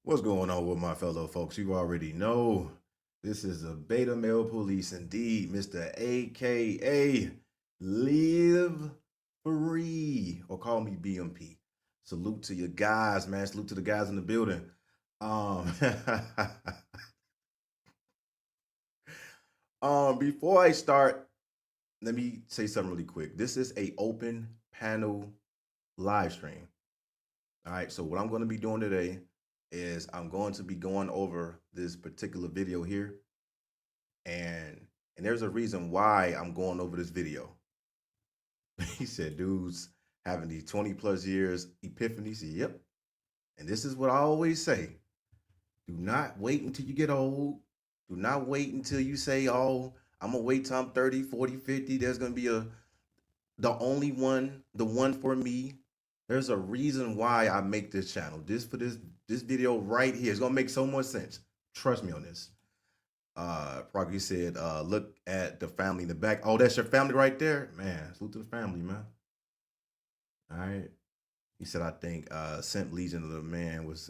What's going on with my fellow folks? You already know this is a beta male police indeed, Mr. AKA Live Free, or call me BMP. Salute to your guys, man. Salute to the guys in the building. Um, before I start, let me say something really quick. This is a open panel live stream. All right, so what I'm going to be doing today is I'm going to be going over this particular video here, and there's a reason why I'm going over this video. He said, dudes having these 20 plus years epiphanies. Yep. And this is what I always say. Do not wait until you get old. Do not wait until you say, oh, I'm going to wait till I'm 30, 40, 50. There's going to be the only one, the one for me. There's a reason why I make this channel. This video right here is gonna make so much sense. Trust me on this. Proggy said, look at the family in the back. Oh, that's your family right there? Man, salute to the family, man. All right. He said, I think Simp Legion of the Man was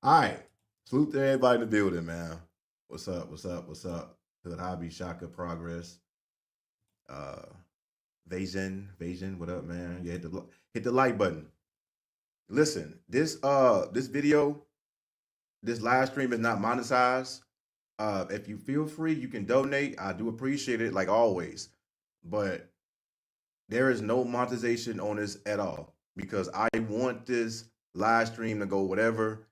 all right. Salute to everybody in the building, man. What's up? What's up? What's up? Hood Hobby, Shaka Progress. Vasion, what up, man? You hit the like button. Listen, this video, this live stream is not monetized. If you feel free, you can donate. I do appreciate it, like always. But there is no monetization on this at all because I want this live stream to go whatever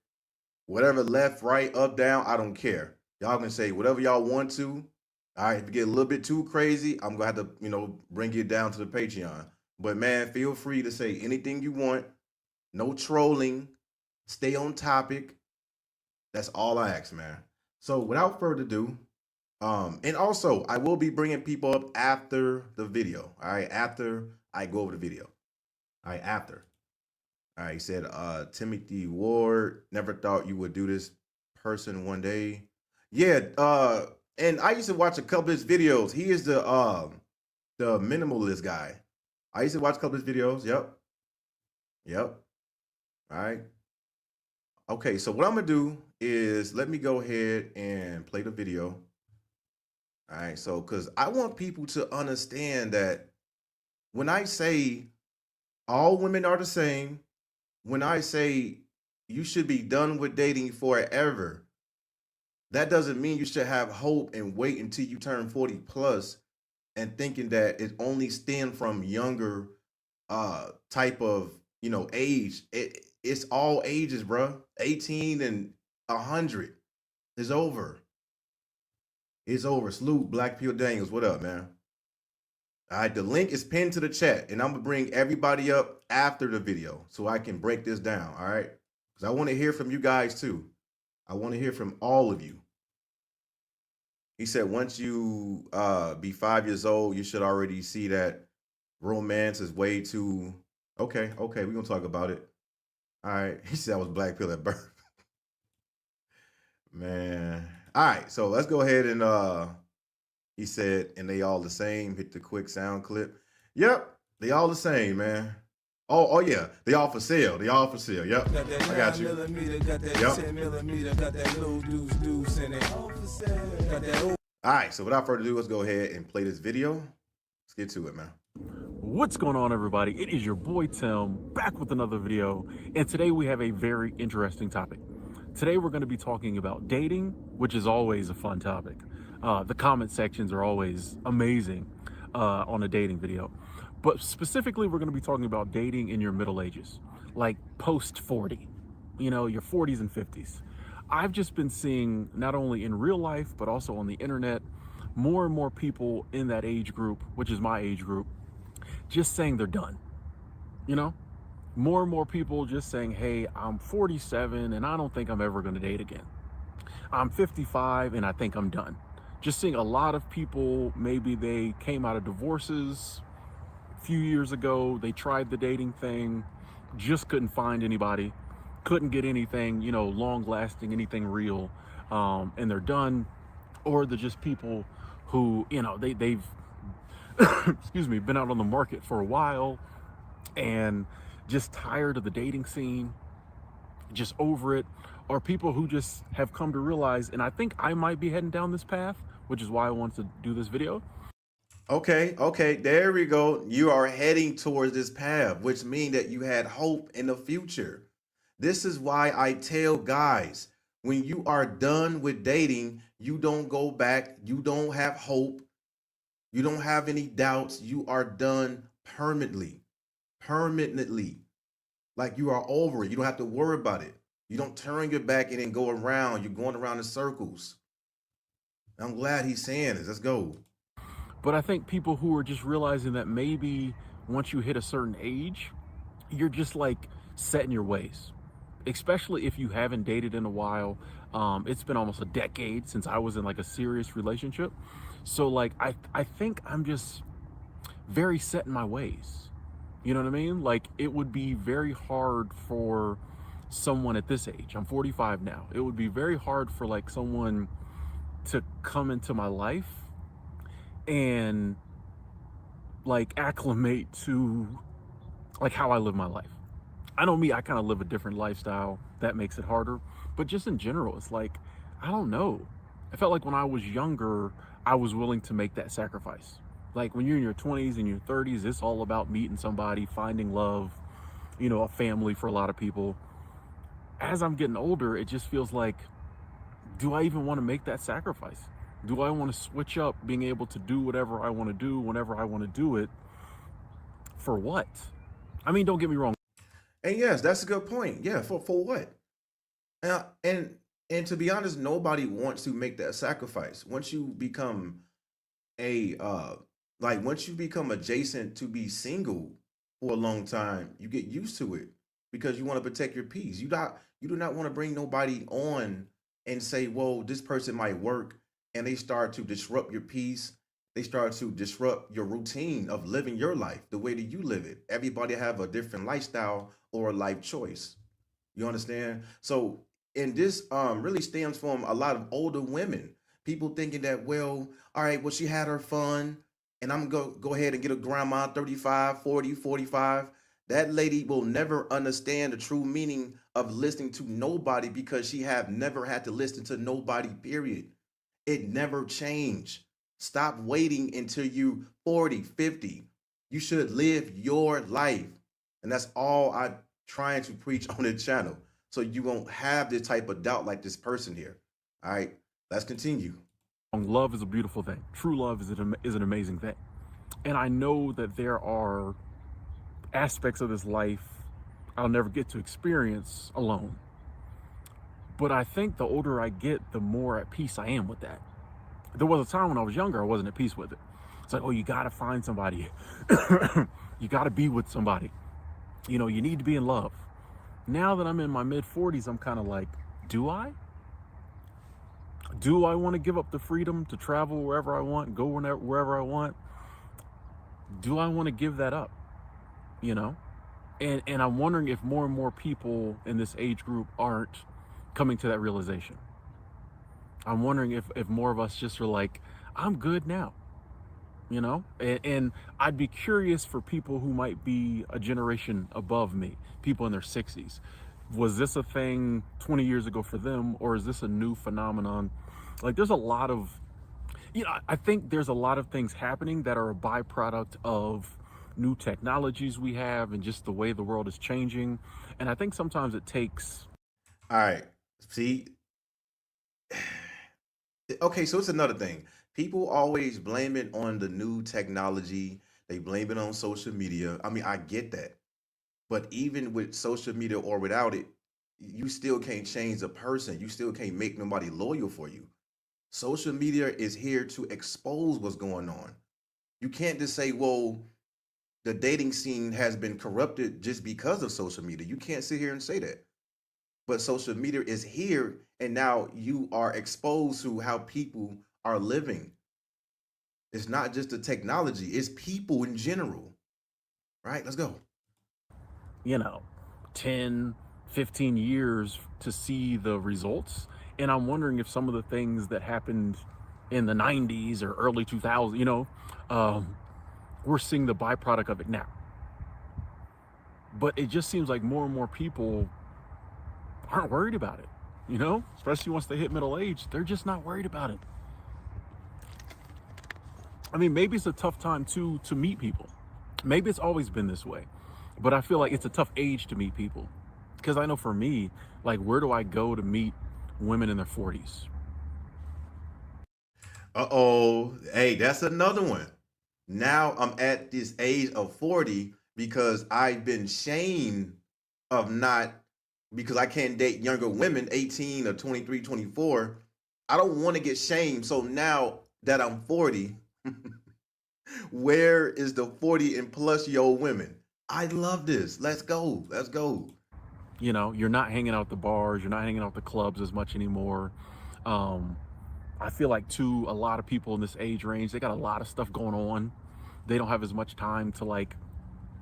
left, right, up, down. I don't care. Y'all can say whatever y'all want to. All right, if you get a little bit too crazy, I'm gonna have to, bring it down to the Patreon. But man, feel free to say anything you want. No trolling. Stay on topic. That's all I ask, man. So without further ado, and also I will be bringing people up after the video. All right, after I go over the video. All right, after. All right, he said, Timothy Ward, never thought you would do this person one day. Yeah, and I used to watch a couple of his videos. He is the minimalist guy. I used to watch a couple of his videos. Yep. All right. Okay, so what I'm gonna do is let me go ahead and play the video. All right, so because I want people to understand that when I say all women are the same, when I say you should be done with dating forever, that doesn't mean you should have hope and wait until you turn 40 plus and thinking that it only stems from younger type of age. It's all ages, bro. 18 and 100 is over. It's over. Salute, Black Peel Daniels. What up, man? All right, the link is pinned to the chat, and I'm gonna bring everybody up after the video so I can break this down. All right, because I want to hear from you guys too. I want to hear from all of you. He said, once you be 5 years old, you should already see that romance is way too. Okay, we're gonna talk about it. All right. He said I was black pill at birth. Man. All right, so let's go ahead and he said, and they all the same. Hit the quick sound clip. Yep, they all the same, man. Oh yeah, they all for sale. They all for sale. Yep, I got you. Yep. All right, so without further ado, let's go ahead and play this video. Let's get to it, man. What's going on, everybody? It is your boy Tim back with another video, and today we have a very interesting topic. Today we're going to be talking about dating, which is always a fun topic. The comment sections are always amazing on a dating video. But specifically, we're going to be talking about dating in your middle ages, like post 40, your 40s and 50s. I've just been seeing, not only in real life, but also on the internet, more and more people in that age group, which is my age group, just saying they're done. More and more people just saying, hey, I'm 47 and I don't think I'm ever going to date again. I'm 55 and I think I'm done. Just seeing a lot of people, maybe they came out of divorces a few years ago, they tried the dating thing, just couldn't find anybody, couldn't get anything, long lasting, anything real, and they're done. Or they're just people who, they've excuse me, been out on the market for a while, and just tired of the dating scene, just over it, or people who just have come to realize, and I think I might be heading down this path, which is why I wanted to do this video. Okay, okay, there we go. You are heading towards this path, which means that you had hope in the future. This is why I tell guys, when you are done with dating, you don't go back, you don't have hope, you don't have any doubts, you are done permanently. Permanently. Like you are over it. You don't have to worry about it. You don't turn your back and then go around. You're going around in circles. I'm glad he's saying this. Let's go. But I think people who are just realizing that maybe once you hit a certain age, you're just like set in your ways, especially if you haven't dated in a while. It's been almost a decade since I was in like a serious relationship. So like I think I'm just very set in my ways. You know what I mean? Like it would be very hard for someone at this age. I'm 45 now. It would be very hard for like someone to come into my life and like acclimate to like how I live my life. I know me, I kind of live a different lifestyle. That makes it harder. But just in general, it's like, I don't know. I felt like when I was younger, I was willing to make that sacrifice. Like when you're in your 20s and your 30s, it's all about meeting somebody, finding love, you know, a family for a lot of people. As I'm getting older, it just feels like, do I even want to make that sacrifice? Do I want to switch up being able to do whatever I want to do whenever I want to do it? For what? I mean, don't get me wrong. And yes, that's a good point. Yeah, for what? And to be honest, nobody wants to make that sacrifice. Once you become a like once you become adjacent to be single for a long time, you get used to it because you want to protect your peace. You do not want to bring nobody on and say, "Well, this person might work," and they start to disrupt your peace. They start to disrupt your routine of living your life the way that you live it. Everybody have a different lifestyle or a life choice. You understand? So, and this really stems from a lot of older women. People thinking that, well, all right, well, she had her fun, and I'm gonna go ahead and get a grandma 35, 40, 45. That lady will never understand the true meaning of listening to nobody because she have never had to listen to nobody, period. It never changed. Stop waiting until you 40, 50. You should live your life. And that's all I'm trying to preach on the channel. So you won't have this type of doubt like this person here. All right, let's continue. Love is a beautiful thing. True love is an amazing thing. And I know that there are aspects of this life I'll never get to experience alone. But I think the older I get, the more at peace I am with that. There was a time when I was younger, I wasn't at peace with it. It's like, oh, you got to find somebody. You got to be with somebody. You know, you need to be in love. Now that I'm in my mid 40s, I'm kind of like, do I? Do I want to give up the freedom to travel wherever I want, go wherever I want? Do I want to give that up? You know? And I'm wondering if more and more people in this age group aren't coming to that realization. I'm wondering if more of us just are like, I'm good now, you know? And I'd be curious for people who might be a generation above me, people in their 60s. Was this a thing 20 years ago for them, or is this a new phenomenon? Like, there's a lot of, you know, I think there's a lot of things happening that are a byproduct of new technologies we have and just the way the world is changing. And I think sometimes it takes. All right. See, okay, so it's another thing. People always blame it on the new technology. They blame it on social media. I mean, I get that. But even with social media or without it, you still can't change a person. You still can't make nobody loyal for you. Social media is here to expose what's going on. You can't just say, well, the dating scene has been corrupted just because of social media. You can't sit here and say that. But social media is here, and now you are exposed to how people are living. It's not just the technology, it's people in general. Right? Let's go. You know, 10, 15 years to see the results. And I'm wondering if some of the things that happened in the 90s or early 2000s, you know, we're seeing the byproduct of it now. But it just seems like more and more people aren't worried about it, you know, especially once they hit middle age. They're just not worried about it. I mean, maybe it's a tough time to meet people. Maybe it's always been this way, but I feel like it's a tough age to meet people. Because I know for me, like, where do I go to meet women in their 40s? Uh-oh. Hey, that's another one. Now I'm at this age of 40 because I've been shamed of not, because I can't date younger women, 18 or 23, 24. I don't want to get shamed. So now that I'm 40, where is the 40 and plus year old women? I love this. Let's go. Let's go. You know, you're not hanging out at the bars, you're not hanging out at the clubs as much anymore. Um, I feel like too, a lot of people in this age range, they got a lot of stuff going on. They don't have as much time to, like,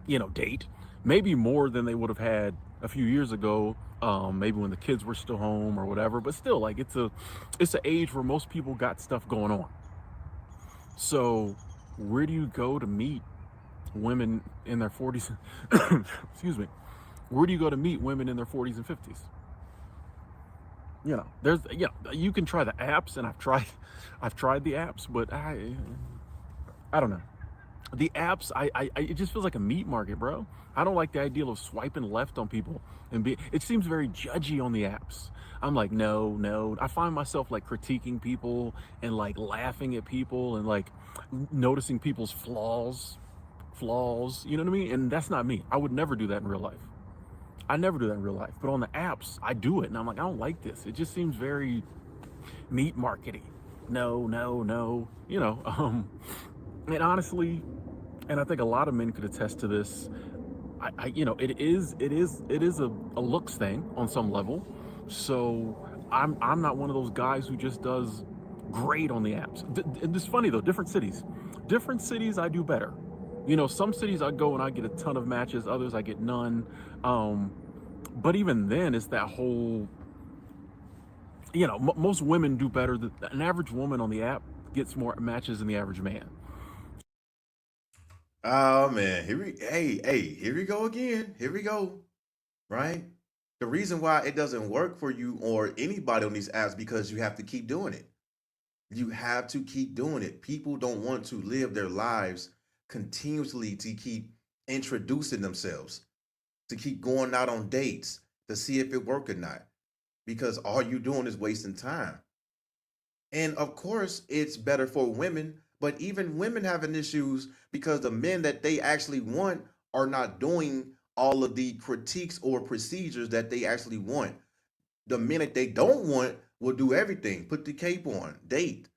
you know, date. Maybe more than they would have had a few years ago. Maybe when the kids were still home or whatever. But still, like, it's an age where most people got stuff going on. So where do you go to meet women in their 40s? Excuse me. Where do you go to meet women in their 40s and 50s? You know, there's, you know, you can try the apps, and I've tried the apps, but I don't know. The apps, it just feels like a meat market, bro. I don't like the idea of swiping left on people and be. It seems very judgy on the apps. I'm like, no, no. I find myself like critiquing people and like laughing at people and like noticing people's flaws. You know what I mean? And that's not me. I would never do that in real life. I never do that in real life. But on the apps, I do it, and I'm like, I don't like this. It just seems very meat markety. No, no, no. You know. And honestly, and I think a lot of men could attest to this. You know, it is a looks thing on some level. So I'm not one of those guys who just does great on the apps. It's funny though, different cities I do better. You know, some cities I go and I get a ton of matches, others I get none. Um, but even then, it's that whole, you know, most women do better. An average woman on the app gets more matches than the average man. Oh man, here we go again. Here we go. Right? The reason why it doesn't work for you or anybody on these apps because you have to keep doing it. You have to keep doing it. People don't want to live their lives continuously to keep introducing themselves, to keep going out on dates, to see if it work or not. Because all you're doing is wasting time. And of course, it's better for women, but even women having issues because the men that they actually want are not doing all of the critiques or procedures that they actually want. The men that they don't want will do everything, put the cape on, date,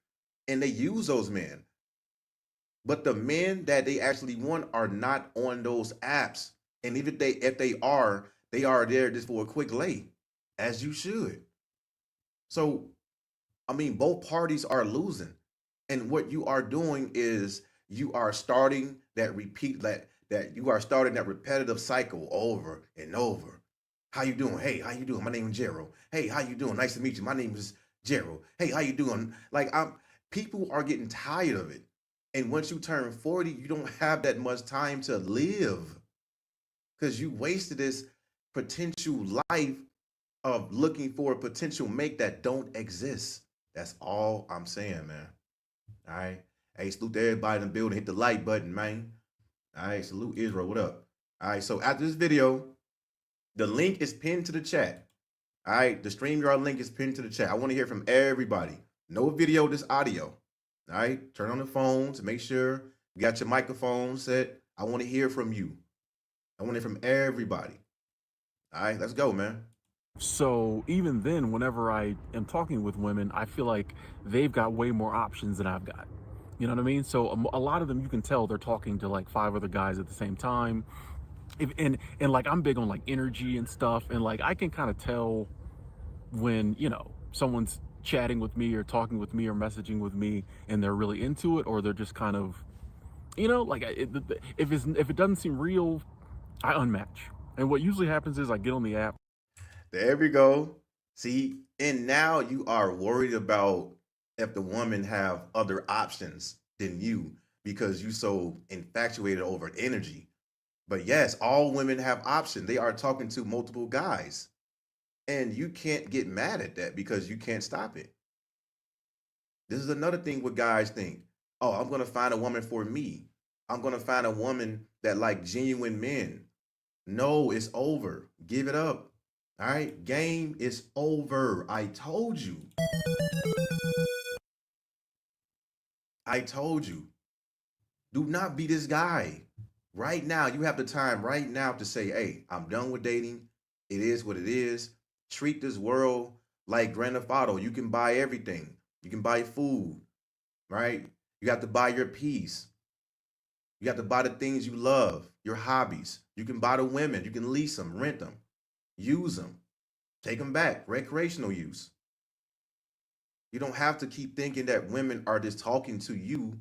and they use those men. But the men that they actually want are not on those apps. And even if they are there just for a quick lay, as you should. So I mean, both parties are losing. And what you are doing is you are starting that you are starting that repetitive cycle over and over. How you doing? Hey, how you doing? My name is Gerald. Hey, how you doing? Nice to meet you. My name is Gerald. Hey, how you doing? Like I'm people are getting tired of it. And once you turn 40, you don't have that much time to live because you wasted this potential life of looking for a potential mate that don't exist. That's all I'm saying, man. All right. Hey, salute to everybody in the building. Hit the like button, man. All right. Salute Israel. What up? All right. So after this video, the link is pinned to the chat. All right. The StreamYard link is pinned to the chat. I want to hear from everybody. No video, just audio. All right. Turn on the phones. Make sure you got your microphone set. I want to hear from you. I want to hear from everybody. All right. Let's go, man. So even then, whenever I am talking with women, I feel like they've got way more options than I've got. You know what I mean? So a lot of them, you can tell they're talking to like five other guys at the same time. And like I'm big on like energy and stuff, and like I can kind of tell when, you know, someone's chatting with me or talking with me or messaging with me and they're really into it, or they're just kind of, you know, like if it doesn't seem real, I unmatch. And what usually happens is I get on the app. There we go. See, and now you are worried about if the woman have other options than you because you so infatuated over energy. But yes, all women have options. They are talking to multiple guys. And you can't get mad at that because you can't stop it. This is another thing what guys think. Oh, I'm gonna find a woman for me. I'm gonna find a woman that like genuine men. No, it's over. Give it up. All right, game is over. I told you. I told you. Do not be this guy. Right now, you have the time right now to say, hey, I'm done with dating. It is what it is. Treat this world like Grand Theft Auto. You can buy everything. You can buy food, right? You have to buy your peace. You have to buy the things you love, your hobbies. You can buy the women. You can lease them, rent them, use them, take them back, recreational use. You don't have to keep thinking that women are just talking to you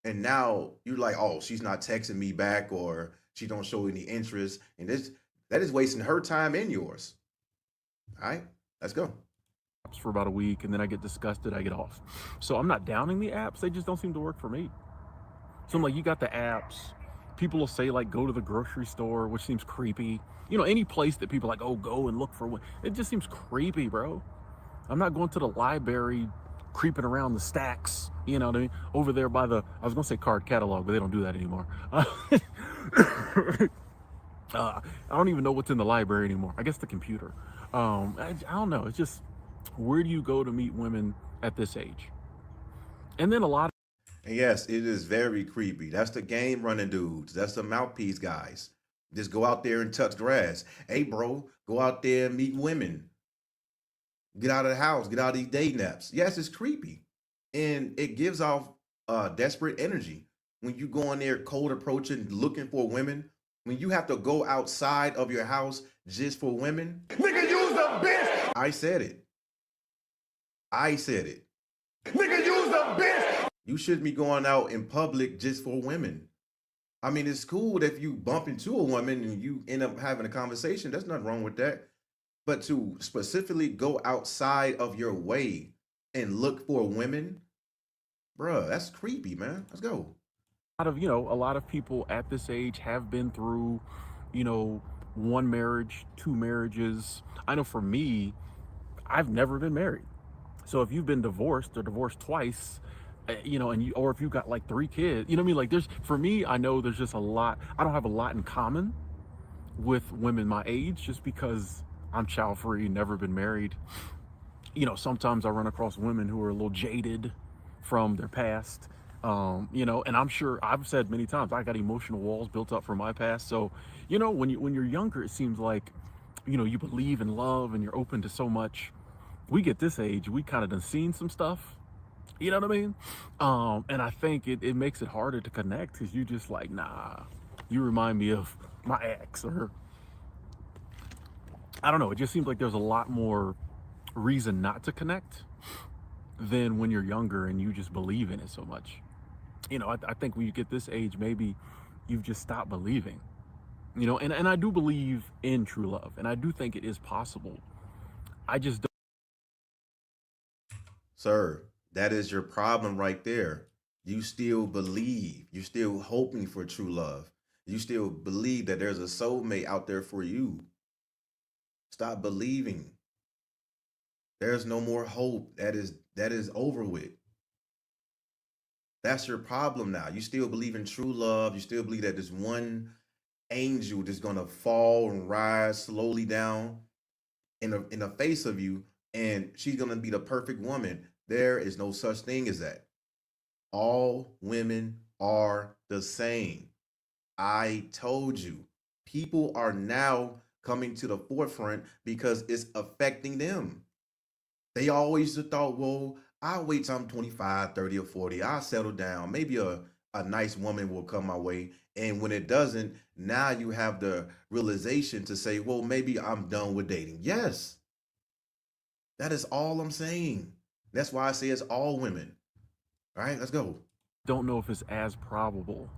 and now you're like, oh, she's not texting me back or she don't show any interest. And this that is wasting her time and yours. All right, let's go. for about a week, and then I get disgusted, I get off. So I'm not downing the apps, they just don't seem to work for me. So I'm like, you got the apps. People will say like, go to the grocery store, which seems creepy. You know, any place that people like, oh, go and look for one. It just seems creepy, bro. I'm not going to the library, creeping around the stacks, you know what I mean? Over there by the, I was gonna say card catalog, but they don't do that anymore. I don't even know what's in the library anymore. I guess the computer. I don't know. It's just, where do you go to meet women at this age? And then a lot And yes, it is very creepy. That's the game running dudes. That's the mouthpiece guys. Just go out there and touch grass. Hey, bro, go out there and meet women. Get out of the house. Get out of these dating apps. Yes, it's creepy. And it gives off desperate energy. When you go in there cold approaching, looking for women, when you have to go outside of your house just for women. Nigga, use a bitch. I said it. I said it. Nigga, use a bitch. You shouldn't be going out in public just for women. I mean, it's cool if you bump into a woman and you end up having a conversation. There's nothing wrong with that. But to specifically go outside of your way and look for women, bruh, that's creepy, man. Let's go. of, you know, a lot of people at this age have been through, you know, one marriage, two marriages. I know for me, I've never been married. So if you've been divorced or divorced twice, you know, and you, or if you've got like three kids, you know what I mean? Like there's, for me, I know there's just a lot, I don't have a lot in common with women my age just because I'm child free, never been married. You know, sometimes I run across women who are a little jaded from their past. You know, and I'm sure I've said many times I got emotional walls built up from my past. So, you know, when you're younger, it seems like, you know, you believe in love and you're open to so much. We get this age, we kind of done seen some stuff. You know what I mean? And I think it makes it harder to connect because you just like, nah, you remind me of my ex, or I don't know. It just seems like there's a lot more reason not to connect than when you're younger and you just believe in it so much. You know, I think when you get this age, maybe you've just stopped believing. You know, and I do believe in true love, and I do think it is possible. I just don't. Sir, that is your problem right there. You still believe. You're still hoping for true love. You still believe that there's a soulmate out there for you. Stop believing. There's no more hope. That is over with. That's your problem now. You still believe in true love. You still believe that this one angel that's gonna fall and rise slowly down in the face of you, and she's gonna be the perfect woman. There is no such thing as that. All women are the same. I told you. People are now coming to the forefront because it's affecting them. They always thought, well, I'll wait till I'm 25, 30, or 40. I'll settle down. Maybe a nice woman will come my way. And when it doesn't, now you have the realization to say, well, maybe I'm done with dating. Yes, that is all I'm saying. That's why I say it's all women. All right, let's go. Don't know if it's as probable,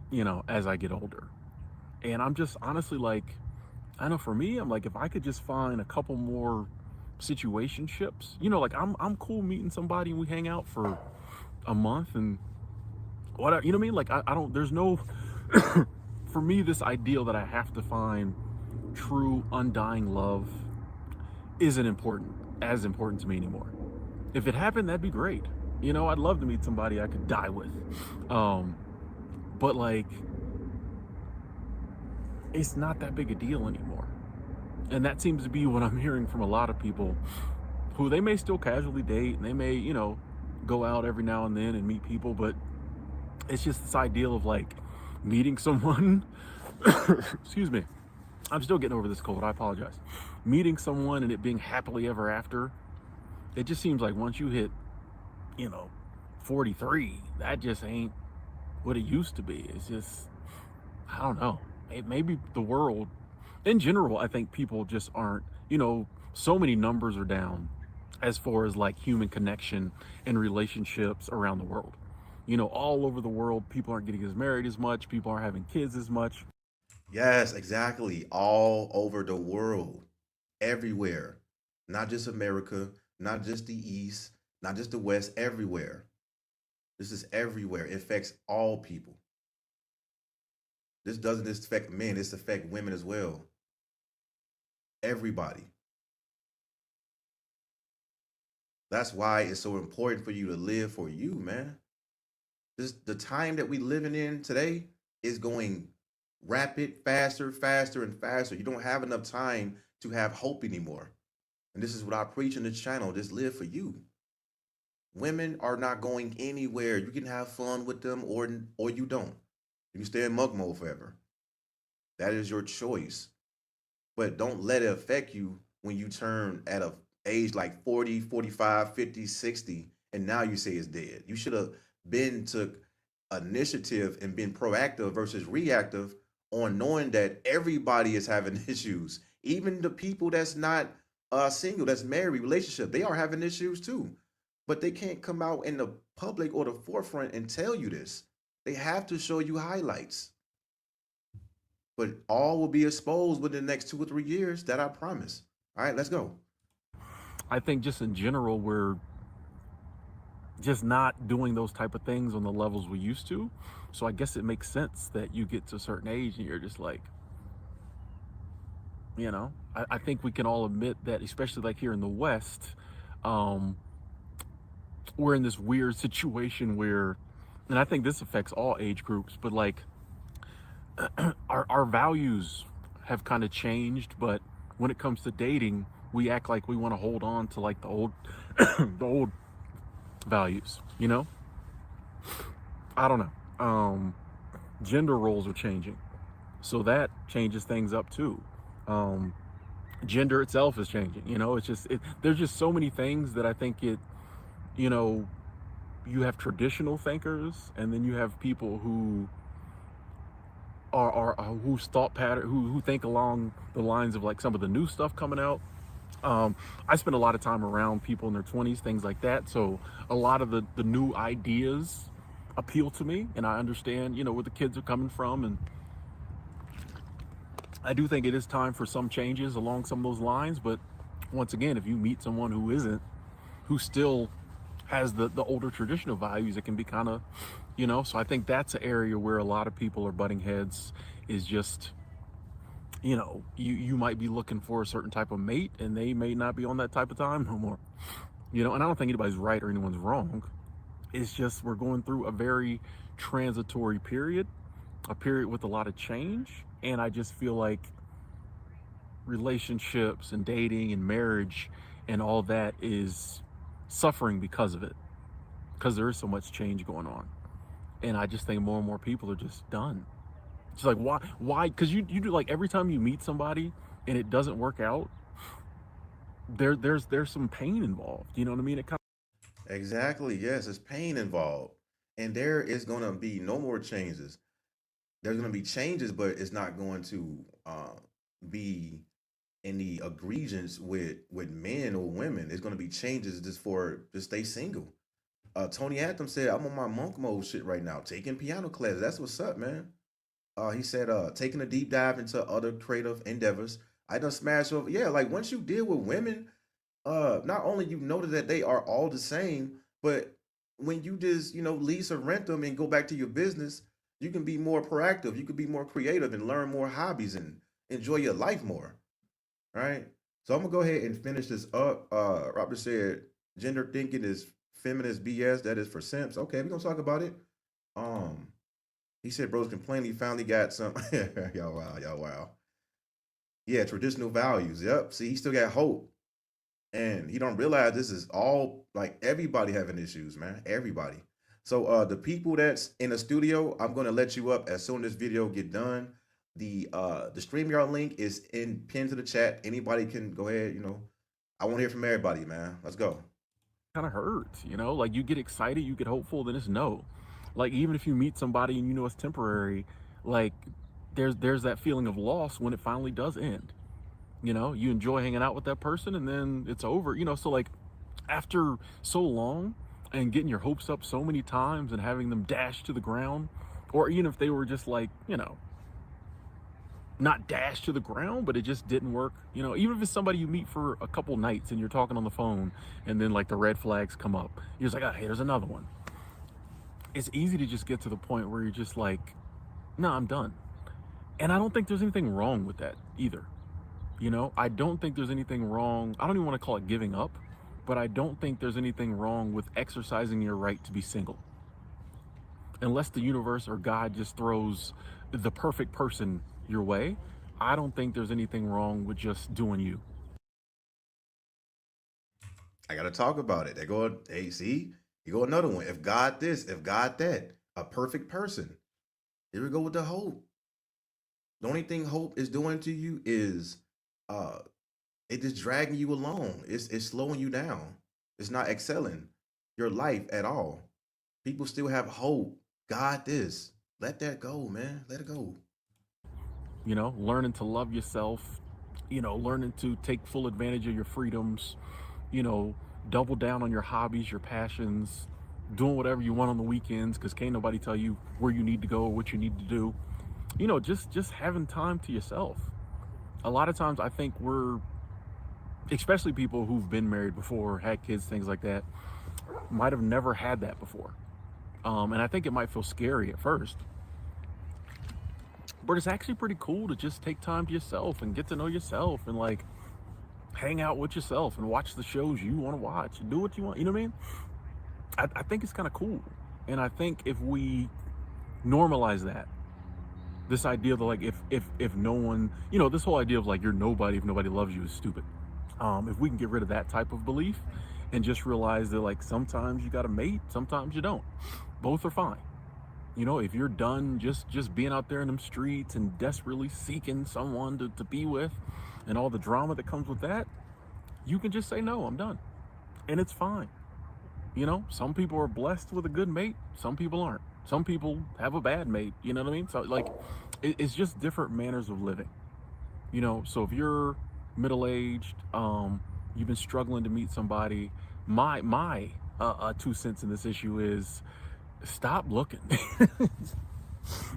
you know, as I get older. And I'm just honestly like, I know for me, I'm like, if I could just find a couple more situationships, you know, like I'm cool meeting somebody and we hang out for a month and whatever, you know what I mean? Like I don't, there's no, For me, this ideal that I have to find true, undying love isn't as important to me anymore. If it happened, that'd be great. You know, I'd love to meet somebody I could die with. Um, but like, it's not that big a deal anymore. And that seems to be what I'm hearing from a lot of people who they may still casually date and they may, go out every now and then and meet people, but it's just this ideal of like meeting someone. Excuse me. I'm still getting over this cold. I apologize. Meeting someone and it being happily ever after. It just seems like once you hit, you know, 43, that just ain't what it used to be. It's just, I don't know. Maybe the world in general, I think people just aren't, so many numbers are down as far as like human connection and relationships around the world. All over the world, people aren't getting as married as much, people aren't having kids as much. Yes, exactly. All over the world, everywhere. Not just America, not just the East, not just the West, everywhere. This is everywhere. It affects all people. This doesn't just affect men, this affects women as well. Everybody. That's why it's so important for you to live for you, man. The time that we living in today is going rapid, faster, faster, and faster. You don't have enough time to have hope anymore. And this is what I preach in this channel. Just live for you. Women are not going anywhere. You can have fun with them or you don't. You can stay in mug mode forever. That is your choice. But don't let it affect you when you turn at a age like 40, 45, 50, 60, and now you say it's dead. You should have been took initiative and been proactive versus reactive on knowing that everybody is having issues. Even the people that's not single, that's married, relationship, they are having issues too. But they can't come out in the public or the forefront and tell you this. They have to show you highlights. But all will be exposed within the next 2 or 3 years. That I promise. All right, let's go. I think just in general, we're just not doing those type of things on the levels we used to. So I guess it makes sense that you get to a certain age and you're just like, I think we can all admit that, especially like here in the West, um, we're in this weird situation where, and I think this affects all age groups, but like our values have kind of changed. But when it comes to dating, we act like we want to hold on to like the old, the old values. I don't know. Gender roles are changing, so that changes things up too. Um, Gender itself is changing. There's just so many things that I think you know, you have traditional thinkers, and then you have people who are whose thought pattern who think along the lines of like some of the new stuff coming out. I spend a lot of time around people in their 20s, things like that. So a lot of the new ideas appeal to me, and I understand, where the kids are coming from. And I do think it is time for some changes along some of those lines. But once again, if you meet someone who still has the older traditional values, it can be kind of, so I think that's an area where a lot of people are butting heads. Is just, you might be looking for a certain type of mate and they may not be on that type of time no more. And I don't think anybody's right or anyone's wrong. It's just we're going through a very transitory period, a period with a lot of change. And I just feel like relationships and dating and marriage and all that is suffering because of it, because there is so much change going on. And I just think more and more people are just done. It's like, why? Because you do, like, every time you meet somebody and it doesn't work out, there's some pain involved. You know what I mean? It kind Exactly. Yes, there's pain involved. And there is going to be no more changes. There's going to be changes, but it's not going to be any egregious with men or women. It's going to be changes just for to stay single. Tony Anthem said, "I'm on my monk mode shit right now, taking piano classes. That's what's up, man." He said, taking a deep dive into other creative endeavors. I done smashed over. Yeah, like once you deal with women, not only you notice that they are all the same, but when you just lease or rent them and go back to your business, You can be more proactive. You can be more creative and learn more hobbies and enjoy your life more. Right? So I'm gonna go ahead and finish this up. Robert said gender thinking is feminist BS. That is for simps. Okay, we're gonna talk about it. Um, he said bros complain he finally got some y'all wow, y'all wow. Yeah, traditional values. Yep. See, he still got hope. And he don't realize this is all like everybody having issues, man. Everybody. So the people that's in the studio, I'm gonna let you up as soon as this video get done. The StreamYard link is in pinned to the chat. Anybody can go ahead, I want to hear from everybody, man. Let's go. Kind of hurts, like you get excited, you get hopeful, then it's no. Like even if you meet somebody and you know it's temporary, like there's that feeling of loss when it finally does end. You enjoy hanging out with that person and then it's over, so like after so long and getting your hopes up so many times and having them dashed to the ground, or even if they were just like, not dashed to the ground, but it just didn't work. Even if it's somebody you meet for a couple nights and you're talking on the phone and then like the red flags come up, you're just like, oh, hey, there's another one. It's easy to just get to the point where you're just like, no, I'm done. And I don't think there's anything wrong with that either. I don't think there's anything wrong. I don't even want to call it giving up, but I don't think there's anything wrong with exercising your right to be single. Unless the universe or God just throws the perfect person your way, I don't think there's anything wrong with just doing you. I gotta talk about it. They go, hey, see, you go another one. If God this, if God that, a perfect person. Here we go with the hope. The only thing hope is doing to you is uh it is dragging you along. It's slowing you down. It's not excelling your life at all. People still have hope. God this. Let that go, man. Let it go. Learning to love yourself, learning to take full advantage of your freedoms, you know, double down on your hobbies, your passions, doing whatever you want on the weekends because can't nobody tell you where you need to go or what you need to do. Just having time to yourself. A lot of times I think we're, especially people who've been married before, had kids, things like that, might have never had that before. And I think it might feel scary at first, but it's actually pretty cool to just take time to yourself and get to know yourself and like hang out with yourself and watch the shows you want to watch and do what you want. You know what I mean? I think it's kind of cool. And I think if we normalize that, this idea that like if no one, this whole idea of like you're nobody if nobody loves you is stupid. If we can get rid of that type of belief and just realize that like sometimes you got a mate, sometimes you don't. Both are fine. If you're done just being out there in them streets and desperately seeking someone to be with and all the drama that comes with that, you can just say no, I'm done. And it's fine. Some people are blessed with a good mate, some people aren't. Some people have a bad mate, you know what I mean? So like it's just different manners of living. So if you're middle-aged, you've been struggling to meet somebody, my 2 cents in this issue is stop looking.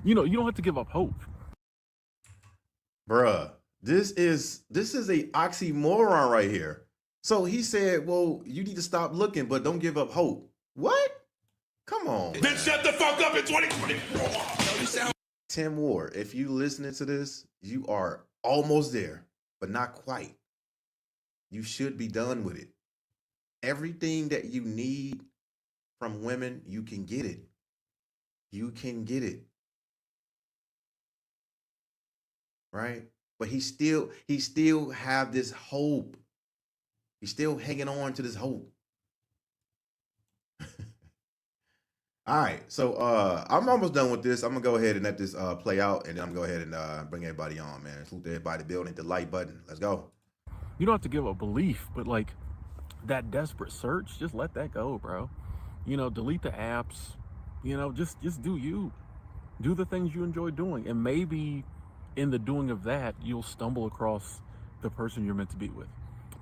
You don't have to give up hope. Bruh, this is a oxymoron right here. So he said, well, you need to stop looking, but don't give up hope. What? Come on. Then shut the fuck up in 2024. Tim Ward, if you listening to this, you are almost there, but not quite. You should be done with it. Everything that you need from women, you can get it. You can get it. Right? But he still have this hope. He's still hanging on to this hope. All right, so I'm almost done with this. I'm gonna go ahead and let this play out, and then I'm gonna go ahead and bring everybody on, man. Salute to everybody building the like button. Let's go. You don't have to give up belief, but like that desperate search, just let that go, bro. Delete the apps. Just do you. Do the things you enjoy doing, and maybe in the doing of that, you'll stumble across the person you're meant to be with.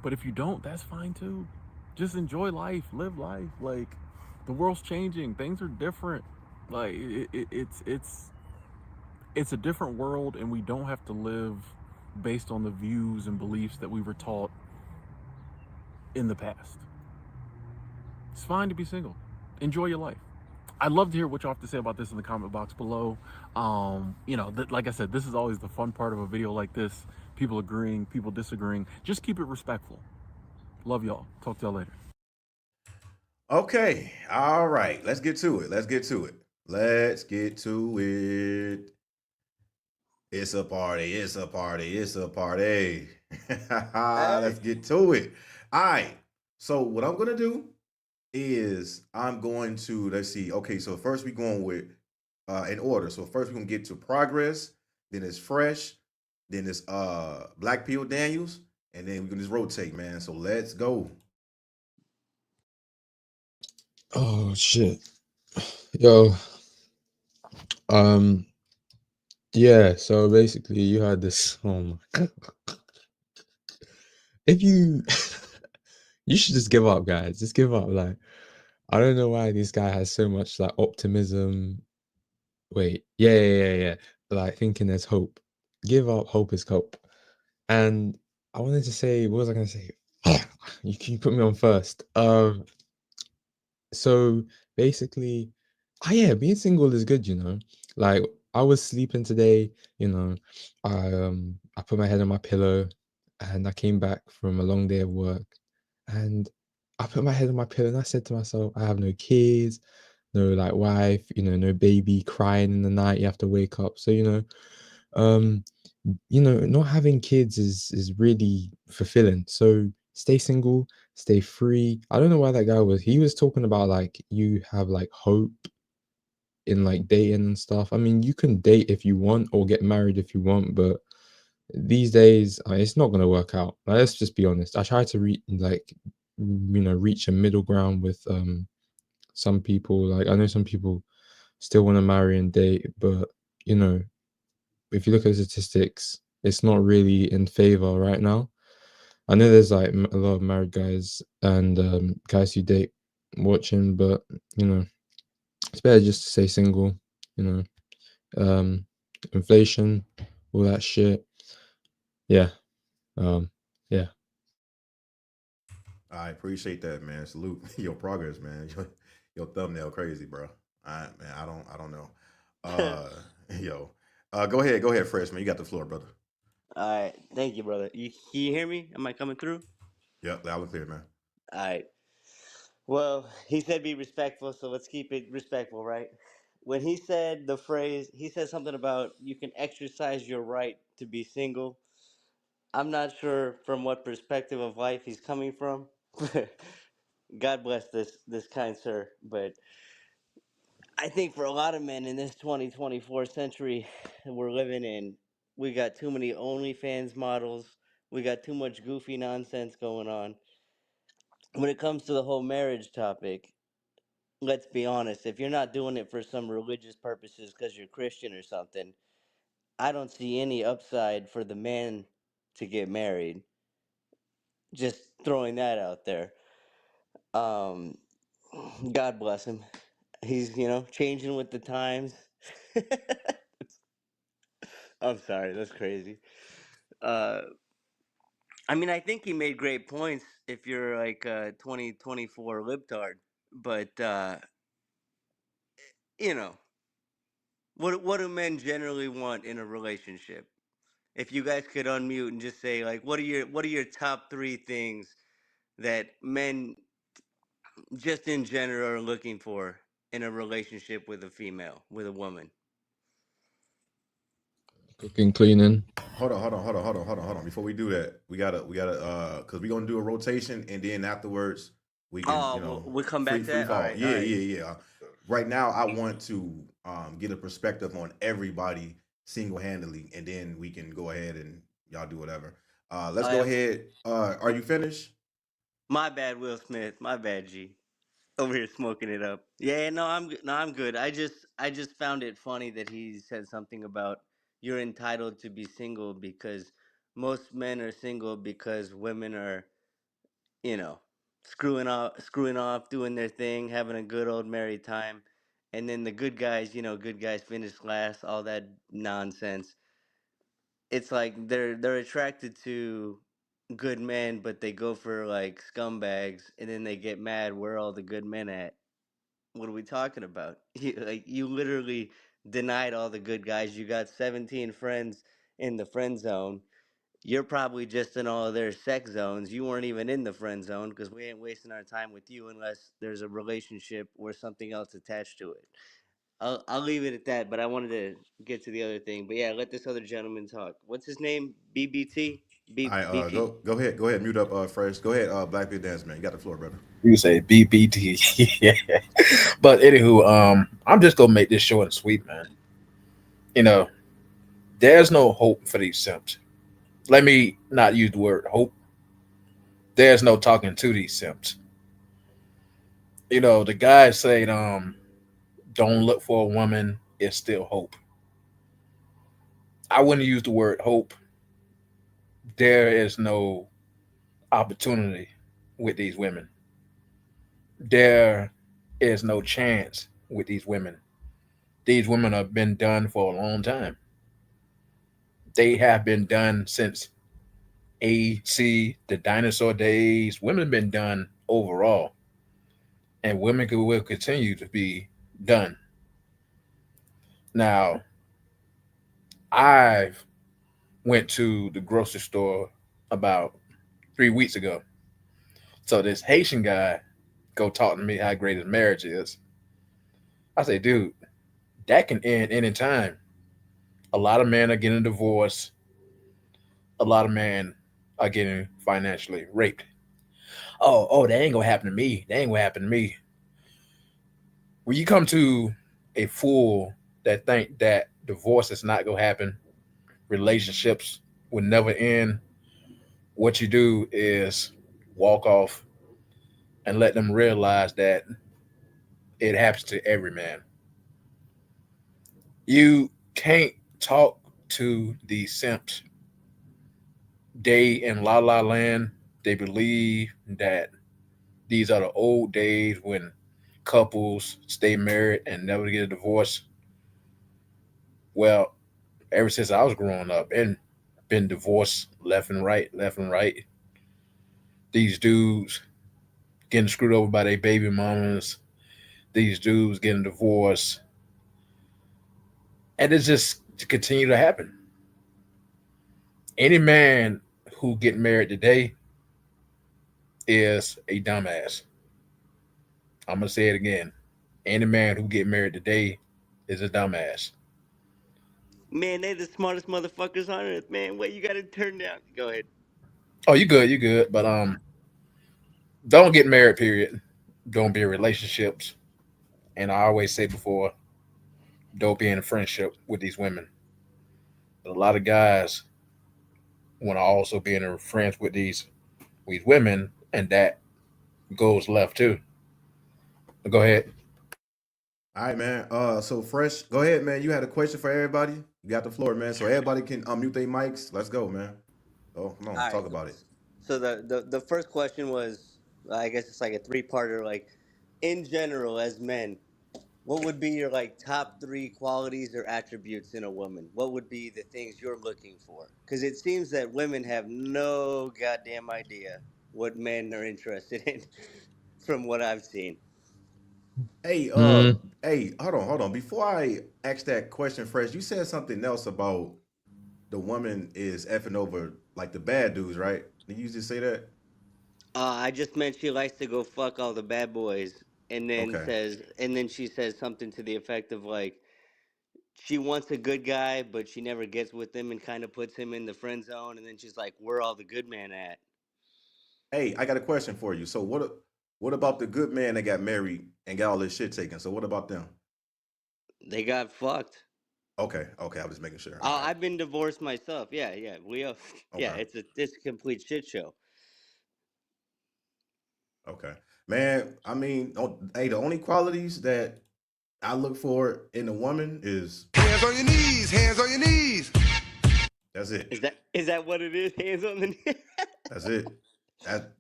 But if you don't, that's fine too. Just enjoy life, live life. Like the world's changing, things are different. Like it's a different world, and we don't have to live based on the views and beliefs that we were taught in the past. It's fine to be single. Enjoy your life. I'd love to hear what you have to say about this in the comment box below. Like I said, this is always the fun part of a video like this. People agreeing, people disagreeing. Just keep it respectful. Love y'all. Talk to y'all later. Okay, all right. Let's get to it. Let's get to it. Let's get to it. It's a party. It's a party. It's a party. Let's Hey. get to it. All right. So what I'm gonna do is I'm going to let's see. Okay, so first we're going with in order. So first we're gonna get to progress, then it's fresh, then it's Black Pill Daniels, and then we're gonna just rotate, man. So let's go. Oh shit. Yo, um, yeah, so basically you had this. Oh my god. If you you should just give up, guys. Just give up. Like, I don't know why this guy has so much like optimism. Wait, yeah. Like thinking there's hope. Give up, hope is cope. And I wanted to say, what was I gonna say? You put me on first. So basically, yeah, being single is good, you know. Like I was sleeping today, you know, I put my head on my pillow and I came back from a long day of work and I put my head on my pillow and I said to myself, I have no kids, no like wife, you know, no baby crying in the night, you have to wake up. So, um, not having kids is really fulfilling. So stay single, stay free. I don't know why that guy he was talking about like you have like hope in like dating and stuff. I mean, you can date if you want or get married if you want, but these days it's not gonna work out. Like, let's just be honest. I try to reach a middle ground with some people. Like I know some people still want to marry and date, but you know, if you look at the statistics, it's not really in favor right now. I know there's like a lot of married guys and guys who date watching, but you know, it's better just to stay single. You know, inflation, all that shit. Yeah, um, yeah. I appreciate that, man. Salute your progress, man. Your thumbnail crazy, bro. I don't know. All Uh, yo, go ahead, freshman. You got the floor, brother. right. Thank you, brother. Can you hear me? Am I coming through? Yep, loud and clear, man. All right. Well, he said be respectful, so let's keep it respectful, right? When he said the phrase, he said something about you can exercise your right to be single. I'm not sure from what perspective of life he's coming from. God bless this kind sir, but I think for a lot of men in this 2024 century we're living in, we got too many OnlyFans models. We got too much goofy nonsense going on. When it comes to the whole marriage topic, let's be honest. If you're not doing it for some religious purposes because you're Christian or something, I don't see any upside for the man to get married. Just throwing that out there. Um, God bless him. He's, changing with the times. I'm sorry, that's crazy. Uh, I mean, I think he made great points if you're like a 2024 libtard. But, you know, what do men generally want in a relationship? If you guys could unmute and just say like, what are your top three things that men just in general are looking for in a relationship with a female, with a woman? Cooking, cleaning. Hold on. Before we do that, we gotta because we're gonna do a rotation and then afterwards we can, Oh, we'll come free back to free that. All fall. right, all Yeah, right. yeah, yeah. Right now I want to get a perspective on everybody single handedly, and then we can go ahead and y'all do whatever. Let's go I ahead. Are you finished? My bad, Will Smith. My bad, G. Over here smoking it up. Yeah, no, I'm good. I just found it funny that he said something about you're entitled to be single because most men are single because women are, you know, screwing off, doing their thing, having a good old merry time, and then the good guys finish last, all that nonsense. It's like they're attracted to good men, but they go for like scumbags, and then they get mad. Where are all the good men at? What are we talking about? You literally denied all the good guys. You got 17 friends in the friend zone. You're probably just in all of their sex zones. You weren't even in the friend zone because we ain't wasting our time with you unless there's a relationship or something else attached to it. I'll leave it at that, but I wanted to get to the other thing. But yeah, let this other gentleman talk. What's his name? BBT? All right, BT? go ahead, mute up fresh. Go ahead, Black Beard Dance Man. You got the floor, brother. You say BBT. Yeah. But anywho, I'm just gonna make this short and sweet, man. You know, there's no hope for these simps. Let me not use the word hope. There's no talking to these simps. The guy said, don't look for a woman, it's still hope. I wouldn't use the word hope. There is no opportunity with these women. There is no chance with these women. These women have been done for a long time. They have been done since AC, the dinosaur days. Women have been done overall, and women will continue to be done. Now, I went to the grocery store about 3 weeks ago. So this Haitian guy go talk to me how great his marriage is. I say, dude, that can end anytime. A lot of men are getting divorced. A lot of men are getting financially raped. Oh, that ain't gonna happen to me. That ain't gonna happen to me. When you come to a fool that think that divorce is not gonna happen, relationships will never end, what you do is walk off and let them realize that it happens to every man. You can't talk to these simps. They in la la land, they believe that these are the old days when couples stay married and never get a divorce. Well, ever since I was growing up and been divorced left and right, left and right. These dudes getting screwed over by their baby mamas, these dudes getting divorced, and it's just continue to happen. Any man who get married today is a dumbass. I'm gonna say it again. Any man who get married today is a dumbass. Man, they the smartest motherfuckers on earth, man. What you gotta turn down? Go ahead. Oh, you good, you good, but don't get married. Period. Don't be in relationships, and I always say before, don't be in a friendship with these women. But a lot of guys want to also be in a friends with these women, and that goes left too. Go ahead. All right, man. So fresh, go ahead, man. You had a question for everybody. You got the floor, man. So everybody can unmute their mics. Let's go, man. Oh, come on, let's All right. talk about it. So the first question was, I guess it's like a three-parter. Like, in general, as men, what would be your like top three qualities or attributes in a woman? What would be the things you're looking for? Because it seems that women have no goddamn idea what men are interested in, from what I've seen. Hey, Mm, hold on. Before I ask that question, fresh, you said something else about the woman is effing over like the bad dudes, right? Did you just say that? I just meant she likes to go fuck all the bad boys, Okay. and then she says something to the effect of like she wants a good guy, but she never gets with him and kind of puts him in the friend zone, and then she's like, "Where all the good man at?" Hey, I got a question for you. So what about the good man that got married and got all his shit taken? So what about them? They got fucked. Okay, I was making sure. All right. I've been divorced myself. Yeah, yeah, we yeah, Okay. it's a complete shit show. Okay. Man, I mean, hey, the only qualities that I look for in a woman is Hands on your knees, hands on your knees. that's it. Is that what it is? Hands on the knee. That's it.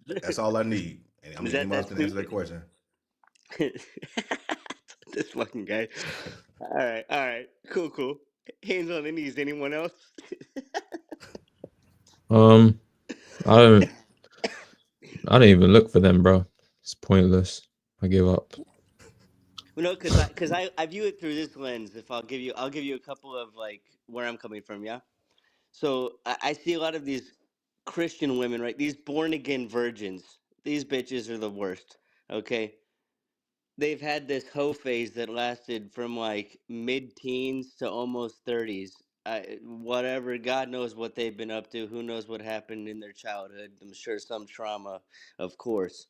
That's all I need. And I Is mean, that anyone else that can answer sweet? that question. This fucking guy. All right, cool, cool. Hands on the knees. Anyone else? um, I don't. I don't even look for them, bro. It's pointless. I give up. No, because I view it through this lens. If I'll give you a couple of like where I'm coming from. Yeah. So I see a lot of these Christian women, right? These born again virgins. These bitches are the worst. Okay. They've had this hoe phase that lasted from like mid teens to almost 30s. Whatever, God knows what they've been up to. Who knows what happened in their childhood? I'm sure some trauma, of course.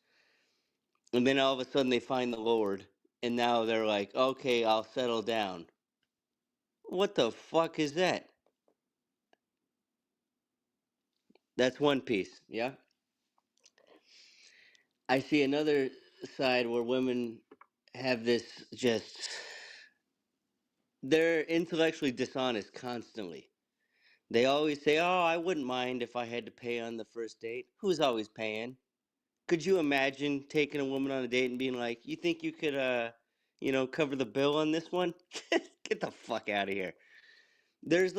And then all of a sudden they find the Lord, and now they're like, okay, I'll settle down. What the fuck is that? That's one piece, yeah? I see another side where women have this just. They're intellectually dishonest constantly. They always say, oh, I wouldn't mind if I had to pay on the first date. Who's always paying? Could you imagine taking a woman on a date and being like, you think you could, cover the bill on this one? Get the fuck out of here. There's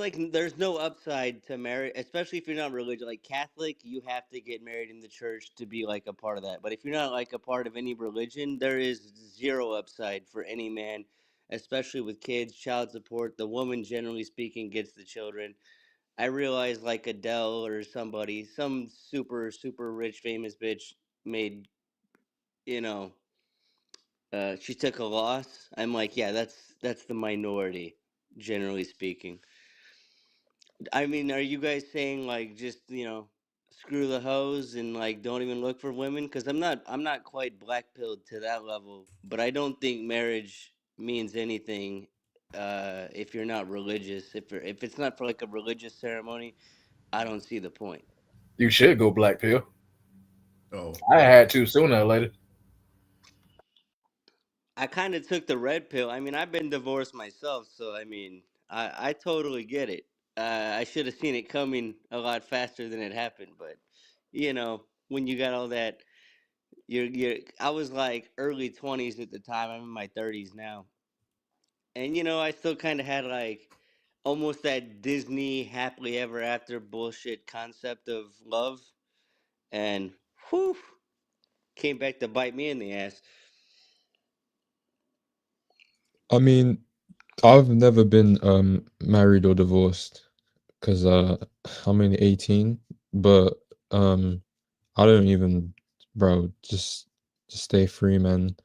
no upside to marriage, especially if you're not religious. Like Catholic, you have to get married in the church to be like a part of that. But if you're not like a part of any religion, there is zero upside for any man, especially with kids, child support. The woman, generally speaking, gets the children. I realize like Adele or somebody, some super super rich famous bitch made, you know, she took a loss. I'm like, yeah, that's the minority, generally speaking. I mean, are you guys saying like just screw the hoes and like don't even look for women? Because I'm not quite black pilled to that level, but I don't think marriage means anything if you're not religious. If it's not for like a religious ceremony, I don't see the point. You should go black pill. Oh, I had to sooner or later. I kind of took the red pill. I mean, I've been divorced myself, so I mean, I totally get it. I should have seen it coming a lot faster than it happened, but when you got all that, I was like early 20s at the time. I'm in my 30s now, and I still kind of had like almost that Disney happily ever after bullshit concept of love, and whew, came back to bite me in the ass. I mean, I've never been married or divorced because I'm only 18, but um I don't even, bro, just stay free, man.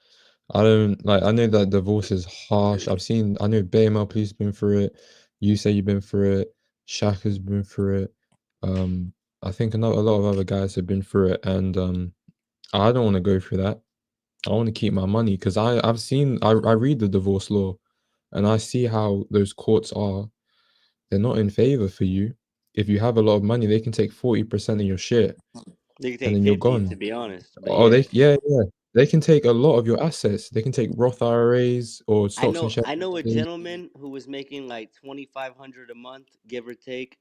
I don't like, I know that divorce is harsh. I know BML police been through it. You say you've been through it. Shaka's been through it. Um, I think a lot of other guys have been through it, and I don't want to go through that. I want to keep my money because I read the divorce law and I see how those courts are. They're not in favor for you. If you have a lot of money, they can take 40% of your shit They could and take then you're 50, to gone. be honest, but Oh, yeah. yeah. They can take a lot of your assets. They can take Roth IRAs or I stocks and know shares. I know a gentleman who was making like 2,500 a month, give or take,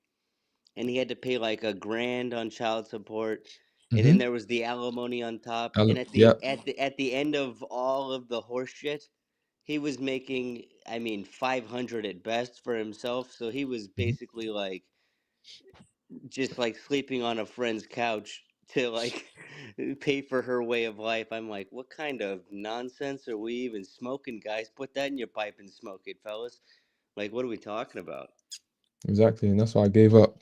and he had to pay like a grand on child support, and then Mm-hmm. there was the alimony on top. And at Yeah. the at the at the end of all of the horse shit, he was making, I mean, 500 at best for himself. So he was Mhm. basically like just like sleeping on a friend's couch to like pay for her way of life. I'm like, what kind of nonsense are we even smoking, guys? Put that in your pipe and smoke it, fellas. Like, what are we talking about? Exactly. And that's why I gave up.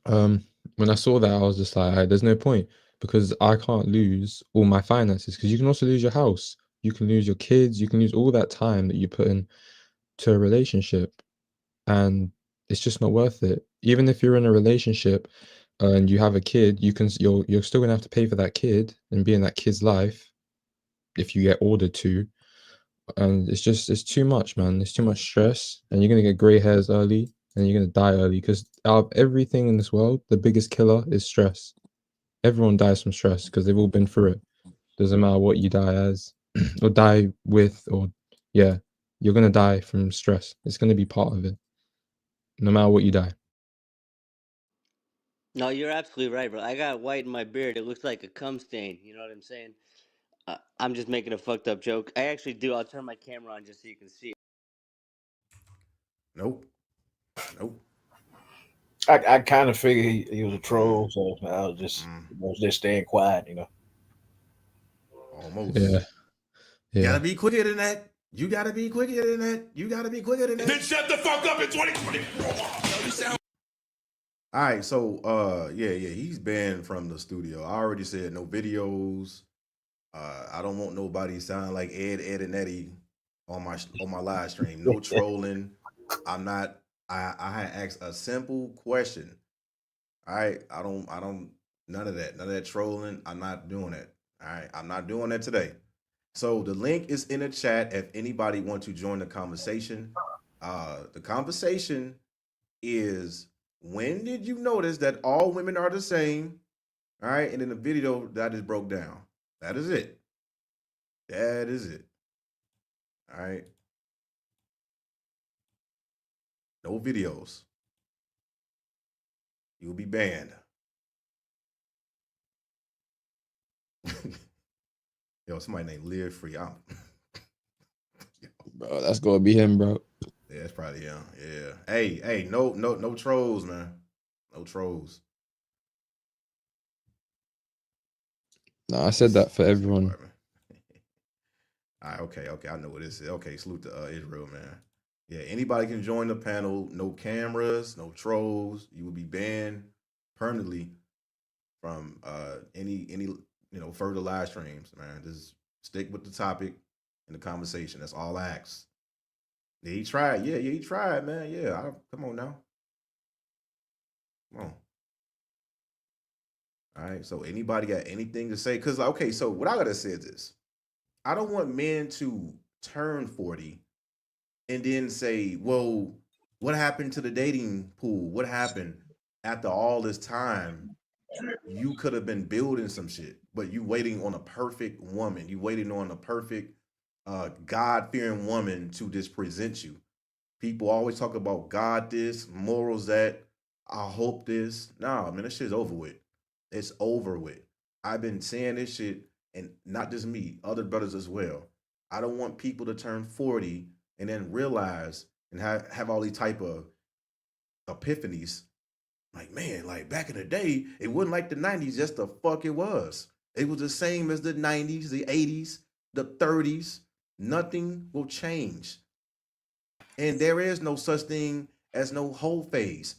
Um, when I saw that, I was just like, there's no point because I can't lose all my finances because you can also lose your house. You can lose your kids. You can lose all that time that you put in to a relationship. And it's just not worth it. Even if you're in a relationship and you have a kid, you're still gonna have to pay for that kid and be in that kid's life if you get ordered to. And it's too much, man. It's too much stress, and you're gonna get gray hairs early, and you're gonna die early. Because out of everything in this world, the biggest killer is stress. Everyone dies from stress because they've all been through it. Doesn't matter what you die as, or die with, or yeah, you're gonna die from stress. It's gonna be part of it, no matter what you die. No, you're absolutely right, bro. I got white in my beard. It looks like a cum stain. You know what I'm saying? I'm just making a fucked up joke. I actually do. I'll turn my camera on just so you can see it. nope, nope. I kind of figured he was a Mm, troll, so mm, I was just staying quiet. Yeah, almost. You yeah. gotta be quicker than that. You gotta be quicker than that. You gotta be quicker than that. Then shut the fuck up in 2024. All right, so yeah, he's banned from the studio. I already said no videos. I don't want nobody sounding like Ed, and Eddie on my live stream. No trolling. I'm not. I had asked a simple question. All right, I don't none of that trolling. I'm not doing that. All right, I'm not doing that today. So the link is in the chat if anybody wants to join the conversation. The conversation is, when did you notice that all women are the same? All right, and in the video that is broke down. That is it. That is it. All right. No videos. You'll be banned. Yo, somebody named Live Free. Bro, that's gonna be him, bro. Yeah, that's probably him. Yeah. Hey, no trolls, man. No trolls. No, I said that for everyone. All right, okay. I know what this is. Okay, salute to Israel, man. Yeah, anybody can join the panel. No cameras, no trolls. You will be banned permanently from any further live streams, man. Just stick with the topic and the conversation. That's all I ask. Yeah, he tried. Yeah, he tried, man. Yeah, come on now. Come on. All right. So anybody got anything to say? Because okay, so what I gotta say is this: I don't want men to turn 40 and then say, "Well, what happened to the dating pool? What happened after all this time? You could have been building some shit, but you waiting on a perfect woman. You waiting on a perfect, God fearing woman to just present you. People always talk about God this, morals that. I hope this. Nah, man, this shit's over with. It's over with. I've been saying this shit, and not just me, other brothers as well. I don't want people to turn 40 and then realize and have all these type of epiphanies. Like, man, like back in the day, it wasn't like the 90s, just the fuck it was. It was the same as the 90s, the 80s, the 30s. Nothing will change. And there is no such thing as no whole phase.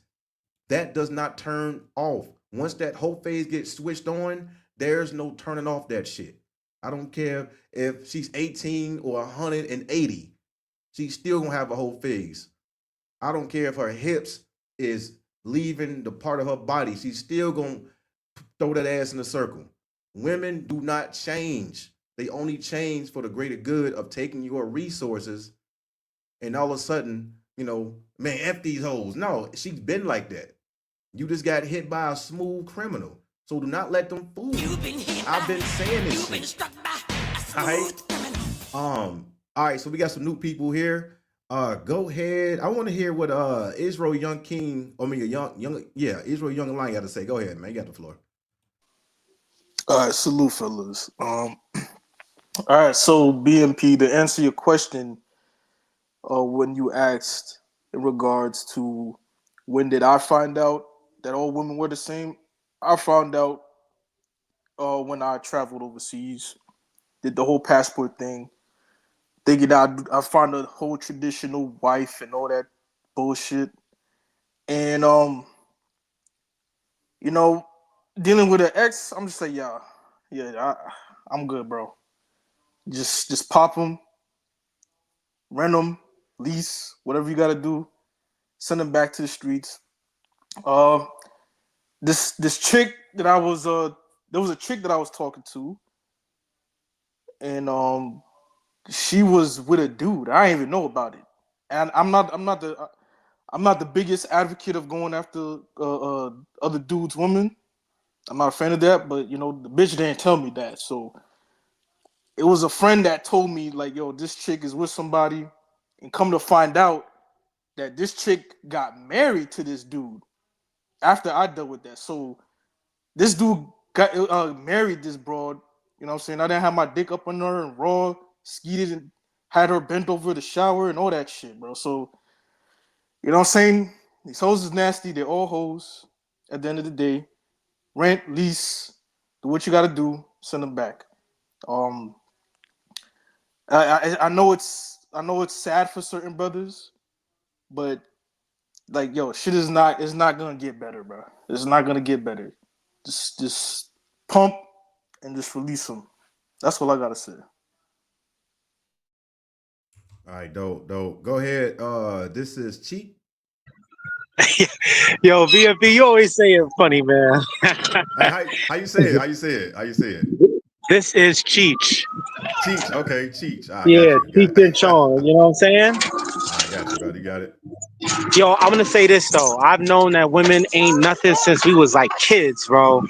That does not turn off. Once that whole phase gets switched on, there's no turning off that shit. I don't care if she's 18 or 180. She's still gonna have a whole phase. I don't care if her hips is leaving the part of her body. She's still gonna throw that ass in a circle. Women do not change. They only change for the greater good of taking your resources, and all of a sudden, man, F these hoes. No, she's been like that. You just got hit by a smooth criminal. So do not let them fool you. I've been saying this shit. All right. All right, so we got some new people here. Go ahead. I want to hear what Israel Young King, Israel Young Lion got to say. Go ahead, man. You got the floor. All right, salute, fellas. All right, so BMP, to answer your question, when you asked in regards to when did I find out that all women were the same, I found out when I traveled overseas, did the whole passport thing, thinking I found a whole traditional wife and all that bullshit, and dealing with an ex, I'm just like, I'm good, bro. Just pop them, rent them, lease, whatever you gotta do, send them back to the streets. This chick that I was there was a chick that I was talking to, and she was with a dude. I didn't even know about it, and I'm not the biggest advocate of going after other dudes' women. I'm not a fan of that, but the bitch didn't tell me that, so it was a friend that told me, like, yo, this chick is with somebody, and come to find out that this chick got married to this dude after I dealt with that. So this dude got married this broad. You know what I'm saying? I didn't have my dick up on her and raw, skeeted and had her bent over the shower and all that shit, bro. So, you know what I'm saying? These hoes is nasty. They're all hoes at the end of the day. Rent, lease, do what you got to do, send them back. I know it's it's sad for certain brothers, but like, yo, shit is not gonna get better, bro. It's not gonna get better. Just pump and just release them. That's all I gotta say. All right, dope, dope. Go ahead. This is cheap. Yo, VFB, you always say it funny, man. Hey, how you say it? How you say it? How you say it? This is Cheech. Cheech. Okay, Cheech. I got Yeah, you. Cheech Got and it. Chong. You know what I'm saying? I got you, brother. You got it. Yo, I'm gonna say this though. I've known that women ain't nothing since we was like kids, bro.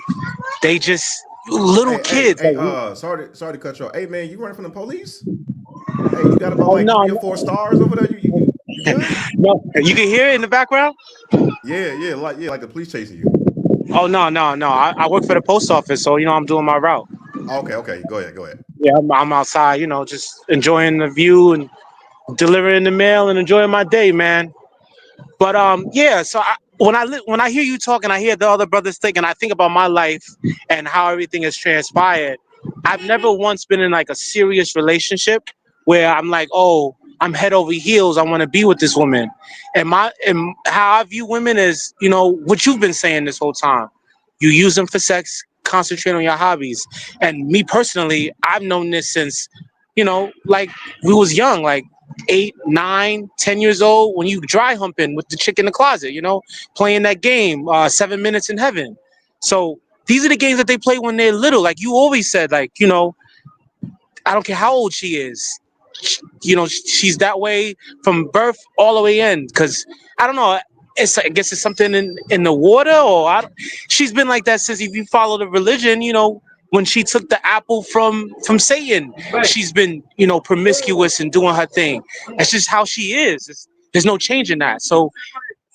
They just little Hey, hey, kids. hey. Like, Sorry to cut you off. Hey, man, you running from the police? Hey, you got about oh like no, 3 or 4 stars over there. You good? no, you can hear it in the background. Yeah, like the police chasing you. Oh no. I work for the post office, so I'm doing my route. Okay. Go ahead. Yeah, I'm outside, just enjoying the view and delivering the mail and enjoying my day, man. But yeah. So when I hear you talking, I hear the other brothers thinking. I think about my life and how everything has transpired. I've never once been in like a serious relationship where I'm like, oh, I'm head over heels. I want to be with this woman. And how I view women is, what you've been saying this whole time. You use them for sex. Concentrate on your hobbies. And me personally, I've known this since, like we was young, like 8, 9, 10 years old when you dry humping with the chick in the closet, playing that game, 7 Minutes in Heaven. So these are the games that they play when they're little. Like you always said, like, I don't care how old she is. She's that way from birth all the way in. Because I don't know. I guess it's something in the water, or she's been like that since. If you follow the religion, when she took the apple from Satan, she's been promiscuous and doing her thing. That's just how she is. There's no change in that. So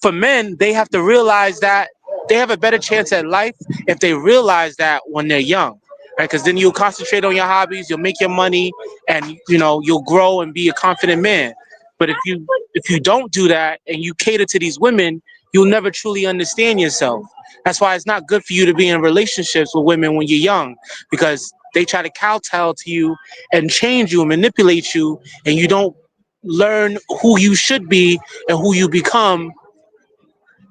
for men, they have to realize that they have a better chance at life if they realize that when they're young, right? Because then you'll concentrate on your hobbies, you'll make your money, and you'll grow and be a confident man. But if you don't do that and you cater to these women, you'll never truly understand yourself. That's why it's not good for you to be in relationships with women when you're young, because they try to kowtow to you and change you and manipulate you, and you don't learn who you should be and who you become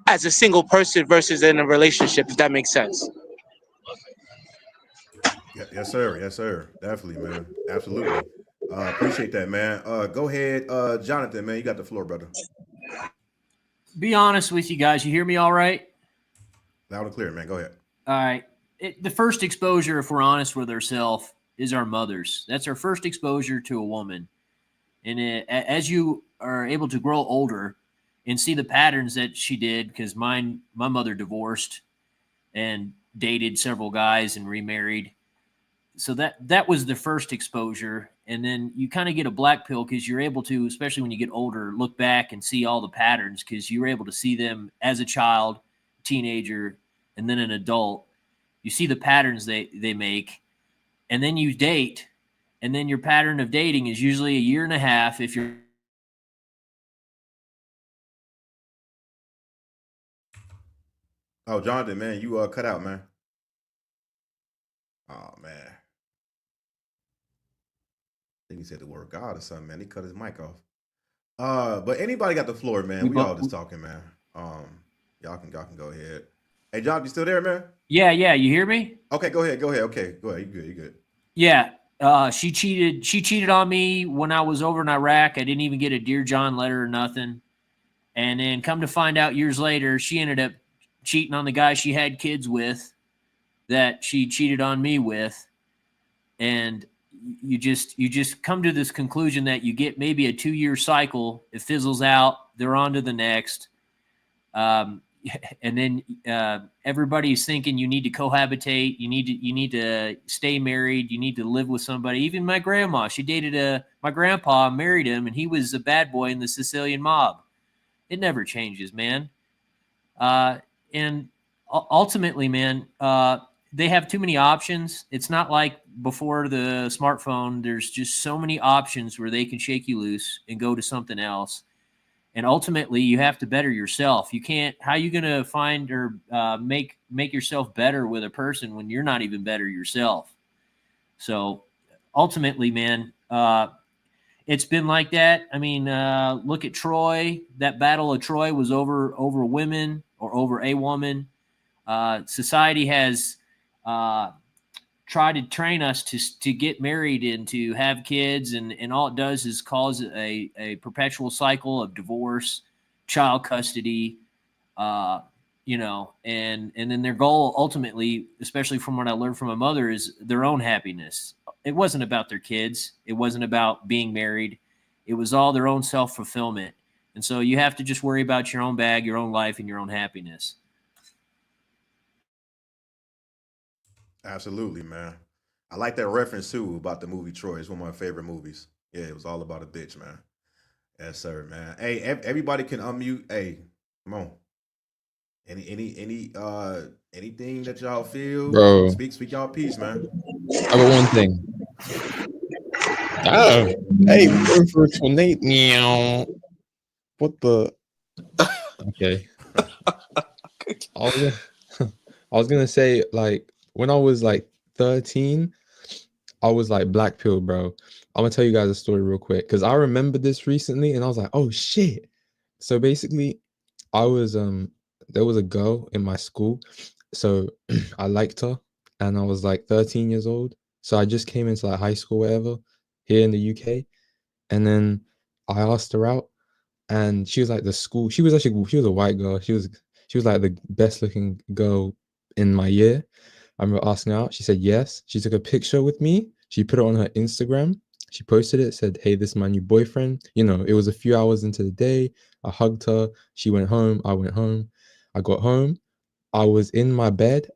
as a single person versus in a relationship, if that makes sense. Yeah, yes, sir. Definitely, man. Absolutely. Appreciate that, man. Go ahead, Jonathan, man. You got the floor, brother. Be honest with you guys. You hear me all right? Loud and clear, man. Go ahead. All right. The first exposure, if we're honest with ourselves, is our mothers. That's our first exposure to a woman. And as you are able to grow older and see the patterns that she did, because my mother divorced and dated several guys and remarried. So that was the first exposure. And then you kind of get a black pill because you're able to, especially when you get older, look back and see all the patterns because you're able to see them as a child, teenager, and then an adult. You see the patterns they make, and then you date, and then your pattern of dating is usually a year and a half if you're. Oh, Jonathan, man, you cut out, man. Oh man. I think he said the word God or something, man. He cut his mic off. But anybody got the floor, man. We all just talking, man. Y'all can go ahead. Hey, John, you still there, man? Yeah, you hear me? Okay, go ahead. Okay, go ahead. You good. Yeah. She cheated on me when I was over in Iraq. I didn't even get a Dear John letter or nothing. And then come to find out years later, she ended up cheating on the guy she had kids with that she cheated on me with. And you just come to this conclusion that you get maybe a 2-year cycle. It fizzles out. They're on to the next. And then everybody's thinking you need to cohabitate. You need to stay married. You need to live with somebody. Even my grandma, she dated my grandpa, married him, and he was a bad boy in the Sicilian mob. It never changes, man. And ultimately, man, they have too many options. It's not like before the smartphone. There's just so many options where they can shake you loose and go to something else. And ultimately, you have to better yourself. You can't. How are you going to find or make yourself better with a person when you're not even better yourself? So ultimately, man, it's been like that. I mean, look at Troy. That Battle of Troy was over women or over a woman. Society has tried to train us to get married and to have kids, and all it does is cause a perpetual cycle of divorce, child custody, and then their goal ultimately, especially from what I learned from my mother, is their own happiness. It wasn't about their kids. It wasn't about being married. It was all their own self-fulfillment. And so you have to just worry about your own bag, your own life, and your own happiness. Absolutely, man. I like that reference too about the movie Troy. It's one of my favorite movies. Yeah, it was all about a bitch, man. Yes, sir, man. Hey, everybody can unmute. Hey, come on. Anything that y'all feel? Bro, Speak y'all piece, man. I got one thing. Oh, hey, go for a tornado. Meow. What the? Okay. I was, I was gonna say, like, when I was like 13, I was like black pill, bro. I'm gonna tell you guys a story real quick because I remember this recently and I was like, oh shit. So basically, I was there was a girl in my school, so I liked her, and I was like 13 years old. So I just came into like high school, whatever, here in the UK, and then I asked her out, and she was like the school. She was a white girl. She was like the best looking girl in my year. I remember asking her out. She said yes. She took a picture with me. She put it on her Instagram. She posted it, said, "Hey, this is my new boyfriend." You know, it was a few hours into the day. I hugged her. She went home. I went home. I got home. I was in my bed.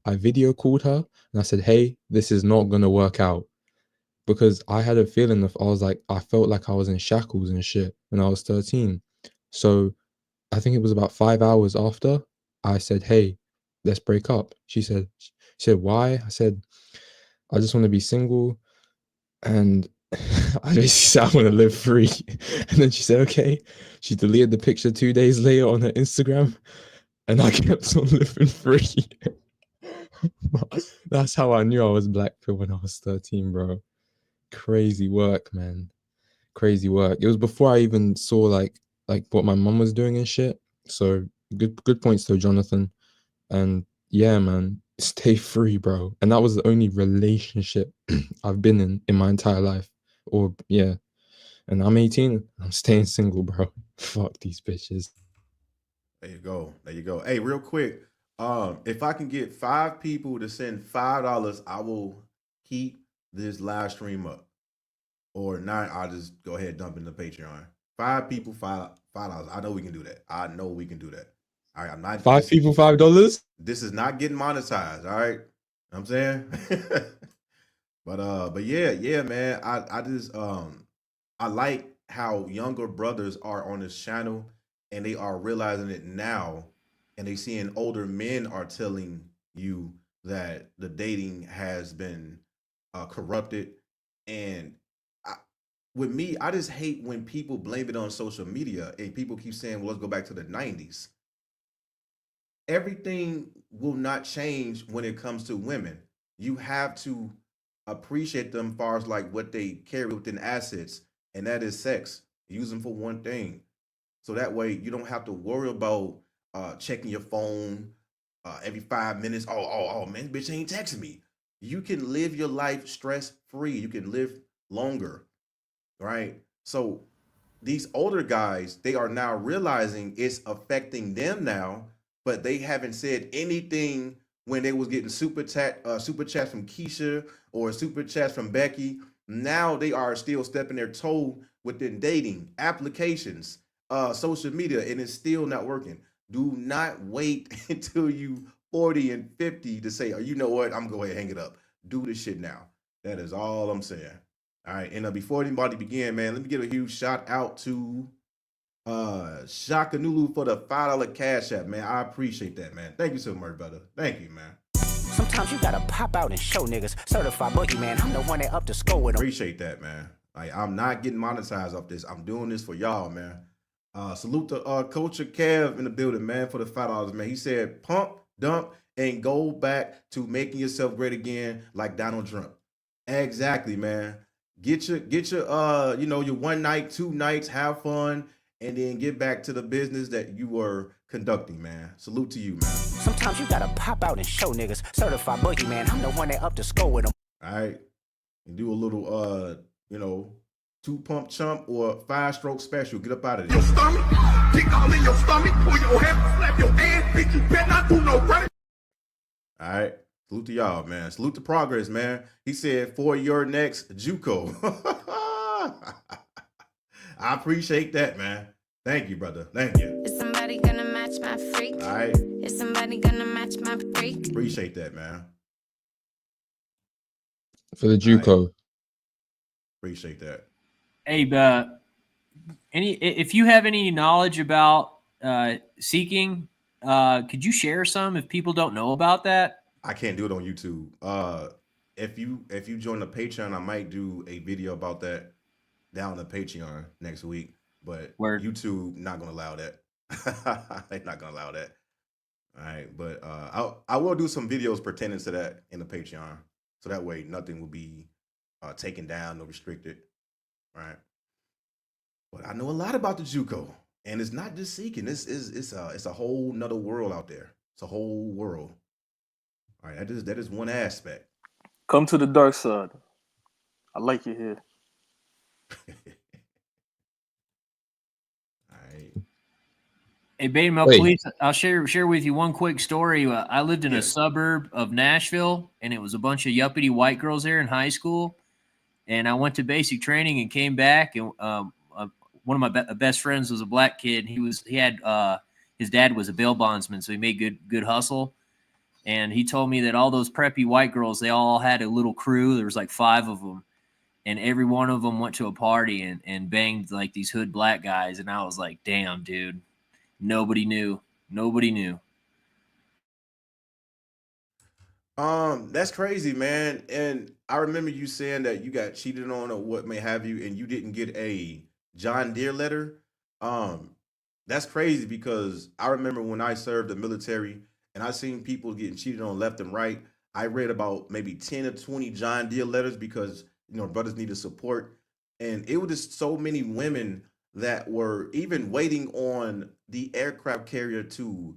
I video called her and I said, "Hey, this is not gonna work out." Because I had a feeling of I felt like I was in shackles and shit when I was 13. So I think it was about 5 hours after I said, "Hey, let's break up." She said, "Why?" I said, "I just want to be single." And I basically said, "I want to live free." And then she said, "Okay." She deleted the picture 2 days later on her Instagram, and I kept on living free. That's how I knew I was black pill when I was 13, bro. Crazy work, man. Crazy work. It was before I even saw like what my mom was doing and shit. So good points though, Jonathan. And yeah, man, stay free, bro. And that was the only relationship I've been in my entire life. Or yeah. And I'm 18. I'm staying single, bro. Fuck these bitches. There you go. There you go. Hey, real quick. If I can get 5 people to send $5, I will keep this live stream up. Or not, I'll just go ahead and dump into Patreon. 5 people, $5. I know we can do that. I know we can do that. All right, I'm not 5 people, $5. This is not getting monetized. All right, I'm saying. But yeah, man. I just I like how younger brothers are on this channel and they are realizing it now, and they seeing older men are telling you that the dating has been corrupted. And I, with me, I just hate when people blame it on social media and people keep saying, "Well, let's go back to the '90s." Everything will not change when it comes to women. You have to appreciate them far as like what they carry within assets, and that is sex. Use them for one thing. So that way you don't have to worry about checking your phone every 5 minutes. Oh, man, bitch ain't texting me. You can live your life stress free. You can live longer, right? So these older guys, they are now realizing it's affecting them now, but they haven't said anything when they was getting super chats from Keisha or super chats from Becky. Now they are still stepping their toe within dating applications, social media, and it's still not working. Do not wait until you 40 and 50 to say, "Oh, you know what? I'm gonna go ahead and hang it up." Do this shit now. That is all I'm saying. All right, and before anybody begin, man, let me give a huge shout out to Shaka Nulu for the $5 cash app, man. I appreciate that, man. Thank you so much, brother. Thank you, man. Sometimes you gotta pop out and show niggas. Certified boogeyman, I'm the one that up the score with them. Appreciate that, man. Like, I'm not getting monetized off this. I'm doing this for y'all, man. Salute to Culture Kev in the building, man, for the $5, man. He said, "Pump, dump, and go back to making yourself great again, like Donald Trump." Exactly, man. Get your you know, your one night, 2 nights, have fun, and then get back to the business that you were conducting, man. Salute to you, man. Sometimes you gotta pop out and show niggas. Certified boogeyman, I'm the one that up to score with them. All right. And do a little you know, 2-pump chump or 5-stroke special. Get up out of there. Your stomach, kick all in your stomach, pull your head, slap your ass, bitch. You better not do no running. All right. Salute to y'all, man. Salute to progress, man. He said, for your next JUCO. I appreciate that, man. Thank you, brother. Thank you. Is somebody gonna match my freak? All right. Is somebody gonna match my freak? Appreciate that, man. For the JUCO. Appreciate that. Hey, if you have any knowledge about seeking, could you share some if people don't know about that? I can't do it on YouTube. If you join the Patreon, I might do a video about that down the Patreon next week. But YouTube not gonna allow that. They're not gonna allow that. All right, but I will do some videos pertaining to that in the Patreon, so that way nothing will be taken down or restricted. All right. But I know a lot about the JUCO, and it's not just seeking. It's a whole nother world out there. It's a whole world. All right, that is one aspect. Come to the dark side. I like you here. All right. Hey, Beta Male Police, I'll share with you one quick story. I lived in a suburb of Nashville, and it was a bunch of yuppity white girls there in high school. And I went to basic training and came back, and one of my best friends was a black kid. He had his dad was a bail bondsman, so he made good hustle. And he told me that all those preppy white girls, they all had a little crew. There was like 5 of them, and every one of them went to a party and banged like these hood black guys. And I was like, damn, dude, nobody knew. Nobody knew. That's crazy, man. And I remember you saying that you got cheated on or what may have you, and you didn't get a John Deere letter. That's crazy because I remember when I served the military and I seen people getting cheated on left and right. I read about maybe 10 or 20 John Deere letters because brothers needed support. And it was just so many women that were even waiting on the aircraft carrier to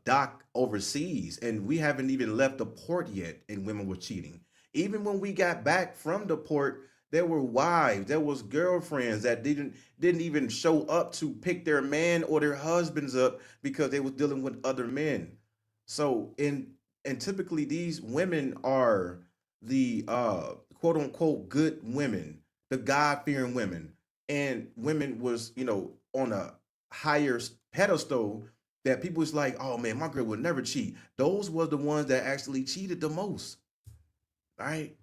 dock overseas, and we haven't even left the port yet, and women were cheating. Even when we got back from the port, there were wives, there was girlfriends that didn't even show up to pick their man or their husbands up because they was dealing with other men. So and typically these women are the quote unquote good women, the God-fearing women, and women was on a higher pedestal that people was like, oh man, my girl would never cheat. Those were the ones that actually cheated the most. Right?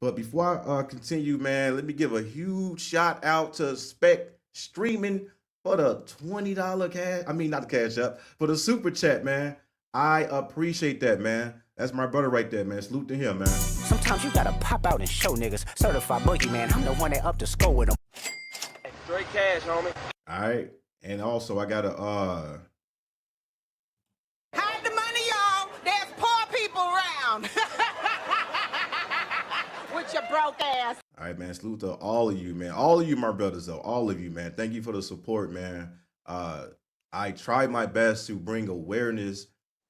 But before I continue, man, let me give a huge shout out to Spec Streaming for the $20 cash. I mean, not the cash up, for the super chat, man. I appreciate that, man. That's my brother right there, man. Salute to him, man. Sometimes you gotta pop out and show niggas. Certified boogeyman, I'm the one that up to score with them. Straight cash, homie. All right. And also I got Hide the money, y'all. There's poor people around. With your broke ass. all right, man. Salute to all of you, man. All of you, my brothers, though. All of you, man. Thank you for the support, man. I try my best to bring awareness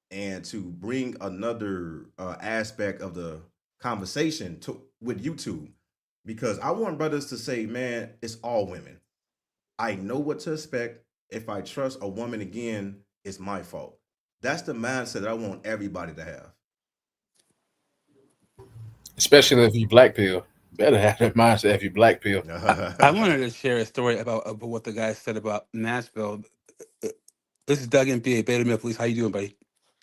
and to bring another aspect of the conversation with YouTube, because I want brothers to say, man, it's all women. I know what to expect. If I trust a woman again, it's my fault. That's the mindset that I want everybody to have. Especially if you black pill. Better have that mindset if you black pill. I wanted to share a story about what the guy said about Nashville. This is Doug and B. Beta Male Police. How you doing, buddy?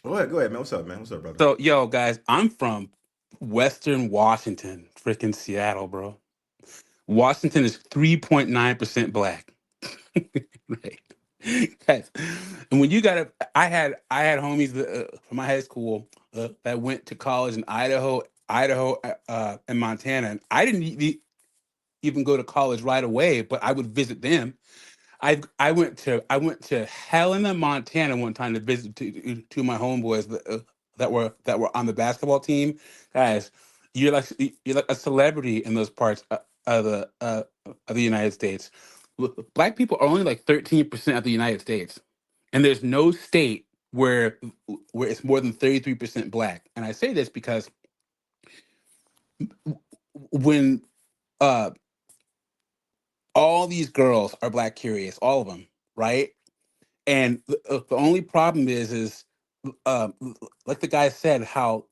Go ahead, man. What's up, man? What's up, brother? So, yo, guys, I'm from Western Washington, freaking Seattle, bro. Washington is 3.9% black. Right. Guys, and when you I had homies from my high school that went to college in Idaho, and Montana, and I didn't even go to college right away, but I would visit them. I went to Helena, Montana one time to visit to my homeboys that were on the basketball team. Guys, you're like a celebrity in those parts of the United States. Black people are only like 13% of the United States, and there's no state where it's more than 33% black. And I say this because when uh all these girls are black curious, all of them, right? And the only problem is uh, like the guy said, how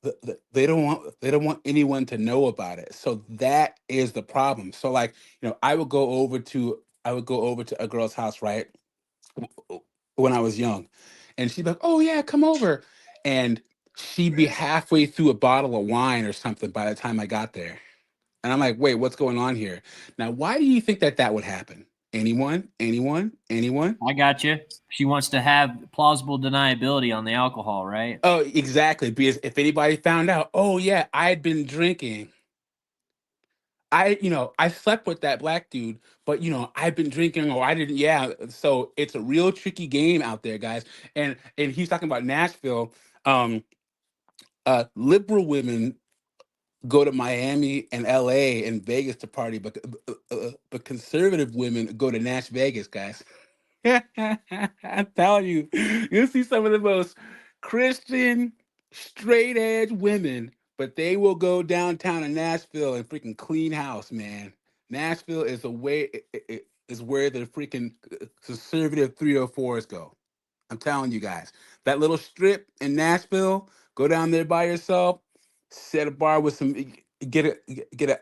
they don't want anyone to know about it. So that is the problem. So like, you know, I would go over to a girl's house, right, when I was young, and she'd be like, "Oh yeah, come over," and she'd be halfway through a bottle of wine or something by the time I got there. And I'm like, wait, what's going on here? Now, why do you think that that would happen? Anyone? Anyone? Anyone? I got you. She wants to have plausible deniability on the alcohol, right? Oh, exactly. Because if anybody found out, oh yeah, I had been drinking. I slept with that black dude, but I've been drinking, or I didn't. Yeah. So it's a real tricky game out there, guys. And he's talking about Nashville. Um, liberal women go to Miami and LA and Vegas to party, but conservative women go to Nash Vegas, guys. I'm telling you, you see some of the most Christian, straight edge women, but they will go downtown in Nashville and freaking clean house, man. Nashville is the way is where the freaking conservative 304s go. I'm telling you guys, that little strip in Nashville, go down there by yourself, set a bar with get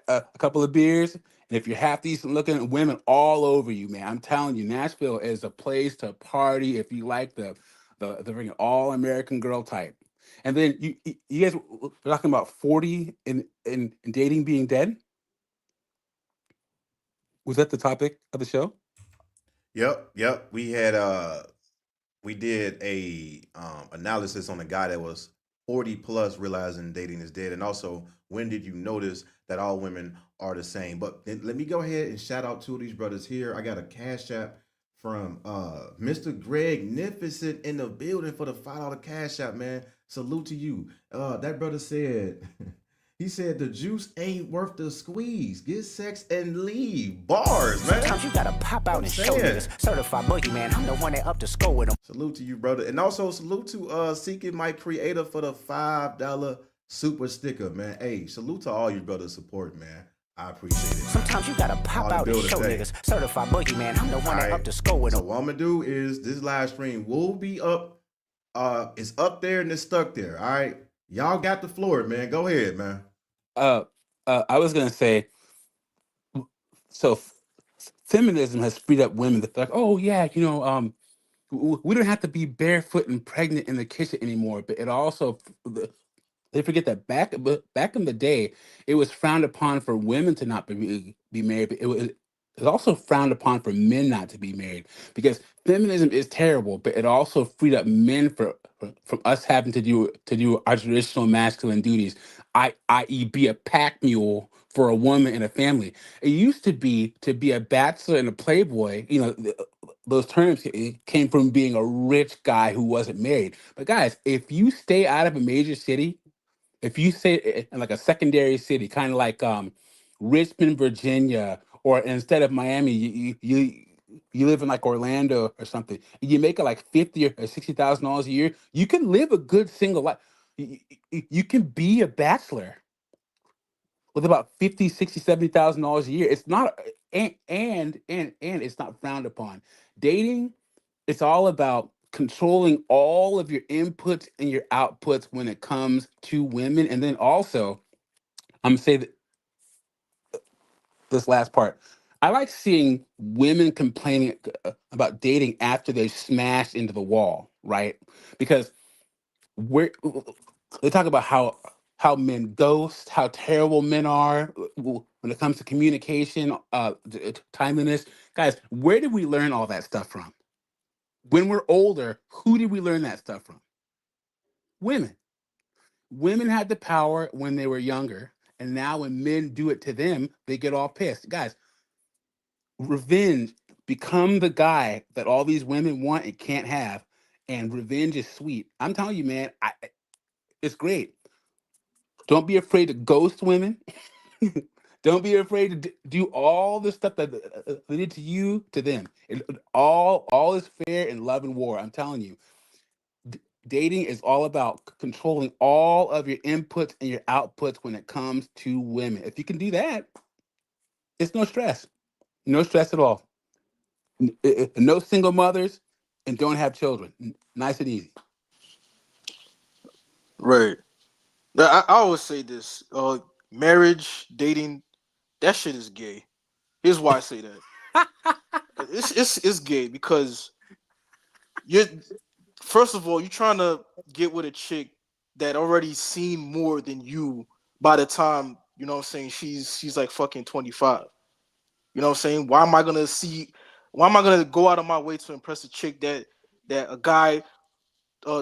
a couple of beers, and if you're half decent looking, women all over you, man. I'm telling you, Nashville is a place to party if you like the freaking all American girl type. And then you guys were talking about 40 in dating being dead. Was that the topic of the show? Yep. We did a analysis on a guy that was 40 plus realizing dating is dead, and also when did you notice that all women are the same. But let me go ahead and shout out two of these brothers here. I got a cash app from Mr. Greg Nificent in the building for the $5 cash app, man. Salute to you. That brother said he said the juice ain't worth the squeeze. Get sex and leave. Bars, man. Sometimes you gotta pop out I'm and show saying. niggas. Certified boogeyman, I'm the one that up to score with them. Salute to you, brother. And also salute to Seeking My Creator for the $5 super sticker, man. Hey, salute to all you brothers support, man. I appreciate it. Sometimes you gotta pop out and show niggas. Certified boogeyman, I'm the one that up to score with So them. what I'm gonna do is this live stream will be up. It's up there and it's stuck there. All right. Y'all got the floor, man. Go ahead, man. I was gonna say, so feminism has freed up women that like, oh yeah, we don't have to be barefoot and pregnant in the kitchen anymore. But it also they forget that back in the day, it was frowned upon for women to not be married, but it was also frowned upon for men not to be married, because feminism is terrible, but it also freed up men from us having to do our traditional masculine duties, i.e., be a pack mule for a woman in a family. It used to be a bachelor and a playboy. Those terms came from being a rich guy who wasn't married. But guys, if you stay out of a major city, if you stay in like a secondary city, kind of like Richmond, Virginia, or instead of Miami, you live in like Orlando or something, you make it like $50,000 or $60,000 a year, you can live a good single life. You can be a bachelor with about 50, 60, $70,000 a year. It's not and it's not frowned upon. Dating, it's all about controlling all of your inputs and your outputs when it comes to women. And then also, I'm gonna say that this last part. I like seeing women complaining about dating after they've smashed into the wall, right? Because we're they talk about how men ghost, how terrible men are when it comes to communication, timeliness. Guys, where did we learn all that stuff from? When we're older, who did we learn that stuff from? Women. Women had the power when they were younger, and now when men do it to them, they get all pissed. Guys, revenge, become the guy that all these women want and can't have, and revenge is sweet. I'm telling you, man, it's great. Don't be afraid to ghost women. Don't be afraid to do all the stuff that they did to you to them. All is fair in love and war. I'm telling you, dating is all about controlling all of your inputs and your outputs when it comes to women. If you can do that, it's no stress. No stress at all. No single mothers, and don't have children. Nice and easy. Right. I always say this: marriage, dating, that shit is gay. Here's why I say that. It's gay because you're first of all you're trying to get with a chick that already seen more than you by the time you know what I'm saying she's like fucking 25. You know what I'm saying? Why am I gonna go out of my way to impress a chick that a guy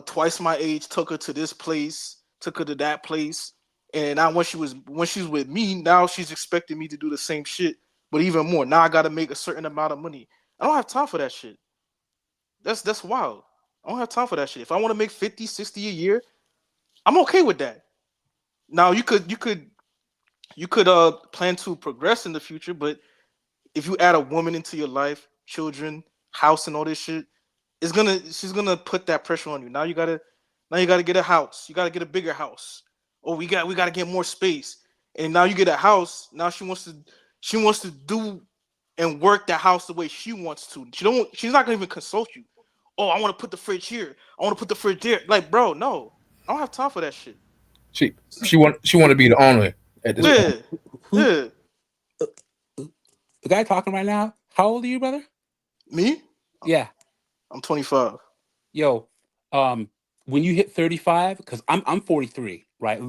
twice my age took her to this place, took her to that place, and now when she's with me, now she's expecting me to do the same shit, but even more. Now I gotta make a certain amount of money. I don't have time for that shit. That's wild. I don't have time for that shit. If I want to make 50, 60 a year, I'm okay with that. Now you could plan to progress in the future, but if you add a woman into your life, children, house, and all this shit, she's gonna put that pressure on you. Now you gotta get a house. You gotta get a bigger house. Oh, we gotta get more space. And now you get a house. Now she wants to do and work that house the way she wants to. She's not gonna even consult you. Oh, I want to put the fridge here. I want to put the fridge there. Like, bro, no, I don't have time for that shit. She want to be the owner at this point. Yeah, Who yeah. the guy talking right now? How old are you, brother? Me? Yeah. I'm 25. Yo, when you hit 35, because I'm 43, right?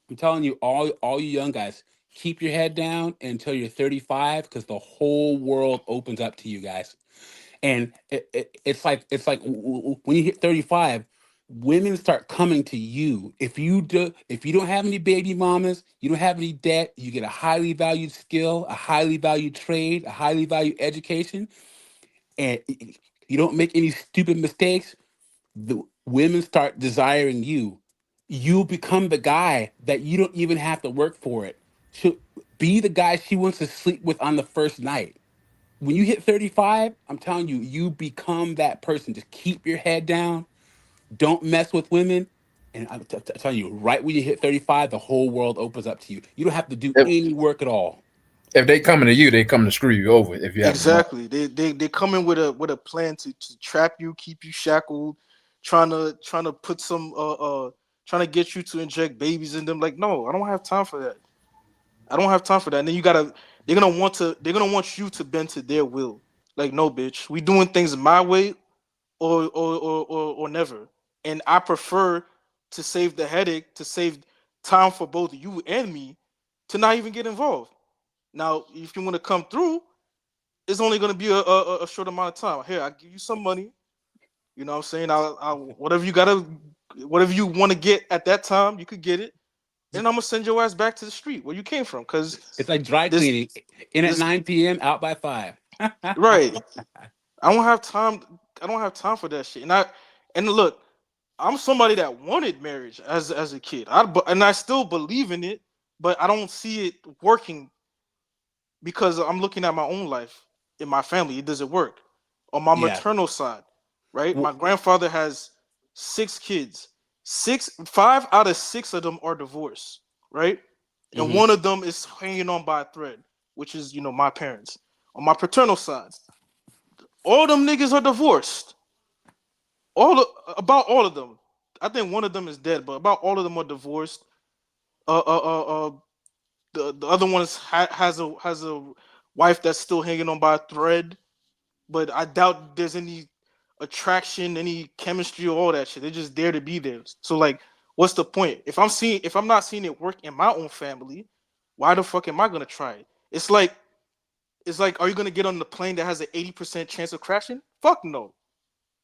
I'm telling you, all you young guys, keep your head down until you're 35, because the whole world opens up to you guys. And it's like when you hit 35, women start coming to you. If you don't have any baby mamas, you don't have any debt, you get a highly valued skill, a highly valued trade, a highly valued education, and you don't make any stupid mistakes, the women start desiring you. You become the guy that you don't even have to work for it. She'll be the guy she wants to sleep with on the first night. When you hit 35, I'm telling you, you become that person. Just keep your head down. Don't mess with women. And I'm telling you, right when you hit 35, the whole world opens up to you. You don't have to do If, any work at all. if they coming to you, they come to screw you over. If you have the money. Exactly. They come in with a plan to trap you, keep you shackled, trying to put some trying to get you to inject babies in them. Like, no, I don't have time for that. I don't have time for that. And then they're gonna want you to bend to their will. Like, no, bitch, we doing things my way or never. And I prefer to save the headache, to save time for both you and me, to not even get involved. Now, if you want to come through, it's only going to be a short amount of time. Here, I give you some money. You know what I'm saying? I'll whatever you want to get at that time, you could get it. And I'm gonna send your ass back to the street where you came from, because It's like dry this cleaning. In at this 9 p.m., out by 5. right. I don't have time. I don't have time for that shit. And look, I'm somebody that wanted marriage as a kid. And I still believe in it, but I don't see it working because I'm looking at my own life in my family. It doesn't work. On my Yeah. maternal side, right? Well, My grandfather has 6 kids. 5 out of 6 of them are divorced, right? And hmm one of them is hanging on by a thread, which is my parents. On my paternal side, all them niggas are divorced. About all of them. I think one of them is dead, but about all of them are divorced. Uh, the other one has a wife that's still hanging on by a thread, but I doubt there's any attraction, any chemistry, or all that shit. They're just there to be there. So like, what's the point? If I'm not seeing it work in my own family, why the fuck am I gonna try it? It's like, are you gonna get on the plane that has an 80% chance of crashing? Fuck no.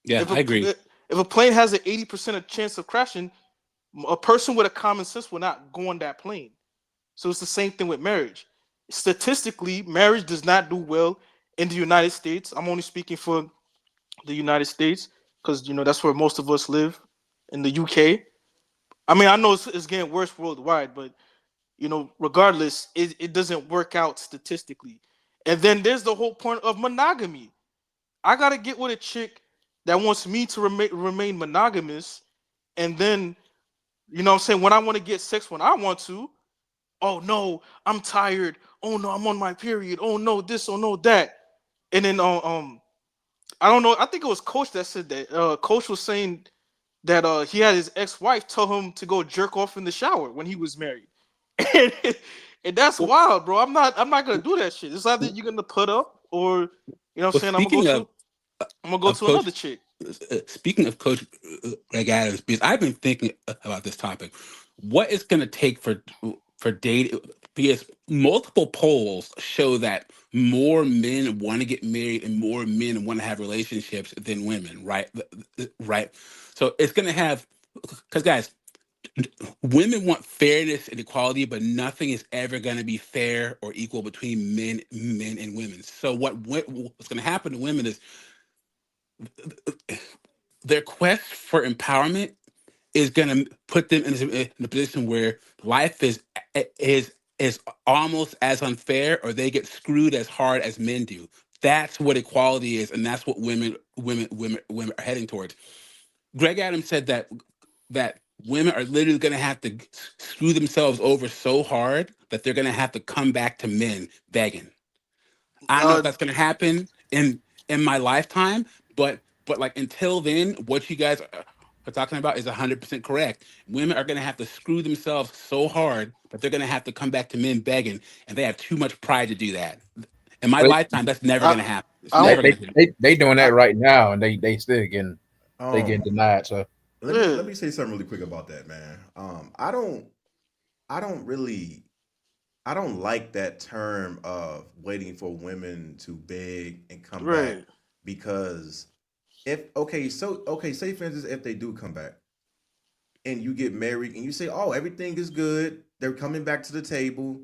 yeah, If I a agree. if a plane has an 80% of chance of crashing, a person with a common sense will not go on that plane. So it's the same thing with marriage. Statistically, marriage does not do well in the United States. I'm only speaking for the United States because that's where most of us live in the UK. I mean, I know it's getting worse worldwide, but you know, regardless, it doesn't work out statistically. And then there's the whole point of monogamy. I gotta get with a chick that wants me to remain monogamous, and then you know what I'm saying, when I want to get sex when I want to, oh no, I'm tired. Oh no, I'm on my period. Oh no, this, oh no, that. And then I don't know, I think it was Coach that said that. Coach was saying that he had his ex-wife tell him to go jerk off in the shower when he was married. and, and that's Well, wild, bro. I'm not gonna do that shit. It's either you're gonna put up or you know what I'm well, saying, I'm gonna go of to Coach, another chick. speaking of Coach Greg Adams, because I've been thinking about this topic, what it's going to take for date, because multiple polls show that more men want to get married and more men want to have relationships than women, right? Right. So it's going to have, because guys, women want fairness and equality, but nothing is ever going to be fair or equal between men and women. So what's going to happen to women is their quest for empowerment is going to put them in a position where life is almost as unfair, or they get screwed as hard as men do. That's what equality is, and that's what women are heading towards. Greg Adams said that women are literally going to have to screw themselves over so hard that they're going to have to come back to men begging. I don't know if Uh, that's going to happen in my lifetime, but like until then, what you guys are talking about is 100% correct. Women are going to have to screw themselves so hard that they're going to have to come back to men begging, and they have too much pride to do that. In my But lifetime, that's never going I to happen. It's I they don't. never going they, to happen. they doing I, that right now, and they still they getting Um, denied. So yeah, let me say something really quick about that, man. I don't really I don't like that term of waiting for women to beg and come back, right. because if okay, say for instance, if they do come back and you get married and you say, oh, everything is good, they're coming back to the table,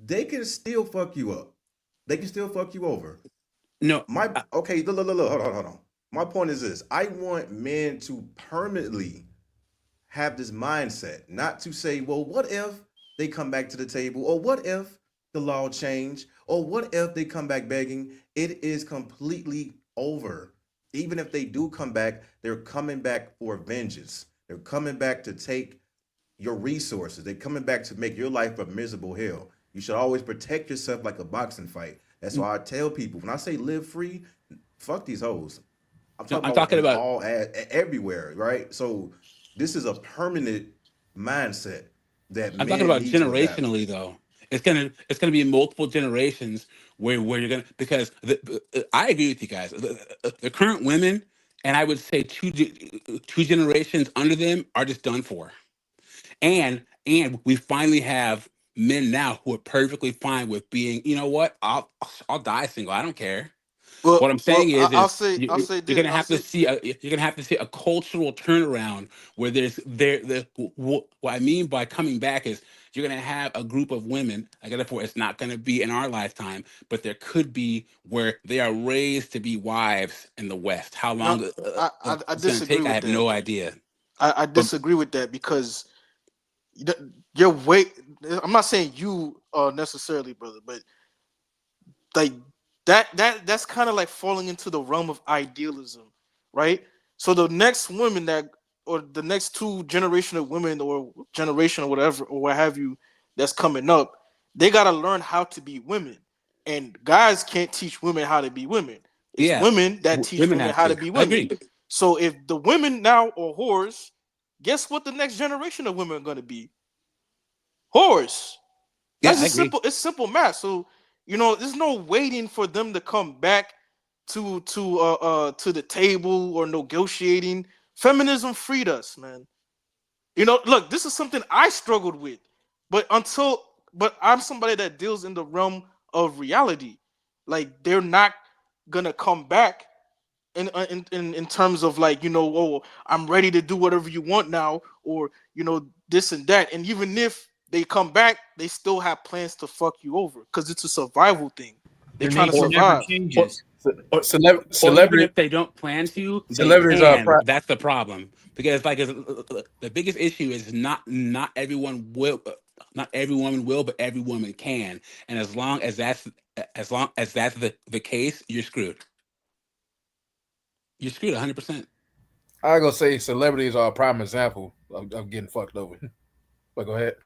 they can still fuck you up. They can still fuck you over. No, My okay, look, hold on. My point is this: I want men to permanently have this mindset, not to say, well, what if they come back to the table, or what if the law change, or what if they come back begging? It is completely over. Even if they do come back, they're coming back for vengeance. They're coming back to take your resources. They're coming back to make your life a miserable hell. You should always protect yourself like a boxing fight. That's why I tell people, when I say live free, fuck these hoes. I'm no, talking I'm about talking in about all everywhere, right? So this is a permanent mindset that I'm talking men about need to adapt. generationally though. It's gonna be multiple generations where you're gonna, because I agree with you guys. The current women, and I would say two generations under them, are just done for. And we finally have men now who are perfectly fine with being, you know what, I'll die single. I don't care. Well, What I'm well, saying I'll is say, I'll say you're this. gonna I'll have to say, see you're gonna have to see a cultural turnaround where what I mean by coming back is you're gonna have a group of women. I got it for, it's not gonna be in our lifetime, but there could be where they are raised to be wives in the West. How no, long I it's gonna disagree take, I with have that. no idea. I But disagree with that because you're wait. I'm not saying you necessarily, brother, but like that's kind of like falling into the realm of idealism, right? So the next women that, or the next two generation of women, or generation or whatever or what have you, that's coming up, they got to learn how to be women, and guys can't teach women how to be women. It's yeah, women that teach women women have how to to. be I women. agree. So if the women now are whores, guess what the next generation of women are going to be? Whores. Yeah, That's I just agree. simple. It's simple math. So you know, there's no waiting for them to come back to the table or negotiating. Feminism freed us, man. You know, look, this is something I struggled with, but I'm somebody that deals in the realm of reality. Like they're not gonna come back in terms of like, you know, oh, I'm ready to do whatever you want now, or you know, this and that. And even if they come back, they still have plans to fuck you over because it's a survival thing. They're Their trying to nature Or never survive. or changes. Or Or even celebrity if they don't plan to, they celebrities are can. That's the problem. Because like the biggest issue is not everyone will, not every woman will, but every woman can. And as long as that's the case, you're screwed. You're screwed 100%. I gonna say celebrities are a prime example of getting fucked over. But go ahead.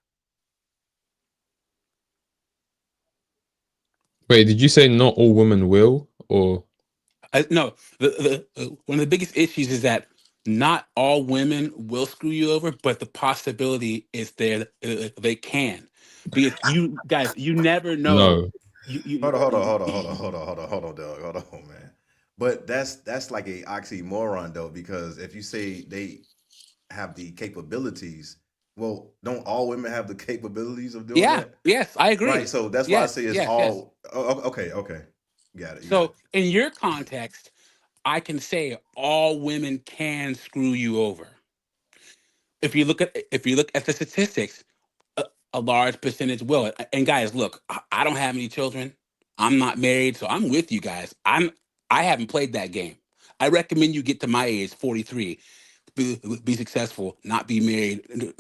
Wait, did you say not all women will, or No, the one of the biggest issues is that not all women will screw you over, but the possibility is there they can. Because you guys, you never know. no? Hold on, Doug. Hold on, man. But that's like a oxymoron though, because if you say they have the capabilities, well, don't all women have the capabilities of doing Yeah, that? yes, I Right. agree. So that's why I Yes, say it's yes, yes. all. Okay. Got it. You got So it. in your context, I can say all women can screw you over. If you look at the statistics, a large percentage will. And guys, look, I don't have any children. I'm not married, so I'm with you guys. I haven't played that game. I recommend you get to my age, 43, be successful, not be married,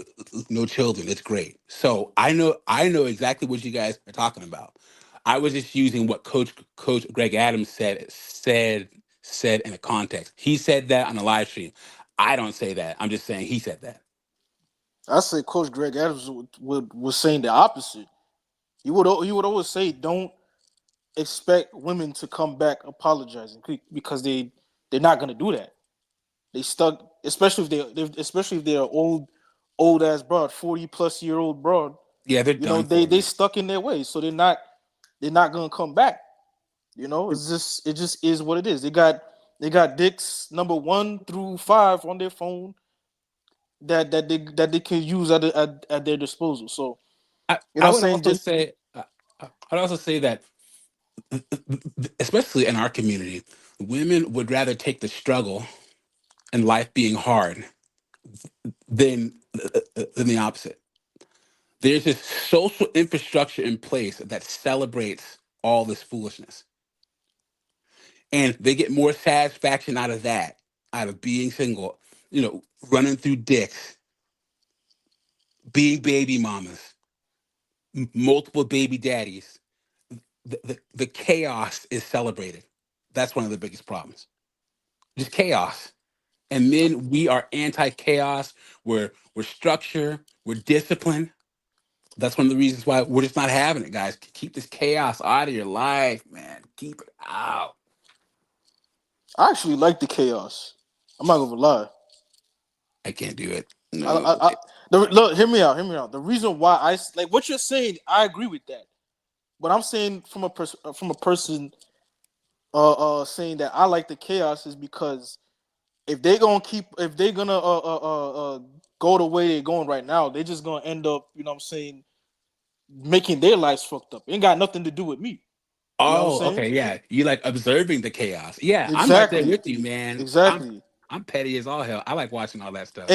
no children. It's great. So I know exactly what you guys are talking about. I was just using what Coach Greg Adams said in a context. He said that on a live stream. I don't say that. I'm just saying he said that. I say Coach Greg Adams was saying the opposite. He would always say, "Don't expect women to come back apologizing because they're not gonna do that. They stuck, especially if they're old ass broad, 40+ year old broad. Yeah, they're You know, done they for, they man. stuck in their ways, so they're not gonna come back. You know, it just is what it is. They got dicks number 1 through 5 on their phone that they can use at their disposal. So you know I what I'm would saying? also Just say I'd also say that especially in our community, women would rather take the struggle and life being hard than the opposite. There's this social infrastructure in place that celebrates all this foolishness, and they get more satisfaction out of that, out of being single, running through dicks, being baby mamas, multiple baby daddies. The chaos is celebrated. That's one of the biggest problems. Just chaos. And then we are anti-chaos. We're structure. We're discipline. That's one of the reasons why we're just not having it, guys. Keep this chaos out of your life, man. Keep it out. I actually like the chaos. I'm not gonna lie. I can't do it. I, No. I, I look, hear me out. Hear me out. The reason why like what you're saying, I agree with that. But I'm saying from a person saying that I like the chaos is because if they're gonna go the way they're going right now, they're just gonna end up, you know what I'm saying, making their lives fucked up. It ain't got nothing to do with me. You know what I'm Oh, saying? okay, yeah. You like observing the chaos. Yeah, I'm right there Exactly. with you, man. I'm Exactly. I'm petty as all hell. I like watching all that stuff.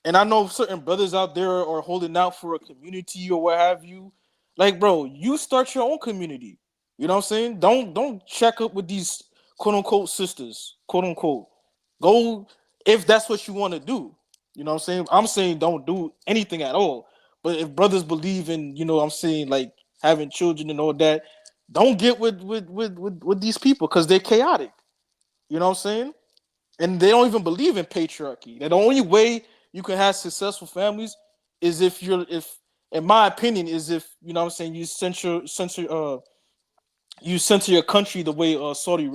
And I know certain brothers out there are holding out for a community or what have you. Like, bro, you start your own community. You know what I'm saying? Don't check up with these quote unquote sisters, quote unquote. Go if that's what you want to do. You know what I'm saying? I'm saying don't do anything at all. But if brothers believe in, you know what I'm saying, like having children and all that, don't get with these people because they're chaotic. You know what I'm saying? And they don't even believe in patriarchy. That the only way you can have successful families is if in my opinion is if, you know what I'm saying, you center your country the way Saudi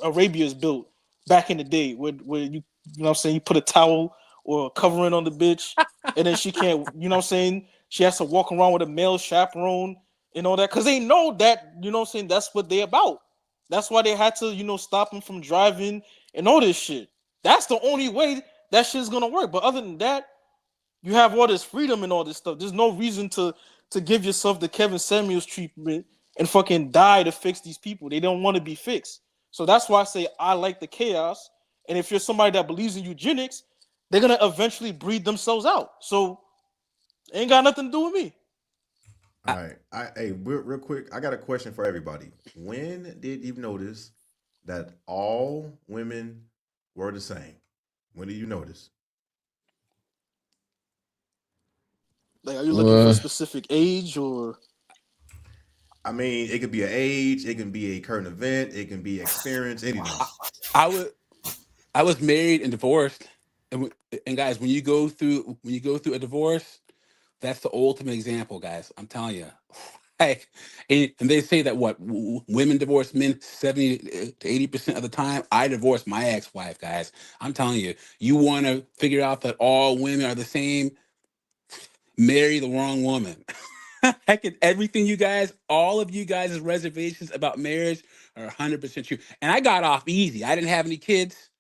Arabia is built back in the day, where you know what I'm saying, you put a towel or a covering on the bitch, and then she can't, you know what I'm saying, she has to walk around with a male chaperone and all that, because they know that, you know what I'm saying, that's what they about. That's why they had to, stop him from driving and all this shit. That's the only way that shit's gonna work. But other than that, you have all this freedom and all this stuff. There's no reason to give yourself the Kevin Samuels treatment and fucking die to fix these people. They don't want to be fixed. So that's why I say I like the chaos. And if you're somebody that believes in eugenics, they're gonna eventually breed themselves out. So it ain't got nothing to do with me. All right. Hey, real quick, I got a question for everybody. When did you notice that all women were the same? When did you notice? Like, are you looking for a Uh, specific age or? I mean, it could be an age, it can be a current event, it can be experience, anything. I, I was I was married and divorced, and and guys, when you go through a divorce, that's the ultimate example, guys. I'm telling you. Like, and they say that what women divorce men 70 to 80% of the time. I divorced my ex-wife, guys. I'm telling you, you want to figure out that all women are the same, marry the wrong woman. Heck, everything you guys, all of you guys' reservations about marriage are 100% true. And I got off easy. I didn't have any kids.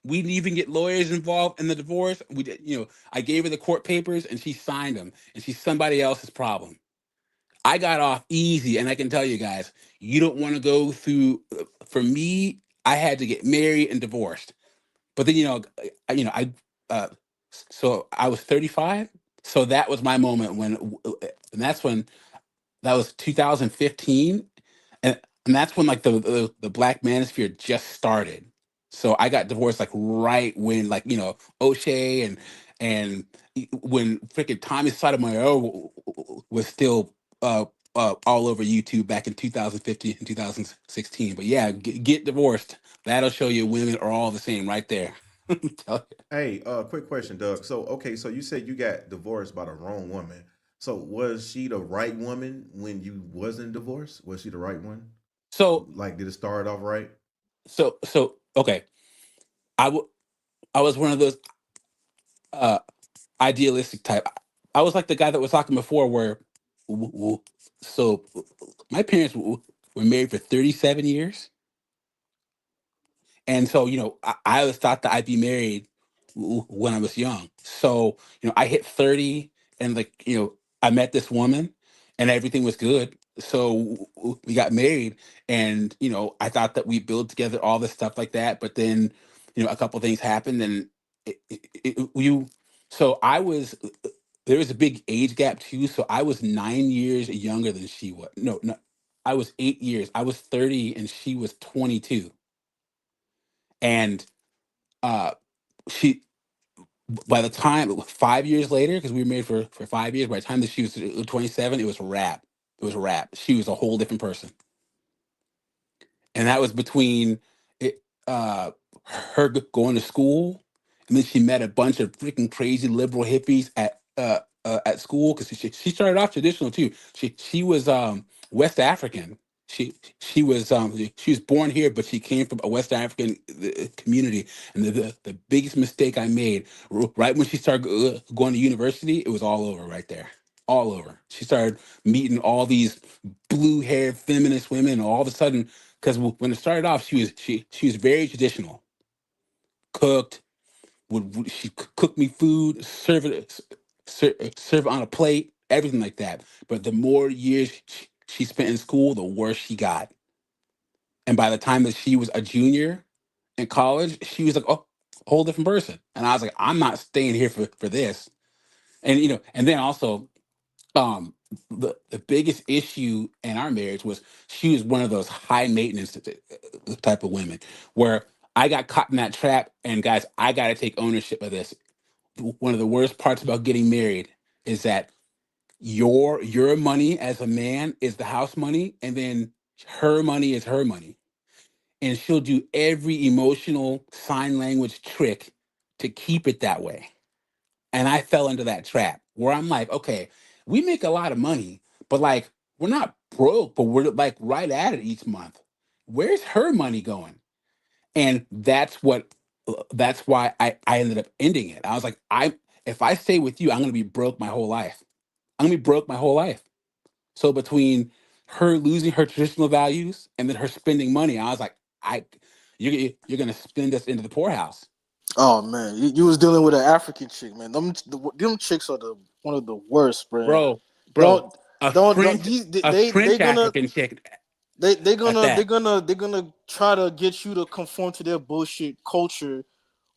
We didn't even get lawyers involved in the divorce. We did, I gave her the court papers and she signed them, and she's somebody else's problem. I got off easy, and I can tell you guys, you don't want to go through. For me, I had to get married and divorced. But then, uh, so I was 35. So that was my moment and that's when that was 2015, and that's when like the Black Manosphere just started. So I got divorced like right when O'Shea and when freaking Tommy Sotomayor was still uh all over YouTube back in 2015 and 2016. But yeah, get divorced. That'll show you women are all the same right there. Tell you. Hey, quick question, Doug. So, okay, so you said you got divorced by the wrong woman. So, was she the right woman when you wasn't divorced? Was she the right one? So Like, did it start off right? so okay. I w- I was one of those uh idealistic type. I was like the guy that was talking before, where w- w- so my parents were married for 37 years, and so I always thought that I'd be married when I was young. So I hit 30, and I met this woman, and everything was good. So we got married, and I thought that we build together all this stuff like that. But then a couple things happened, and you. So I was there was a big age gap too. So I was 9 years younger than she was. No, no, I was 8 years. I was 30, and she was 22. And uh, she by the time 5 years later, because we were married for 5 years, by the time that she was 27, it was a wrap. It was a wrap. She was a whole different person, and that was between it, her going to school, and then she met a bunch of freaking crazy liberal hippies at school, because she started off traditional too. She was West African. She was born here, but she came from a West African community. And the biggest mistake I made right when she started going to university, it was all over right there, all over. She started meeting all these blue haired feminist women, and all of a sudden, because when it started off, she was very traditional, cooked, she cook me food, serve it on a plate, everything like that. But the more years she spent in school, the worse she got. And by the time that she was a junior in college, she was like, oh, a whole different person. And I was like, I'm not staying here for this. And and then also, the biggest issue in our marriage was she was one of those high maintenance type of women, where I got caught in that trap. And guys, I got to take ownership of this. One of the worst parts about getting married is that your money as a man is the house money, and then her money is her money, and she'll do every emotional sign language trick to keep it that way. And I fell into that trap where I'm like, okay, we make a lot of money, but like we're not broke, but we're like right at it each month. Where's her money going? And that's why I ended up ending it. I was like, if I stay with you, I'm gonna be broke my whole life. I'm gonna be broke my whole life. So between her losing her traditional values and then her spending money, I was like, I you're gonna spend us into the poorhouse. Oh man, you was dealing with an African chick, man. Them chicks are the one of the worst, man. Bro, bro, Don't a don't French these a they French gonna African chick they at gonna that. they're gonna try to get you to conform to their bullshit culture.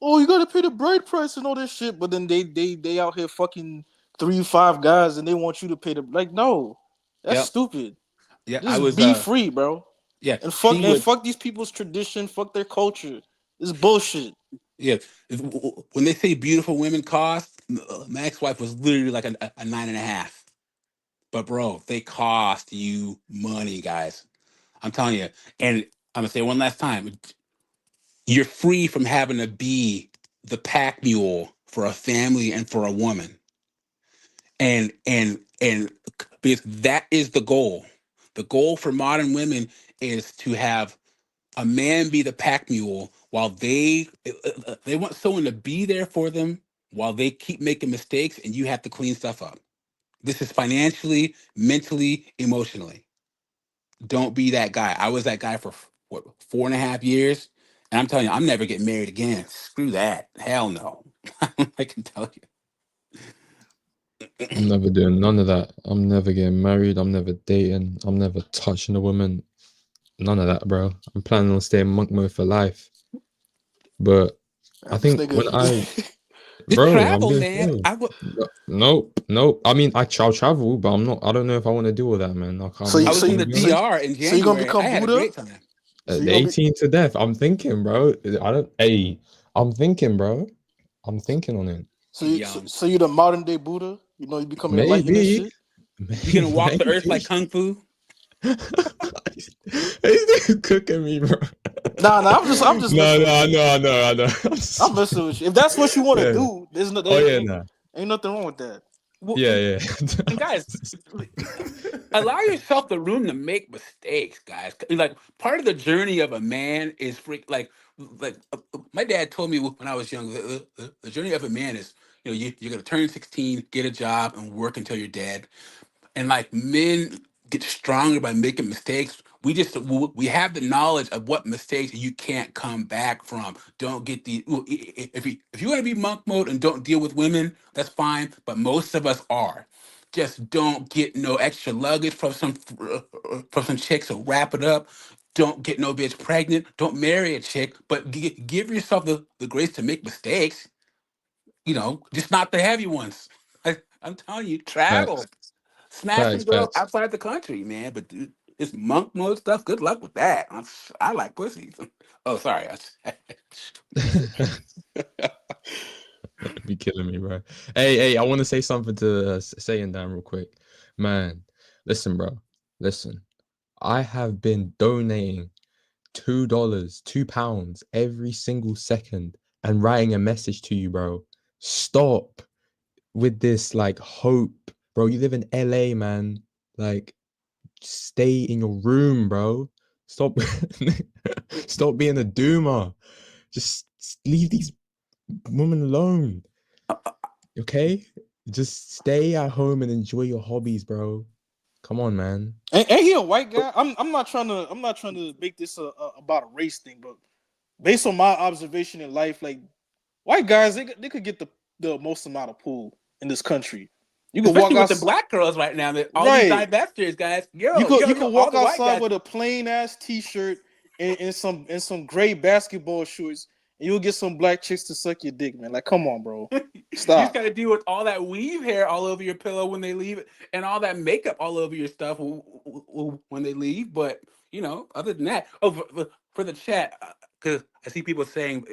Oh, you gotta pay the bride price and all this shit, but then they out here fucking 3 5 guys and they want you to pay the, like, no. That's Yep. stupid. Yeah, I Just was. be free, bro. Yeah, And she would. fuck these people's tradition. Fuck their culture. This is bullshit. Yeah, when they say beautiful women cost, my ex-wife was literally like a 9.5. But bro, they cost you money, guys. I'm telling you. And I'm gonna say one last time: you're free from having to be the pack mule for a family and for a woman. And because that is the goal. The goal for modern women is to have a man be the pack mule while they want someone to be there for them while they keep making mistakes and you have to clean stuff up. This is financially, mentally, emotionally. Don't be that guy. I was that guy for what 4.5 years, and I'm telling you, I'm never getting married again. Screw that. Hell no. I can tell you. I'm never doing none of that. I'm never getting married. I'm never dating. I'm never touching a woman. None of that, bro. I'm planning on staying monk mode for life. But I This think when I, nigga. Just bro, I'm travel, being man. serious. I would. Nope. I mean, I'll travel, but I'm not. I don't know if I want to do all that, man. Like, so I'm I you, not was so in you, the gonna be honest. DR in so you gonna January. I become had a Buddha? great time. So you gonna be 18 to death. I'm thinking, bro. I don't. Hey, I'm thinking, bro. I'm thinking on it. Yum. so you the modern day Buddha? You know, you become enlightened and Maybe, shit. You gonna walk the earth maybe. like kung fu? He's cooking me, bro. Nah, I'm just No, messing no, with I you. know, I know, I know. I'm messing with you. If that's what you want to Yeah. do, there's no, Oh there yeah, no. ain't nothing wrong with that. Well, Yeah, yeah. and guys, allow yourself the room to make mistakes, guys. Like part of the journey of a man is my dad told me when I was young. The journey of a man is you're gonna turn 16, get a job, and work until you're dead. And like men get stronger by making mistakes. We have the knowledge of what mistakes you can't come back from. Don't get the if you want to be monk mode and don't deal with women, that's fine. But most of us are. Just don't get no extra luggage from some chicks. So wrap it up. Don't get no bitch pregnant. Don't marry a chick. But give yourself the grace to make mistakes. Just not the heavy ones. I'm telling you, travel. Facts, Smashing facts, girls facts. outside the country, man. But dude, this monk mode stuff, good luck with that. I like pussies. Oh, sorry. Be killing me, bro. Hey, I want to say something to saying Dan real quick, man. Listen, bro. Listen, I have been donating $2, £2 every single second and writing a message to you, bro. Stop with this like hope, bro. You live in LA, man. Like, stay in your room, bro. Stop, stop being a doomer. Just leave these women alone. Okay? Just stay at home and enjoy your hobbies, bro. Come on, man. Ain't he a white guy? I'm not trying to make this about a race thing, but based on my observation in life, like white guys, they could get the most amount of pull in this country. You could walk Especially with out the black girls right now. All these right. divestors, guys. You Yo, could all walk the white outside guys. with a plain ass t-shirt and some gray basketball shorts, and you'll get some black chicks to suck your dick, man. Like, come on, bro. You just Stop. got to deal with all that weave hair all over your pillow when they leave, and all that makeup all over your stuff when they leave. But other than that, for the chat, because I see people saying,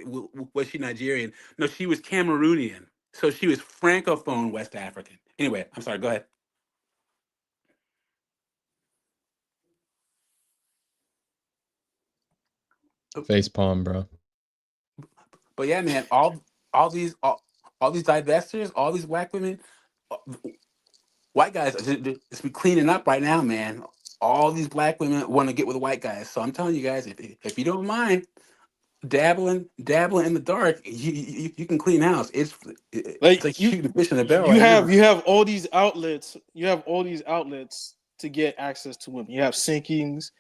was she Nigerian? No, she was Cameroonian. So she was Francophone West African. Anyway, I'm sorry. Go ahead. Face palm, bro. But yeah, man, all these divestors, all these black women, uh, white guys just be cleaning up right now, man. All these black women want to get with white guys. So I'm telling you guys, if you don't mind dabbling in the dark, you can clean house. It's Like like shooting fish in a barrel you right now. have all these outlets. You have all these outlets to get access to women. You have sinkings.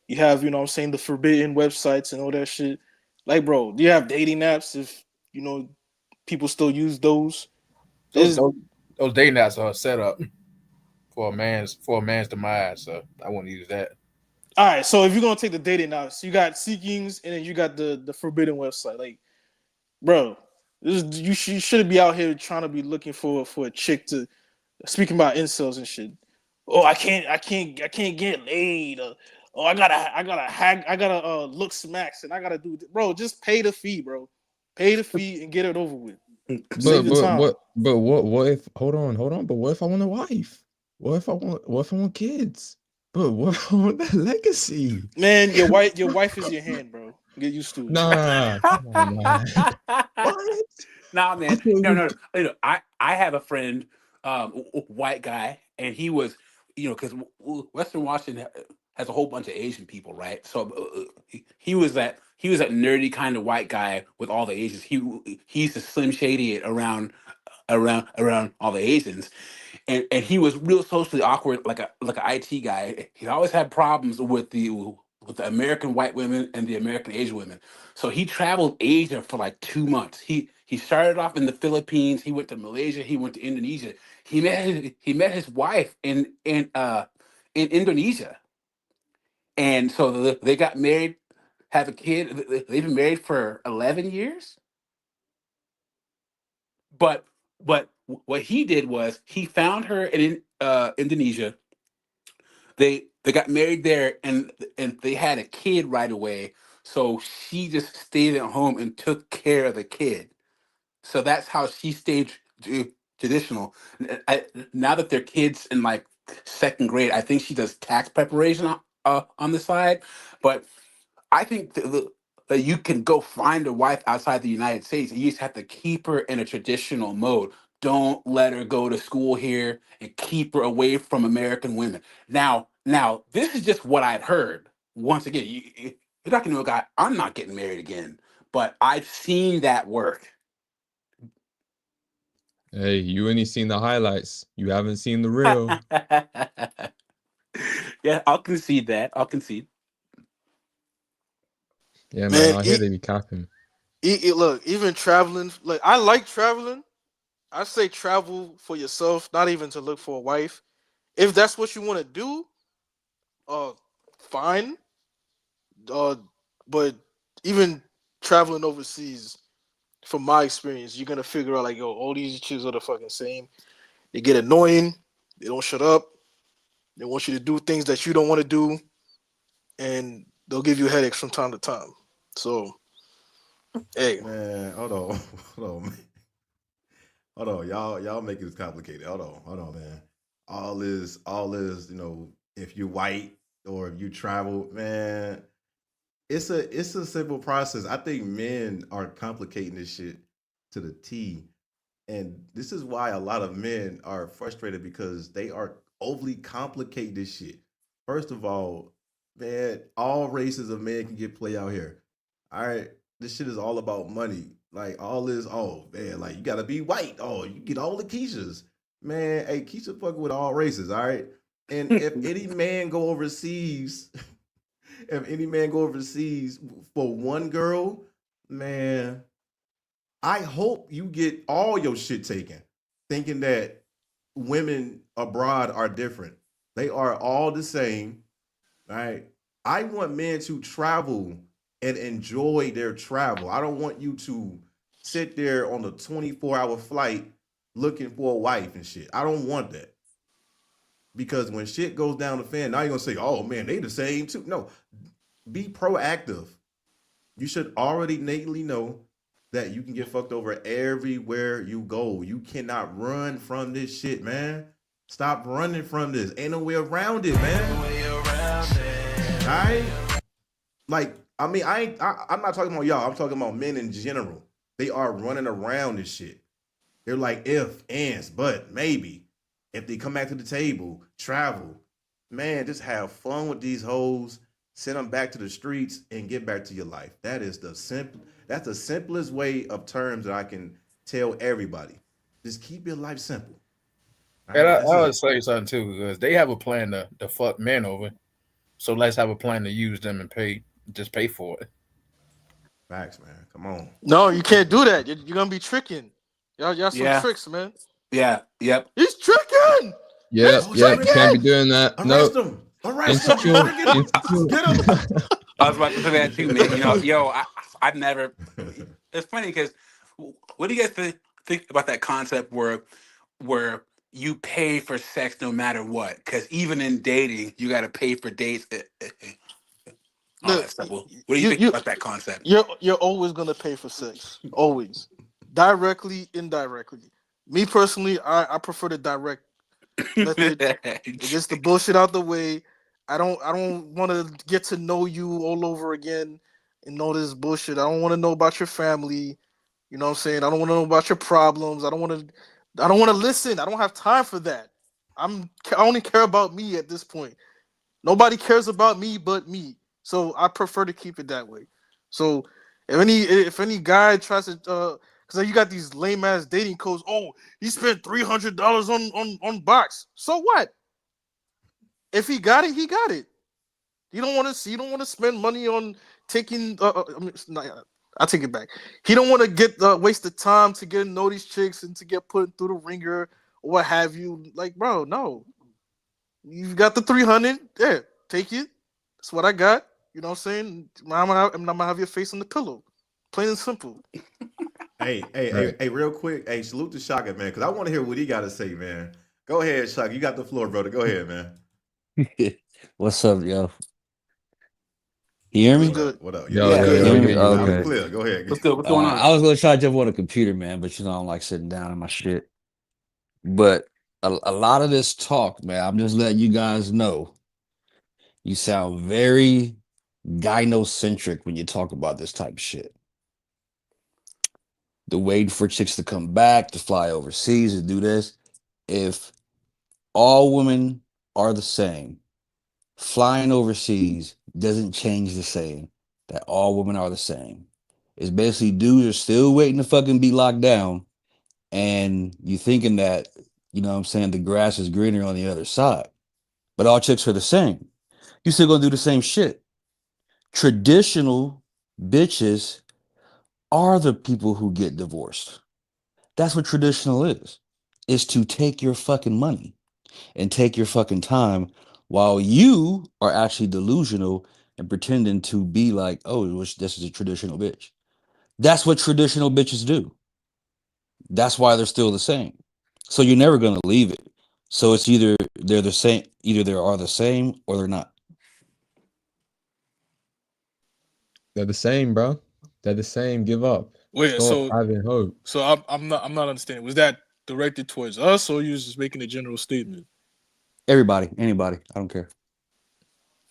You have, what I'm saying, the forbidden websites and all that shit. Like, bro, do you have dating apps if people still use those? Those There's those, those dating apps are set up for a man's demise. So I wouldn't use that. all right. So if you're gonna take the dating apps, you got sinkings and then you got the forbidden website. Like, bro, you shouldn't be out here trying to be looking for a chick to speaking about incels and shit. oh, I can't get laid. Oh, I gotta look smacks and I gotta do. Bro, just pay the fee, bro. Pay the fee and get it over with. Save But the but time. what but what if hold on, but what if I want a wife? What if I want kids? But what if I want that legacy? Man, your wife is your hand, bro. Get used to it. Nah, come on, man. What? Nah, I man. thought it No, was no. I have a friend, white guy, and he was, because Western Washington has a whole bunch of Asian people, right? So he was that nerdy kind of white guy with all the Asians. He used to Slim Shady it around all the Asians, and he was real socially awkward, like an IT guy. He always had problems with the American white women and the American Asian women. So he traveled Asia for like 2 months. He started off in the Philippines. He went to Malaysia. He went to Indonesia. He met his wife in Indonesia, and so they got married, have a kid. They've been married for 11 years. But what he did was he found her in Indonesia. They got married there, and they had a kid right away. So she just stayed at home and took care of the kid. So that's how she stayed traditional. Now that their kids in like second grade, I think she does tax preparation on the side. But I think that you can go find a wife outside the United States. You just have to keep her in a traditional mode. Don't let her go to school here and keep her away from American women. Now, this is just what I've heard. Once again, you're not gonna know a guy. I'm not getting married again, but I've seen that work. Hey, you only seen the highlights. You haven't seen the real. Yeah, I'll concede that. I'll concede. Yeah, man, Man, I hear they be capping. look, even traveling, like I like traveling. I say travel for yourself, not even to look for a wife. If that's what you want to do, uh, fine. Uh, but even traveling overseas, from my experience, you're gonna figure out like, yo, all these chicks are the fucking same. They get annoying. They don't shut up. They want you to do things that you don't want to do, and they'll give you headaches from time to time. So, hey, Man, hold on, hold on, man. Hold on, y'all making this complicated. Hold on, man. All is, if you're white or if you travel, man, it's a simple process. I think men are complicating this shit to the T. And this is why a lot of men are frustrated because they are overly complicate this shit. First of all, man, all races of men can get play out here. All right. This shit is all about money. Like all is, oh man, like you gotta be white. Oh, you get all the Keishas. Man, hey, Keisha fuck with all races, all right? And if any man go overseas, if any man go overseas for one girl, man, I hope you get all your shit taken, thinking that women abroad are different. They are all the same, right? I want men to travel and enjoy their travel. I don't want you to sit there on a 24-hour flight looking for a wife and shit. I don't want that. Because when shit goes down the fan, now you're gonna say, oh man, they the same too. No, be proactive. You should already innately know that you can get fucked over everywhere you go. You cannot run from this shit, man. Stop running from this. Ain't no way around it, man. All right? Like, I mean, I'm not talking about y'all. I'm talking about men in general. They are running around this shit. They're like, if, ands, but, maybe. If they come back to the table, travel. Man, just have fun with these hoes. Send them back to the streets and get back to your life. That's the simplest way of terms that I can tell everybody. Just keep your life simple. All And right, I that's would it. say something too, because they have a plan to fuck men over. So let's have a plan to use them and pay for it. Facts, man. Come on. no, you can't do that. You're gonna be tricking. Y'all some Yeah, tricks, man. yeah, yep. He's tricking. He's Yep, Oh, yep. tricking. Can't be tricking. doing that. Arrest No. them. Arrest them. He's Insecure. tricking. Insecure. Get him. I was about to say that too, man. I've never. It's funny because what do you guys think about that concept where you pay for sex no matter what. Because even in dating, you got to pay for dates. All Look, that stuff. Well, what do you you think you about that concept? you're always gonna pay for sex, always, directly, indirectly. Me personally, I prefer the direct method. It gets the bullshit out the way. I don't want to get to know you all over again and know this bullshit. I don't want to know about your family. You know what I'm saying? I don't want to know about your problems. I don't want to listen. I don't have time for that. I only care about me at this point. Nobody cares about me but me. So I prefer to keep it that way. So if any guy tries to because you got these lame ass dating codes. Oh, he spent $300 on box. So what? If he got it, he got it. You don't want to see. You don't want to spend money on taking. I mean, it's not, I take it back. He don't want to get waste the time to get to know these chicks and to get put through the ringer or what have you. Like, bro, no. You got the 300. Yeah, take it. That's what I got. You know what I'm saying? I'm gonna have your face on the pillow. Plain and simple. Right. Real quick. Hey, salute to Shaka, man, because I want to hear what he got to say, man. Go ahead, Shaka. You got the floor, brother. Go ahead, man. What's up, yo? You hear What's me? What up? good? What up? Yeah, Yo, we What's yo, good. good? yo, You We we hear hear me? hear you, you we loud hear and Okay. you. clear. Go ahead. What's good? What's All going right. on? I was gonna try to jump on a computer, man, but I don't like sitting down in my shit. But a lot of this talk, man, I'm just letting you guys know. You sound very gynocentric when you talk about this type of shit. The waiting for chicks to come back, to fly overseas, to do this. If all women are the same, flying overseas doesn't change the saying that all women are the same. It's basically dudes are still waiting to fucking be locked down, and you thinking that, you know what I'm saying, the grass is greener on the other side. But all chicks are the same. You still gonna do the same shit. Traditional bitches are the people who get divorced. That's what traditional is to take your fucking money and take your fucking time while you are actually delusional and pretending to be like, oh, this is a traditional bitch. That's what traditional bitches do. That's why they're still the same. So you're never going to leave it. So it's either they're the same, either they are the same or they're not. They're the same, bro. They're the same. Give up. Wait, Stop having hope. so I'm not understanding. Was that directed towards us, or you was just making a general statement? Everybody, anybody, I don't care.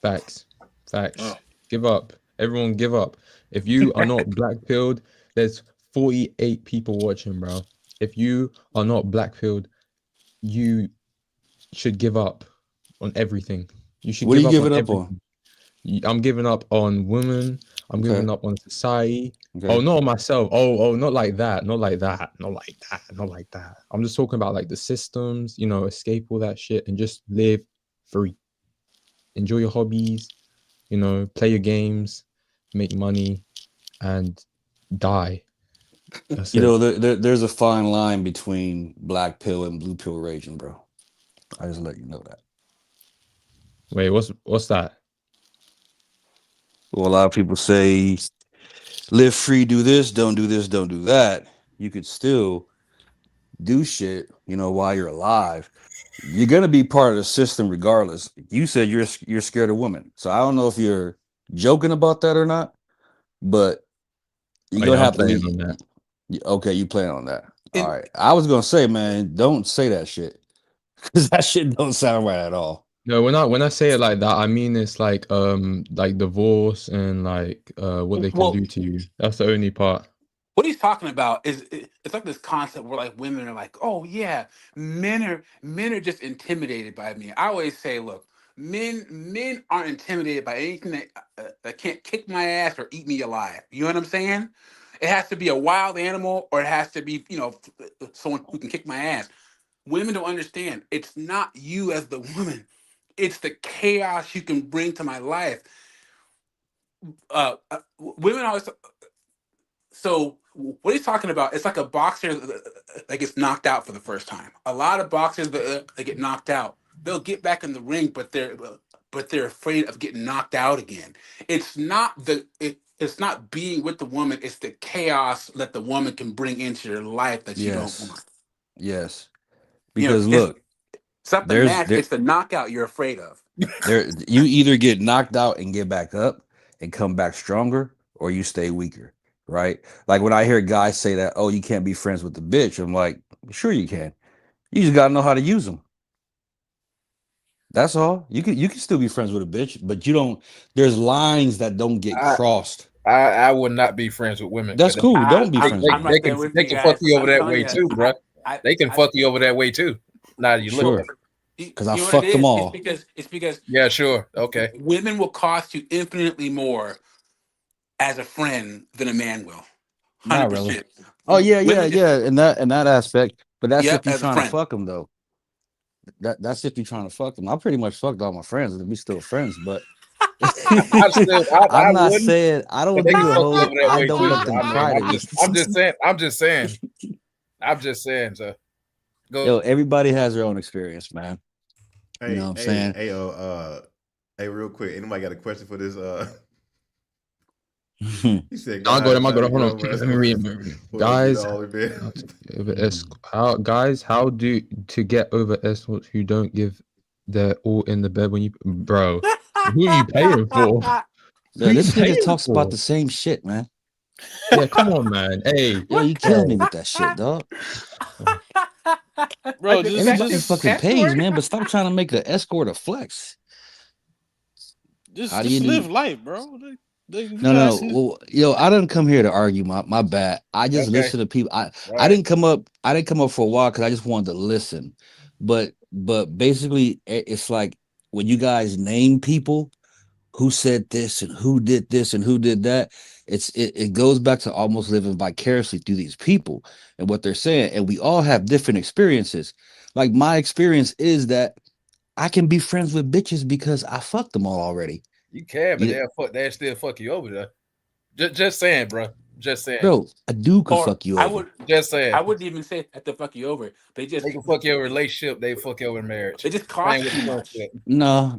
Facts. Oh, Facts. Give up. Everyone give up. If you are not black pilled, there's 48 people watching, bro. If you are not black pilled, you should give up on everything. You should What are give you up on giving up on? everything. I'm giving up on women. I'm Okay, giving up on society. Oh, okay. not on myself. Oh, not like that. Not like that. Not like that. Not like that. I'm just talking about like the systems, escape all that shit and just live free. Enjoy your hobbies, play your games, make money, and die. That's You it. know, there's a fine line between black pill and blue pill raging, bro. I just let you know that. Wait, what's that? Well, a lot of people say live free, do this, don't do that. You could still do shit, while you're alive. You're gonna be part of the system regardless. You said you're scared of women, so I don't know if you're joking about that or not, but you're Oh gonna yeah, I'm have to playing leave. on that. Okay, you plan on that. All And right. I was gonna say, man, don't say that shit because that shit don't sound right at all. No, when I say it like that, I mean it's like divorce and like what they can well, do to you. That's the only part. what he's talking about is it's like this concept where like women are like, oh yeah, men are just intimidated by me. I always say, look, men aren't intimidated by anything that can't kick my ass or eat me alive. You know what I'm saying? It has to be a wild animal, or it has to be someone who can kick my ass. Women don't understand. It's not you as the woman. It's the chaos you can bring to my life. Women always. So what he's talking about, it's like a boxer that gets knocked out for the first time. A lot of boxers that get knocked out, they'll get back in the ring, but they're afraid of getting knocked out again. It's not being with the woman. It's the chaos that the woman can bring into your life that you don't Yes. want. Yes. Because it's look, something there's match. there It's the knockout you're afraid of. there you either get knocked out and get back up and come back stronger, or you stay weaker, right? Like when I hear guys say that, oh, you can't be friends with the bitch, I'm like, sure you can. You just gotta know how to use them. That's all. You can still be friends with a bitch, but you don't. There's lines that don't get I crossed. I would not be friends with women That's because cool. Don't be friends with I'm them. right there with they you can fuck guys. you over I'm that telling way you, too, bro. They can fuck you over that way too. Now that you look at Sure, it. because I you know what it fucked them is? all. It's because Yeah, sure. Okay. women will cost you infinitely more as a friend than a man will. Not really. 100%. Oh yeah, yeah, Women, yeah. In that aspect, but that's yep, if you're as a trying to friend. fuck them though. That's if you're trying to fuck them. I pretty much fucked all my friends, and we still friends. But I I'm not wouldn't, saying I but don't they do can the fuck you whole. over that I way don't let too. them I mean, cry to me. I'm just saying. I'm just saying, so Yo, go. everybody has their own experience, man. You know Hey, what I'm hey, saying? hey, hey, real quick. Anybody got a question for this? He said, I got guys, him. I how got to it. get Hold on. over Let us me read. Let me read. for us beat Guys, all of it. how to get over how guys, how do to get over escorts who don't give their all in the bed when you, bro? Who are you paying for? Who Yeah, are you this nigga paying talks about for? the same shit, man. Yeah, come on, man. Hey, Yo, you killed me bro. with that shit, dog. Bro, The Everybody sexist fucking pays, escort? man, but stop trying to make the escort a flex. How do you just live need? life, bro. You No, guys, no. Well, yo, I didn't come here to argue. My bad. I just Okay. listen to people. I Right. didn't come up. I didn't come up for a while because I just wanted to listen. But basically, it's like when you guys name people who said this and who did this and who did that. It goes back to almost living vicariously through these people and what they're saying. And we all have different experiences. Like my experience is that I can be friends with bitches because I fucked them all already. You can, but You, they'll still fuck you over there. Just saying, bro. Just saying. bro, a dude could Or fuck you over. Just saying. I wouldn't even say that to fuck you over. They can fuck you over relationship. They fuck you over marriage. They just Same cost with too the much. friendship. No,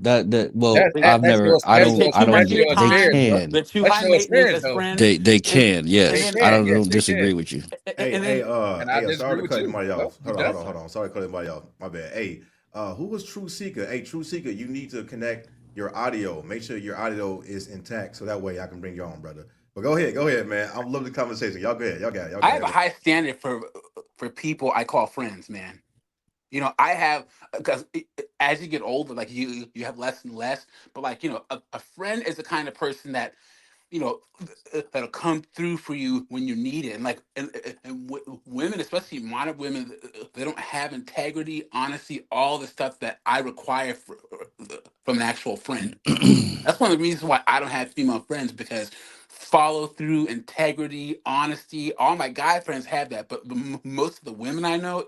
well, I've That's never. your They take too much I don't of your get. your They time. experience, bro. can. They're too That's high your maintenance experience, as though. friends. They And can. They Yes, I can. don't, Yes, don't they can. disagree with you. Hey, and then And I disagree sorry to with cut you. anybody Well, off. you Hold on. Sorry to cut anybody off. My bad. Hey, who was True Seeker? Hey, True Seeker, you need to connect your audio. Make sure your audio is intact so that way I can bring you on, brother. But go ahead, man. I'm loving the conversation. Y'all go ahead. I have a high standard for people I call friends, man. You know, I have because as you get older, like you have less and less. But like a friend is the kind of person that that'll come through for you when you need it. And like women, especially modern women, they don't have integrity, honesty, all the stuff that I require from an actual friend. That's one of the reasons why I don't have female friends because follow through, integrity, honesty. All my guy friends have that, but most of the women I know,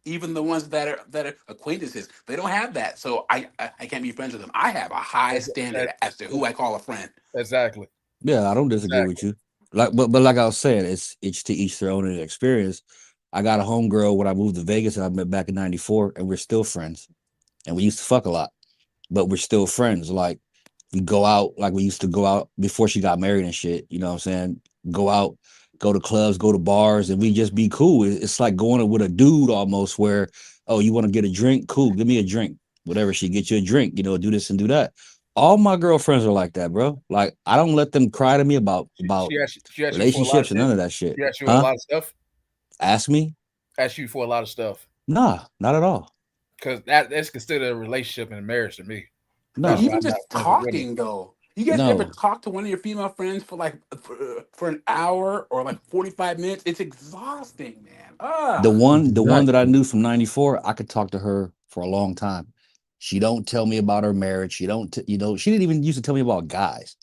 even the ones that are acquaintances, they don't have that. So I can't be friends with them. I have a high That's standard that. as to who I call a friend. Exactly. Yeah, I don't disagree with Exactly. you. But like I was saying, it's each to each their own experience. I got a homegirl when I moved to Vegas and I met back in '94, and we're still friends. And we used to fuck a lot, but we're still friends. Like we go out, like we used to go out before she got married and shit. You know what I'm saying? Go out, go to clubs, go to bars, and we just be cool. It's like going with a dude almost where, oh, you want to get a drink? Cool, give me a drink. Whatever, she get you a drink, do this and do that. All my girlfriends are like that, bro. Like I don't let them cry to me about She asked you for a lot of relationships and shit. none of that shit. She asked you a Huh? lot of stuff. Ask me? Asked you for a lot of stuff. Nah, not at all. Because that's considered a relationship and a marriage to me. But That's No, why even I'm not just friends with women. talking though, you guys ever no. talk to one of your female friends for like for an hour or like 45 minutes? It's exhausting, man. The one that I Exactly. knew from '94, I could talk to her for a long time. She don't tell me about her marriage. She don't, she didn't even used to tell me about guys.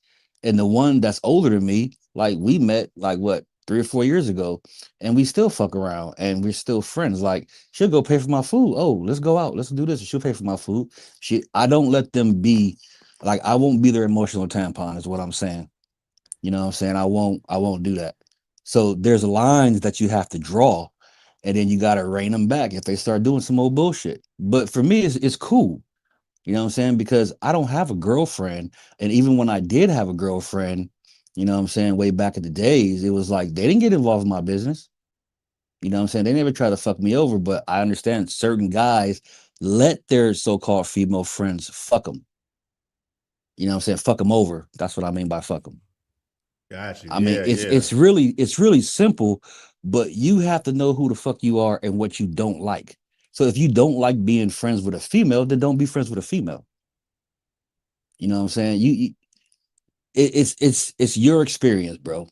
And the one that's older than me, like we met like what 3 or 4 years ago, and we still fuck around and we're still friends. Like she'll go pay for my food. Oh, let's go out. Let's do this. And she'll pay for my food. I don't let them be like I won't be their emotional tampon, is what I'm saying. You know what I'm saying? I won't do that. So there's lines that you have to draw, and then you gotta rein them back if they start doing some old bullshit. But for me, it's cool. You know what I'm saying? Because I don't have a girlfriend. And even when I did have a girlfriend, you know what I'm saying, way back in the days, it was like they didn't get involved in my business. You know what I'm saying? They never try to fuck me over, but I understand certain guys let their so-called female friends fuck them. You know what I'm saying? Fuck them over. That's what I mean by fuck them. Got you. I mean, Yeah, it's yeah. it's really simple, but you have to know who the fuck you are and what you don't like. So if you don't like being friends with a female, then don't be friends with a female. You know what I'm saying? It's your experience, bro.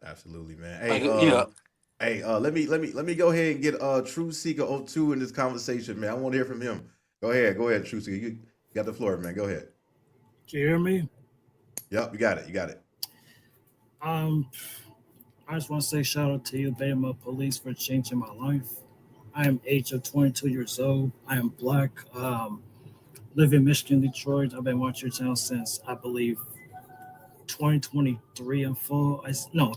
Absolutely, man. Like, Let me go ahead and get True Seeker 02 in this conversation, man. I want to hear from him. Go ahead, True Seeker. You got the floor, man. Go ahead. Can you hear me? Yep, you got it. Um, I just want to say shout out to you, Bama Police, for changing my life. I am age of 22 years old. I am black. Live in Michigan, Detroit. I've been watching your channel since I believe 2023 in fall.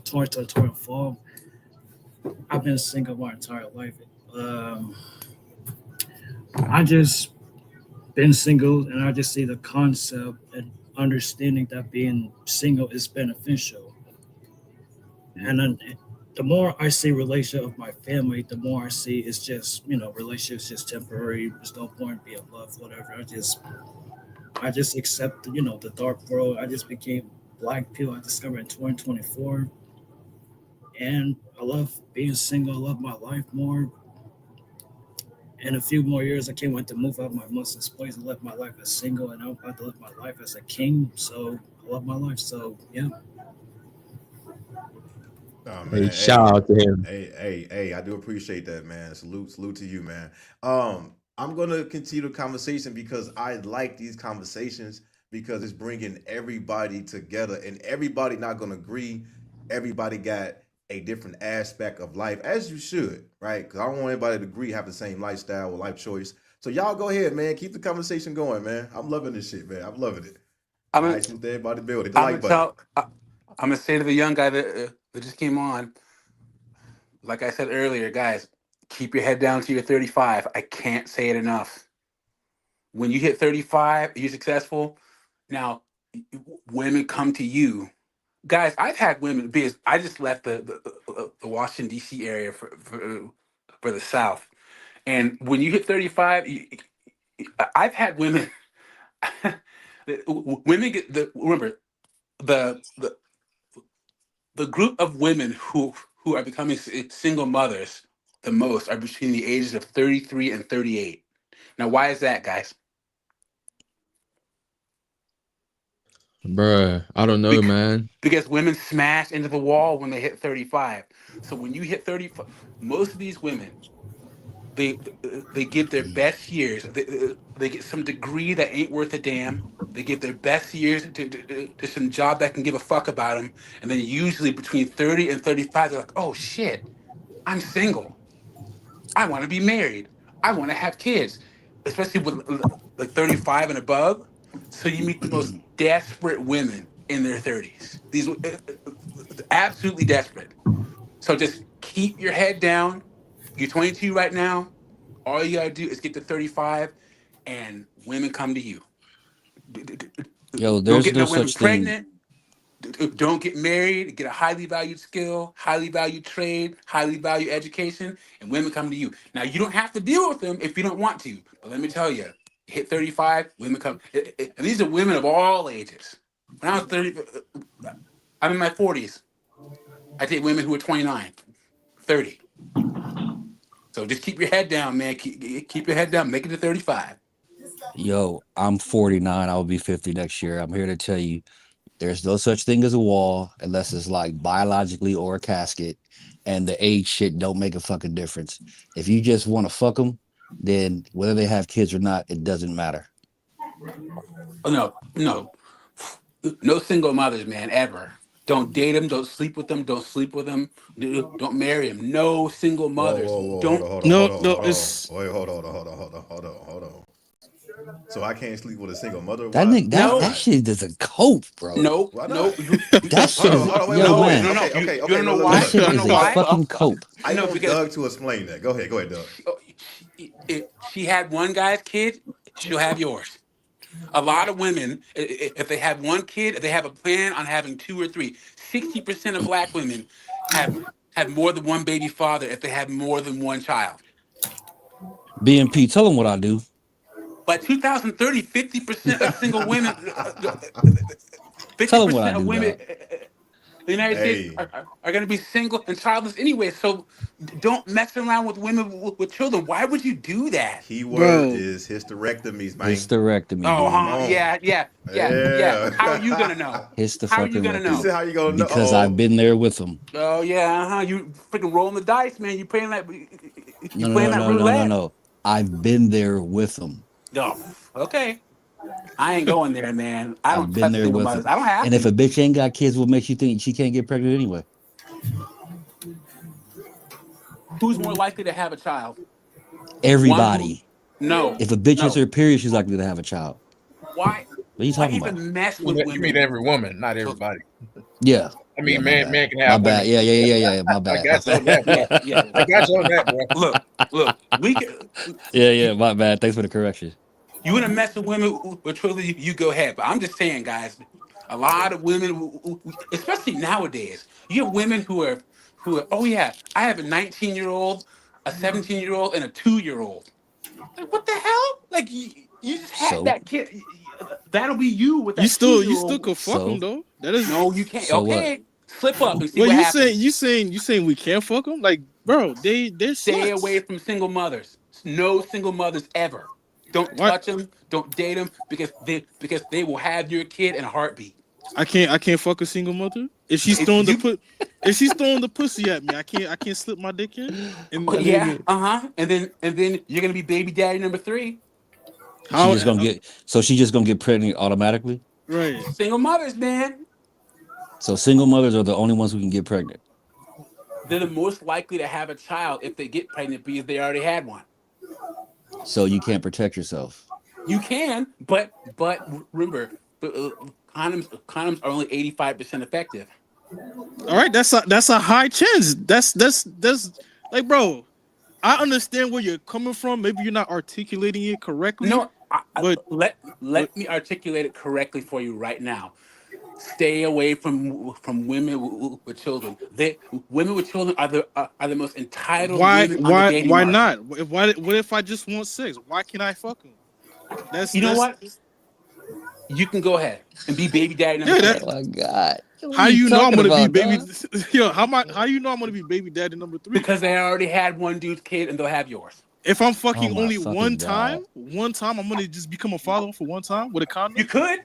2022 in fall. I've been single my entire life. I just been single, and I just see the concept and understanding that being single is beneficial. And then the more I see relationship of my family, the more I see it's just, relationships just temporary. There's no point being love, whatever. I just accept, the dark world. I just became black pill. I discovered in 2024. And I love being single. I love my life more. In a few more years, I can't wait to move out of my Muslim's place and live my life as single. And I'm about to live my life as a king. So I love my life. So, yeah. Oh Hey, man, shout out to him. hey, I do appreciate that, man. Salute to you, man. I'm gonna continue the conversation because I like these conversations because it's bringing everybody together, and everybody not gonna agree. Everybody got a different aspect of life, as you should, right? Because I don't want anybody to agree, have the same lifestyle or life choice. So y'all go ahead, man. Keep the conversation going, man. I'm loving this shit, man. I'm loving it. I'm All gonna right, salute to everybody build it. The I'm like gonna button. tell. I'm gonna say to the young guy that just came on, like I said earlier, guys, keep your head down to your 35. I can't say it enough. When you hit 35, you're successful. Now, women come to you. Guys, I've had women because I just left the Washington D.C. area for the South, and when you hit 35, I've had women. Women get remember the the group of women who are becoming single mothers the most are between the ages of 33 and 38. Now, why is that, guys? Bruh, I don't know, man. Because women smash into the wall when they hit 35. So when you hit 35, most of these women, they they give their best years. They get some degree that ain't worth a damn. They give their best years to some job that can give a fuck about them. And then usually between 30 and 35, they're like, oh shit, I'm single. I want to be married. I want to have kids, especially with like 35 and above. So you meet the most desperate women in their 30s. These absolutely desperate. So just keep your head down. You're 22 right now. All you gotta do is get to 35, and women come to you. Yo, Don't there's get no no women such thing. pregnant. Don't get married. Get a highly valued skill, highly valued trade, highly valued education, and women come to you. Now you don't have to deal with them if you don't want to. But let me tell you, hit 35, women come, and these are women of all ages. When I was 30, I'm in my 40s. I date women who are 29, 30. So just keep your head down, man. Keep your head down. Make it to 35. Yo, I'm 49. I'll be 50 next year. I'm here to tell you there's no such thing as a wall unless it's like biologically or a casket. And the age shit don't make a fucking difference. If you just want to fuck them, then whether they have kids or not, it doesn't matter. Oh, no single mothers, man, ever. Don't date them. Don't sleep with them. Don't sleep with them. Don't marry them. No single mothers. Whoa, Don't. No, hold no, on. it's Wait, hold on. So I can't sleep with a single mother? That Why? nigga, Why No, that not? shit is a cope, bro. no, Why no. not? That shit is, Hold on, wait, yo, No, man, no. You okay, don't know that look. why? shit You don't is know a why? fucking cope. I No, want because Doug to explain that. Go ahead, Doug. she had one guy's kid, she'll have yours. A lot of women, if they have one kid, if they have a plan on having two or three, 60% of black women have have more than one baby father if they have more than one child. BMP, tell them what I do. By 2030, 50% of single women, Tell them what I 50% of do, women dog. in the United States Hey, are going to be single and childless anyway. So don't mess around with women with children. Why would you do that? keyword Bro, is hysterectomies, man. Hysterectomy, Oh, Come dude. huh? on. Yeah. How are you gonna know? Yeah. Hits the How are you fucking gonna He know? rectomy. said, how you gonna know? Because I've Oh, been there with them. Oh yeah, you freaking rolling the dice, man. You No, playing no, that no, no, no, no, roulette. no. I've been there with them. Oh, okay. I ain't going there, man. I don't I've been touch there single with mothers. them. I don't have And if to. a bitch ain't got kids, what makes you think she can't get pregnant anyway? Who's more likely to have a child? One who? Everybody. No, If a bitch hits no. her period, she's likely to have a child. Why? What are you Why talking about? even mess You with mean women? every woman, not So, everybody. Yeah. I Yeah, mean, my man, bad. man can My have bad. women. Yeah. My I bad. My got you on that, bro. yeah. I got you on that, bro. Look. We can. Yeah, my bad. Thanks for the correction. You want to mess with women with children, you go ahead. But I'm just saying, guys, a lot of women, especially nowadays, you have women who are. Oh yeah, I have a 19-year-old, a 17-year-old, and a 2-year-old. Like what the hell? Like you just had So, that kid. That'll be you with you that still 2-year-old. could fuck him so, though. That is. No, you can't. so what? Okay, slip up and see Well, what you saying we can't fuck them? Like, bro, they're Stay away sluts. from single mothers. No single mothers ever. Don't What? touch them. Don't date them because they will have your kid in a heartbeat. I can't fuck a single mother. If she's If throwing the you, put, if she's throwing the pussy at me, I can't slip my dick in. oh, And yeah, and then you're gonna be baby daddy number 3. She how? just gonna get so she just gonna get pregnant automatically? Right. Single mothers, man, So single mothers are the only ones who can get pregnant. they're the most likely to have a child if they get pregnant because they already had one. So you can't protect yourself. You can, but remember, condoms are only 85% effective. All right. That's a high chance. That's like, bro. I understand where you're coming from. Maybe you're not articulating it correctly, No, but let me articulate it correctly for you right now. Stay away from women with children. Women with children are the most entitled why women on the why dating why market. not? What if I just want sex? Why can't I fuck him? You know That's what? You can go ahead and be baby daddy number yeah. Oh three my god. What How are do you you know I'm talking gonna be about, baby? dog? Yo, how do you know I'm gonna be baby daddy number 3? because they already had one dude's kid and they'll have yours. If I'm Oh fucking my only fucking god. one time, I'm gonna just become a father for one time with a You condom. could.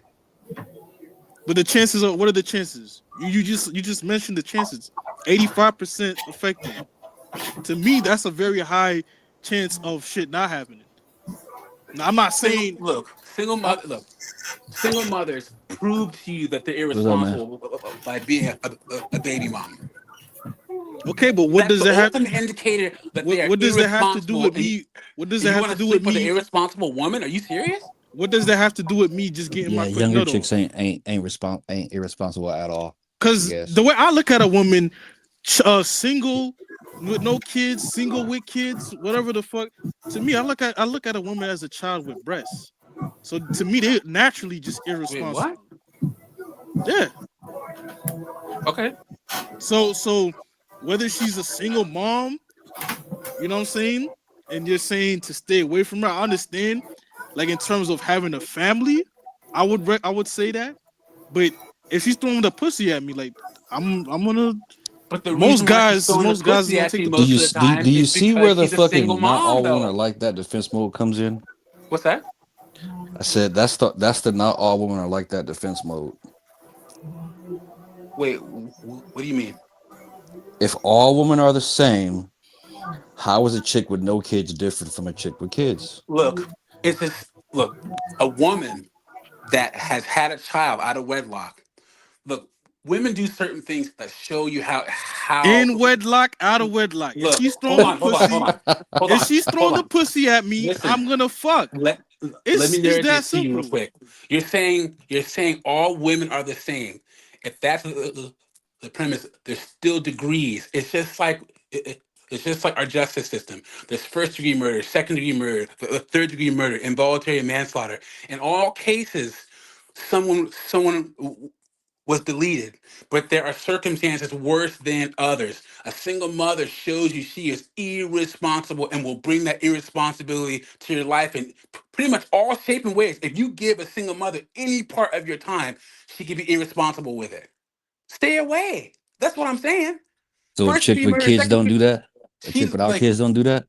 But the chances are, what are the chances? You just mentioned the chances. 85% effective. To me, that's a very high chance of shit not happening. Now, I'm not saying I'm, Single mothers prove to you that they're What's up, man? irresponsible by being a baby mom. okay, but what That's does the that have? ultimate indicator that they are What does that have to do irresponsible. with And me? What does and that you have want to to do with sleep with an me? irresponsible woman? Are you serious? What does that have to do with me just getting my Yeah, quick younger nut chicks off? ain't irresponsible at all. I Because guess. the way I look at a woman, single with no kids, single with kids, whatever the fuck. To me, I look at a woman as a child with breasts. So to me, they naturally just Wait, what? irresponsible. Yeah. Okay. So whether she's a single mom, you know what I'm saying, and you're saying to stay away from her, I understand. Like in terms of having a family, I would say that. But if she's throwing the pussy at me, like I'm gonna. But the Most reason why she's guys, throwing the most guys is pussy gonna at take you the Do most you of pussy. the do, time do you is see because where the she's a single fucking not mom, all women are though. like that defense mode comes in? What's that? I said that's the not all women are like that defense mode. Wait, what do you mean? If all women are the same, how is a chick with no kids different from a chick with kids? Look, it's just look, a woman that has had a child out of wedlock. Look, women do certain things that show you how. In wedlock, out of wedlock. If Look, she's throwing the hold pussy, on, hold if on, she's hold throwing the on. pussy at me, Listen, I'm gonna fuck. let let me It's narrate that this to you real simple. quick. You're saying all women are the same. If that's the premise, there's still degrees. It's just like our justice system. There's first degree murder, second degree murder, third degree murder, involuntary manslaughter. In all cases, someone was deleted, but there are circumstances worse than others. A single mother shows you she is irresponsible and will bring that irresponsibility to your life in pretty much all shape and ways. If you give a single mother any part of your time, she can be irresponsible with it. Stay away. That's what I'm saying. So a First chick degree with murder, kids second don't degree. do that. A chick She's without like, kids don't do that.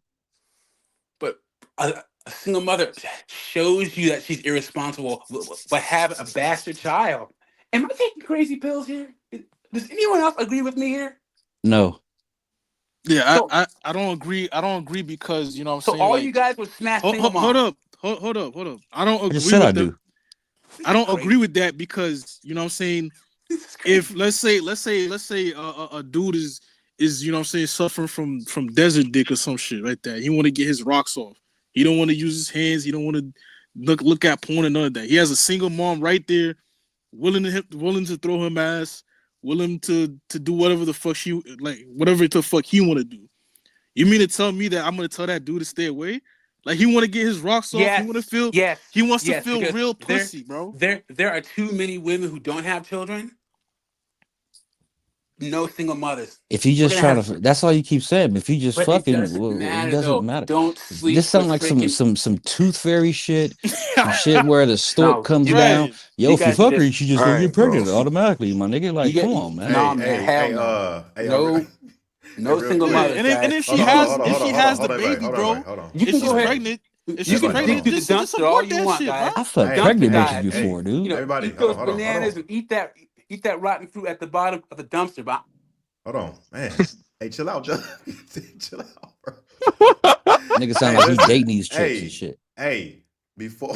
but a single mother shows you that she's irresponsible, but have a bastard child. Am I taking crazy pills here? Does anyone else agree with me here? No. Yeah, So, I don't agree. I don't agree because you know what I'm so saying. all you Like, guys would smash single hold moms. up, hold up. I don't I just agree said I with the. do. I don't Crazy. agree with that because you know what I'm saying. This is crazy. If let's say a dude is you know what I'm saying suffering from desert dick or some shit like that. He want to get his rocks off. He don't want to use his hands. He don't want to look at porn and none of that. He has a single mom right there, willing to throw him ass, willing to do whatever the fuck whatever the fuck he want to do. You mean to tell me that I'm gonna tell that dude to stay away? Like he want to get his rocks off. He want to feel. He wants to feel Because real pussy, bro. there are too many women who don't have children. No single mothers. If you We're just gonna trying have, to, that's all you keep saying. If you just but it fucking, doesn't it matter doesn't though. matter. Don't This sleep sounds with like freaking. some tooth fairy shit, some shit where the stork No, comes you guys, down. Yo, you if you guys are fuck her, just she just All gonna get right, bro. pregnant automatically, my nigga. you Like, get come on, man. nah, man. Hell no. No, no real single Yeah, quick. mothers, and guys. if Hold she on, hold on, has hold on, if hold on, she hold on, has hold the on, everybody, baby, hold on, bro, everybody, hold on. You if can she's go ahead. pregnant, if You she's Everybody, can hold pregnant, on. do the just dumpster all abort you that want, shit, bro. guys. I fucked Hey, Dumpster pregnant hey, bitches dive. before, hey, dude. everybody, You can hold go on, hold on, hold on, bananas and eat that rotten fruit at the bottom of the dumpster. But hold on, man. Hey, chill out, John. Chill out, bro. Nigga sound Hey, like he listen. dating these chicks and Hey, shit. hey. Before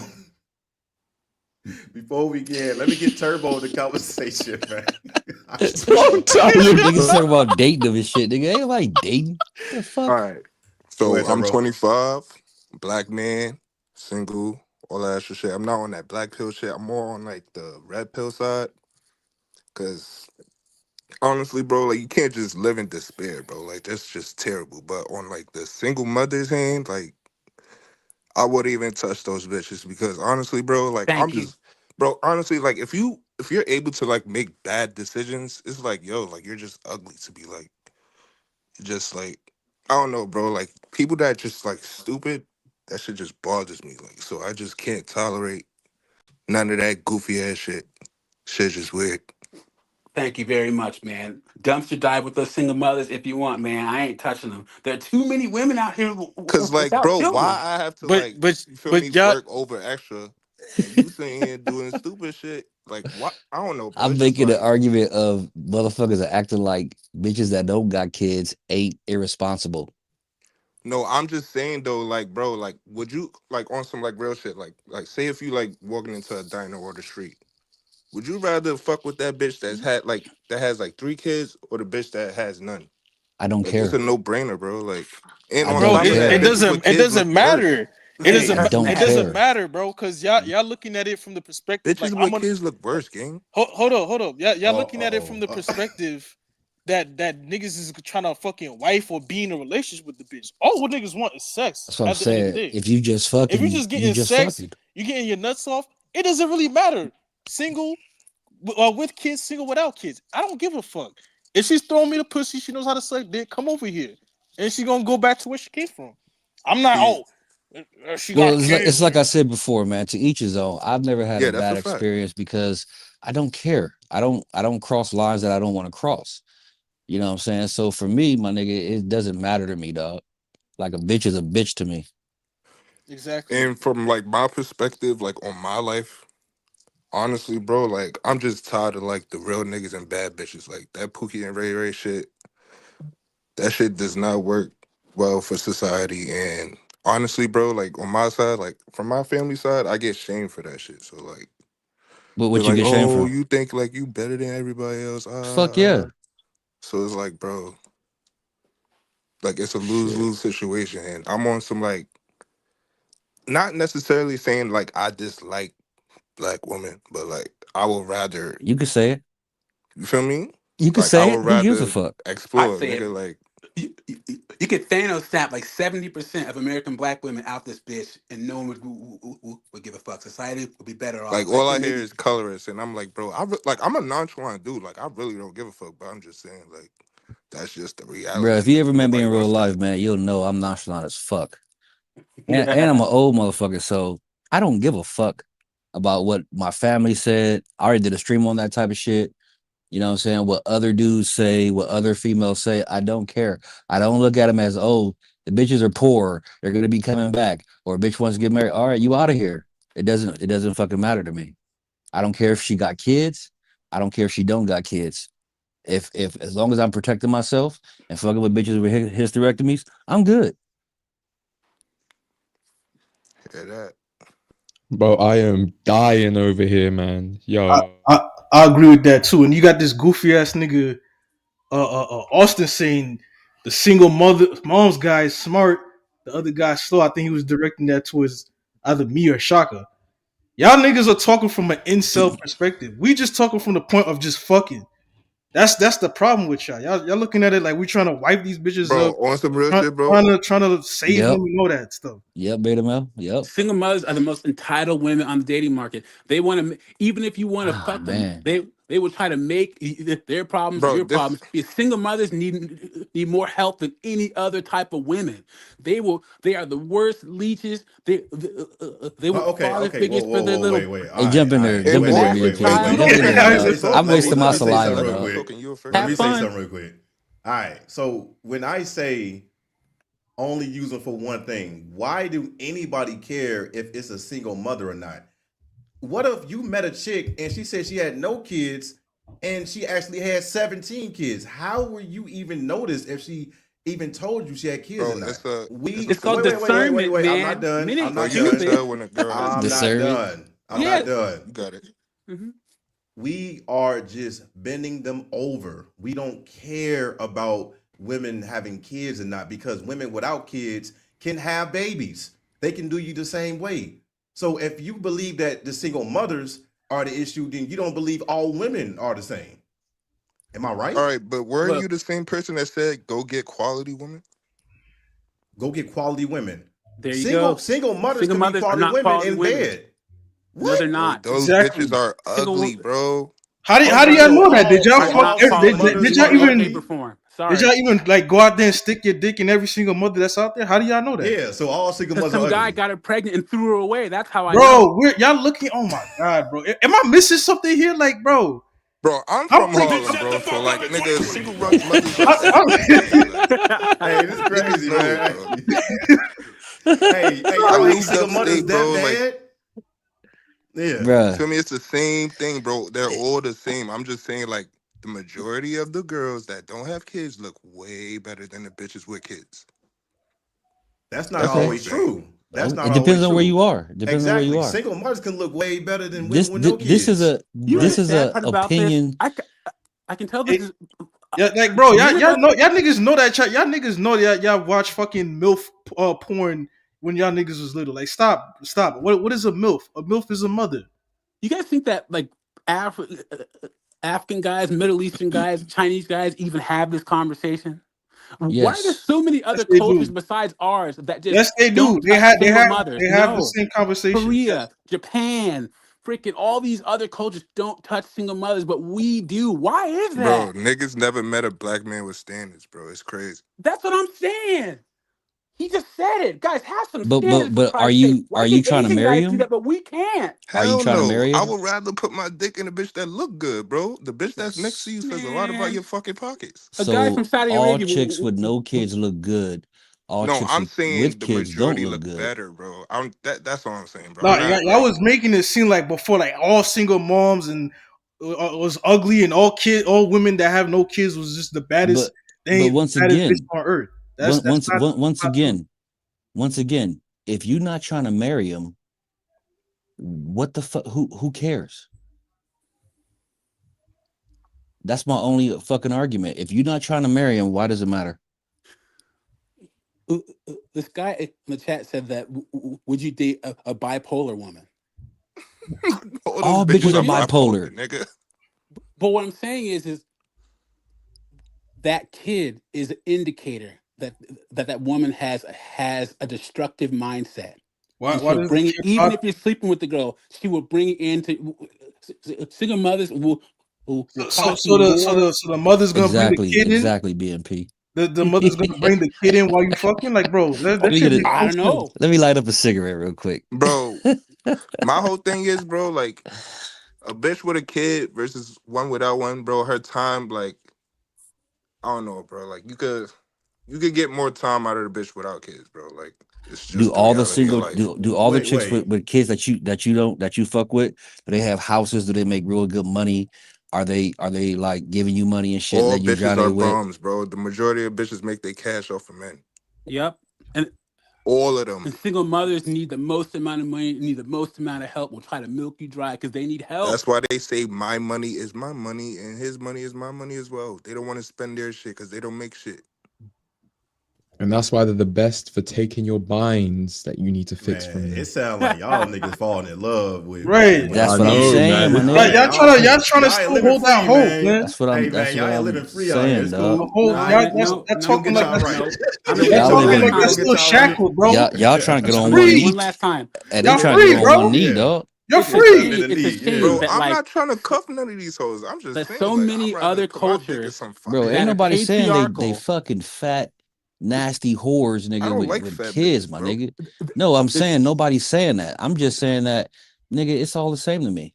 before we get, let me get Turbo in the conversation, man. Long time. Niggas talking about dating them and shit. Nigga, ain't nobody dating. The All fuck? right. Go So ahead, I'm Turbo. 25, black man, single, all that extra shit. I'm not on that black pill shit. I'm more on like the red pill side. Cause honestly, bro, like you can't just live in despair, bro. Like that's just terrible. But on like the single mother's hand, like I wouldn't even touch those bitches because honestly, bro, like I'm thank you. just, bro, honestly, like if you're able to like make bad decisions, it's like yo, like you're just ugly to be like just like I don't know, bro. Like people that just like stupid, that shit just bothers me. Like so, I just can't tolerate none of that goofy ass shit. Shit's just weird. Thank you very much, man. Dumpster dive with those single mothers if you want, man. I ain't touching them. There are too many women out here Cause like, without bro, children. why I have to But like but you feel me but y'all, work over extra, and you sitting here doing stupid shit. Like what? I don't know, bro. I'm It's just making an like argument of motherfuckers are acting like bitches that don't got kids ain't irresponsible. no. I'm just saying though, like, bro, like, would you like on some like real shit, like, say if you like walking into a diner or the street. Would you rather fuck with that bitch that has like 3 kids or the bitch that has none? I don't Like it's a care. no brainer, bro. Like, and I on bro, don't top of that, care. bitches with it kids look doesn't worse. matter. It Hey, doesn't I don't it doesn't care. matter, bro. Cause y'all looking at it from the perspective like Bitches I'm with gonna kids look worse, gang. hold up. Y'all looking at it from Oh, the perspective that niggas is trying to fucking wife or be in a relationship with the bitch. All what niggas want is sex That's what I'm at the end of the saying. day. If you just If you fucking, just you getting just sex, fucking. you getting your nuts off, it doesn't really matter. Single, with kids, single without kids. I don't give a fuck. If she's throwing me the pussy, she knows how to suck dick. Come over here, and she gonna go back to where she came from. I'm not. See, Oh, she Well, got it's kids. like I said before, man. To each his own. I've never had a yeah, that's bad a fact. experience because I don't care. I don't cross lines that I don't want to cross. You know what I'm saying? So for me, my nigga, it doesn't matter to me, dog. Like a bitch is a bitch to me. Exactly. And from like my perspective, like on my life, honestly, bro, like I'm just tired of like the real niggas and bad bitches. Like that Pookie and Ray Ray shit. That shit does not work well for society. And honestly, bro, like on my side, like from my family side, I get shamed for that shit. So like But they're what you like, get shamed oh, from? you think like you better than everybody else. Fuck yeah. So it's like, bro, like it's a lose Shit. lose situation. And I'm on some like not necessarily saying like I dislike black women, but like I would rather You could say it. you feel me? You could Like I say it. would Who gives a rather fuck? I explore, say it. nigga. Like You could Thanos snap like 70% of American black women out this bitch, and no one would give a fuck. Society would be better off. Like Like all it I may hear be. is colorist, and I'm like, bro, like I'm a nonchalant dude. Like I really don't give a fuck, but I'm just saying, like that's just the Bro, reality. if you Like ever met me nobody in real wants life, that. man, you'll know I'm nonchalant as fuck. And Yeah. I'm an old motherfucker, so I don't give a fuck about what my family said. I already did a stream on that type of shit. You know what I'm saying? What other dudes say, what other females say, I don't care. I don't look at them as, oh, the bitches are poor. They're gonna be coming back, or a bitch wants to get married. All right, you out of here. It doesn't fucking matter to me. I don't care if she got kids. I don't care if she don't got kids. If as long as I'm protecting myself and fucking with bitches with hysterectomies, I'm good. Yeah, that. Bro, I am dying over here, man. I, Yo. I I agree with that too. And you got this goofy ass nigga, Austin saying the single mom's guy is smart, the other guy's slow. I think he was directing that towards either me or Shaka. Y'all niggas are talking from an incel perspective. We just talking from the point of just fucking. That's the problem with y'all. Y'all looking at it like we trying to wipe these bitches Bro, up, on some real trying, shit, bro. trying to save them Yep. and all that stuff. Yep, beta male. Yep. Single mothers are the most entitled women on the dating market. They want to, even if you want to Ah, fuck them, man. they will try to make their problems Bro, your this problems. Because single mothers need more help than any other type of women. They are the worst leeches. They want Okay, father okay. Whoa, figures for whoa, their whoa, little wait, wait. Hey, All right, all right. and jump in Wait, there, all wait, B and wait, K. wait, like wait. Jump in Let me there, let me dog. say I I'm something. was wasting Let my me say saliva, something real dog. quick. talking you Let have me first. say fun. something real quick. All right. So when I say only use them for one thing, why do anybody care if it's a single mother or not? What if you met a chick and she said she had no kids and she actually had 17 kids? How will you even notice if she even told you she had kids or Bro, not? it's a It's called Wait, wait, wait, wait, wait, discernment, wait. I'm not man. done. Men I'm ain't bro, not you could done. stupid. tell when a girl has I'm kids. not Discernment. done. I'm Yeah. not done. You got it. Mhm. We are just bending them over. We don't care about women having kids or not because women without kids can have babies. They can do you the same way. So if you believe that the single mothers are the issue, then you don't believe all women are the same. Am I All right? right, but weren't you Look, the same person that said go get quality women? Go get quality women. there you Single go. single mothers Single can be mothers are quality not women quality in women. bed. No, What? they're Bro, not. those bitches Exactly. are Single ugly, bro. How do Okay, y'all so know that? Did y'all are fuck? not single quality Did mothers in y'all are any way, even? shape, or ugly? form. Did Sorry. y'all even like go out there and stick your dick in every single mother that's out there? How do y'all know that, Yeah, so all single Because mothers are some guy ugly. got her pregnant and threw her away. That's how I know. bro? Y'all looking? Oh my god, bro! Am I missing something here? Like, bro, Bro, I'm I'm from thinking. Harlem, bro. So like, nigga, mothers are I'm, everywhere, bro. Like Hey, this is niggas crazy, know, man. bro. Hey, I y'all ain't moved single mothers upstate, that bro. Like, bad? Yeah. you Bruh. feel me? It's the same thing, bro. They're all the same. I'm just saying, like, the majority of the girls that don't have kids look way better than the bitches with kids. That's not That's all Okay. I'm always saying. true. That's not It depends always on where true. you are. It depends on where you Exactly. are. Single mothers can look way better than This women with no this is kids. a You know this the is sad a part about this? opinion. I can tell this is yeah, like, bro, women y'all are know, y'all niggas know that. Y'all niggas know that y'all watch fucking milf porn when y'all niggas was little. Like, stop. What is a milf? A milf is a mother. you guys think that like African guys, Middle Eastern guys, Chinese guys even have this conversation? Why are there Yes. so many Yes, other they cultures do. besides ours that just Yes, they do. don't touch single mothers? They have the No. same conversation. Yes. Korea, Japan, freaking all these other cultures don't touch single mothers, but we do. Why is Bro, that? niggas never met a black man with standards, bro. It's crazy. That's what I'm saying. He just said it. Guys, have some But standards for are Christ's sake. you Why can trying to Asian marry guys do him? that, but we can't? Are you Hell trying to no. marry I him? would rather put my dick in a bitch that look good, bro. The bitch that's next to you says a lot about Man, your fucking pockets. a guy from So Saudi all Arabia. chicks with no kids look good. All No, chicks I'm saying with the kids don't majority look look good. better, bro. That's all I'm saying, bro. No, I'm Hey, not y'all like, was making it seem like before, like all single moms and was ugly, and all women that have no kids was just the baddest But once baddest bitch again, on earth. That's once not true. again, if you're not trying to marry him, what the fuck? Who cares? That's my only fucking argument. If you're not trying to marry him, why does it matter? this guy in the chat said that would you date a bipolar woman? all those All bitches bitches Would are are you? bipolar, bipolar. nigga. But what I'm saying is that kid is an indicator that woman has a destructive mindset. Why And she'll does the bring it, kid even bother? if you're sleeping with the girl, she will bring it into single mothers will cost you more. So the mother's gonna bring the kid in. Exactly, BMP. The mother's gonna bring the kid in while you fucking, like, bro. That Let me shit get a, makes I no don't sense. know. let me light up a cigarette real quick. Bro, my whole thing is, bro, like a bitch with a kid versus one without one, bro. Her time, like, I don't know, bro. Like you could get more time out of the bitch without kids, bro. Like it's Do just the all the reality of single life. do all the Wait, chicks wait. with kids that you fuck with? Do they have houses? Do they make real good money? Are they like giving you money and shit, All letting you bitches drown are their wit? bums, bro. The majority of bitches make their cash off of men. Yep. And All of them. single mothers need the most amount of money, need the most amount of help, will try to milk you dry because they need help. That's why they say my money is my money and his money is my money as well. They don't want to spend their shit because they don't make shit. And that's why they're the best for taking your binds that you need to fix Man, from it them. sounds like y'all niggas falling in love Right. with That's I the what I'm know, kids, saying, man. my man. Like, nigga. y'all trying to Y'all ain't still living hold that free, hope, man. man. Hey, man, That's what y'all ain't I'm living free out here. saying, It's dog. A cool. hope, Nah, y'all you'll talking get like y'all that's right. I'm You'll gonna get y'all give y'all one talking last right. like You'll that's time. get still y'all I'm right. gonna, shackled, bro. Y'all trying to get That's on I'm gonna one give one free. knee. last time. They Y'all trying to get free, on one bro. knee, Yeah. dog. You're It's a Get that shame. free. bit of It's a knee. shame Yeah. Bro, that I'm like not trying to cuff none of these hoes. I'm just that saying, so like, I'd many rather other put my dick in cultures some Bro, fire ain't that are shit. nobody saying they patriarchal. fucking fat, nasty whores, I nigga, don't with, like with fat kids, bitches, my bro. nigga. No, I'm There's, saying nobody's saying that. I'm just saying that, nigga, it's all the same to me.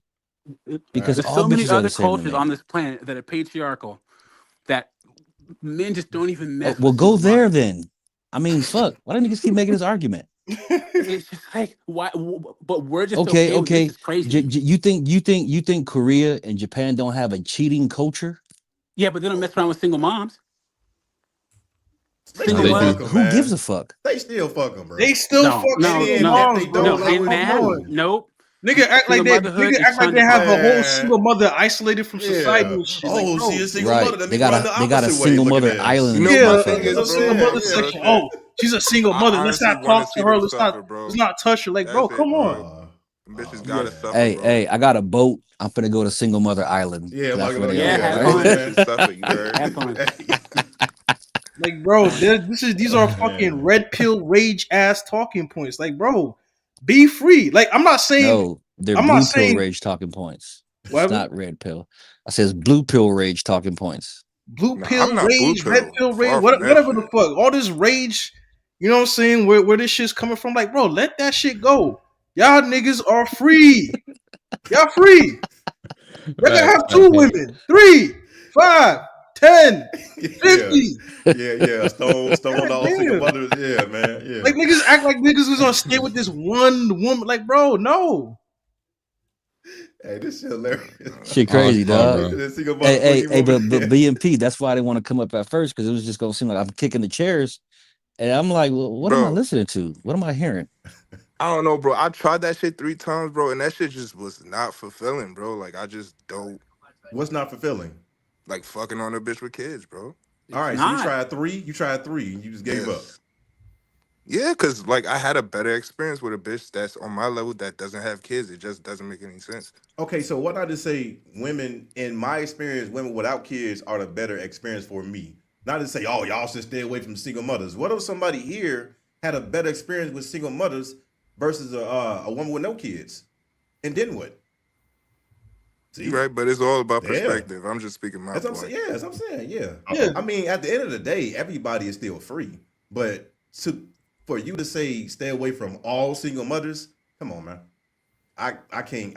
Because there's Facts. all so many bitches are other the same to cultures me. on this planet that are patriarchal that men just don't even Oh, mess well, with go single there mothers. then. I mean, fuck. Why don't niggas keep making this argument? It's just like why, but we're just Okay, okay with this. okay. It's crazy. You think Korea and Japan don't have a cheating culture? Yeah, but they don't mess around with single moms. They No, Single still they mothers. fuck do. them, Who gives man. a fuck? They still fuck them, bro. They still No, fuck And no, single then no, if moms, they bro. don't, no. like, Like, And what come you Matt, on. do? nope. Nigga act like Single they motherhood nigga is act like shunned they have a above. whole Man. single mother isolated from society Yeah. and shit. Like, Oh, she bro. a single mother. Right. Let me They got run a the they got a opposite way single looking mother at it. You island know, my Yeah, thing motherfucker. there's is, a single bro. mother Yeah, Real section. shit. Oh, she's a single I mother. honestly want to see them suffer, Let's bro. not touch her. Like, bro, That's come it, on. bro. uh, Them bitches oh Yeah. gotta man. suffer, bro. Hey, I got a boat. I'm finna go to single mother island. Yeah, That's like, where they Yeah, are, yeah, have Let hey them right? fun. bitches man. suffer, you heard? Have fun. Like, bro, these are fucking Man. red pill rage ass talking points. Like, bro, be free. Like, No, they're I'm not blue pill saying rage talking points. It's whatever. not red pill. I says blue pill rage talking points. Blue Nah, pill I'm not blue rage, red pill. pill rage, Far from that whatever the shit. fuck. All this rage, you know what I'm saying? Where this shit's coming from? Like, bro, let that shit go. Y'all niggas are free. Y'all free. Y'all can Facts, have two facts. women, 3, 5, 10, Yeah. 50. Yeah. Stone God all single damn. mothers. Yeah, man. Like, Yeah. niggas act like niggas is gonna stay with this one woman. Like, bro, no. Hey, this shit hilarious. Shit crazy, Hardcore, dog. bro. The single mother Hey, boogie woman. but BMP, that's why I didn't want to come up at first, because it was just gonna seem like I'm kicking the chairs. And I'm like, well, what am I Bro, listening to? What am I hearing? I don't know, bro. I tried that shit 3 times, bro, and that shit just was not fulfilling, bro. Like, I just don't What's not fulfilling? like fucking on a bitch with kids, bro. All It's right, so you not. tried three. You tried three, and you just gave up. Yes. Yeah, because, like, I had a better experience with a bitch that's on my level that doesn't have kids. It just doesn't make any sense. Okay, so what I just say, women, in my experience, women without kids are the better experience for me. Not to say, oh, y'all should stay away from single mothers. What if somebody here had a better experience with single mothers versus a woman with no kids? And then what? You're See? right, but it's all about Yeah. perspective. I'm just speaking my That's what I'm saying. point. Yeah, that's what I'm saying. Yeah. Yeah. I mean, at the end of the day, everybody is still free. But for you to say stay away from all single mothers, come on, man. I can't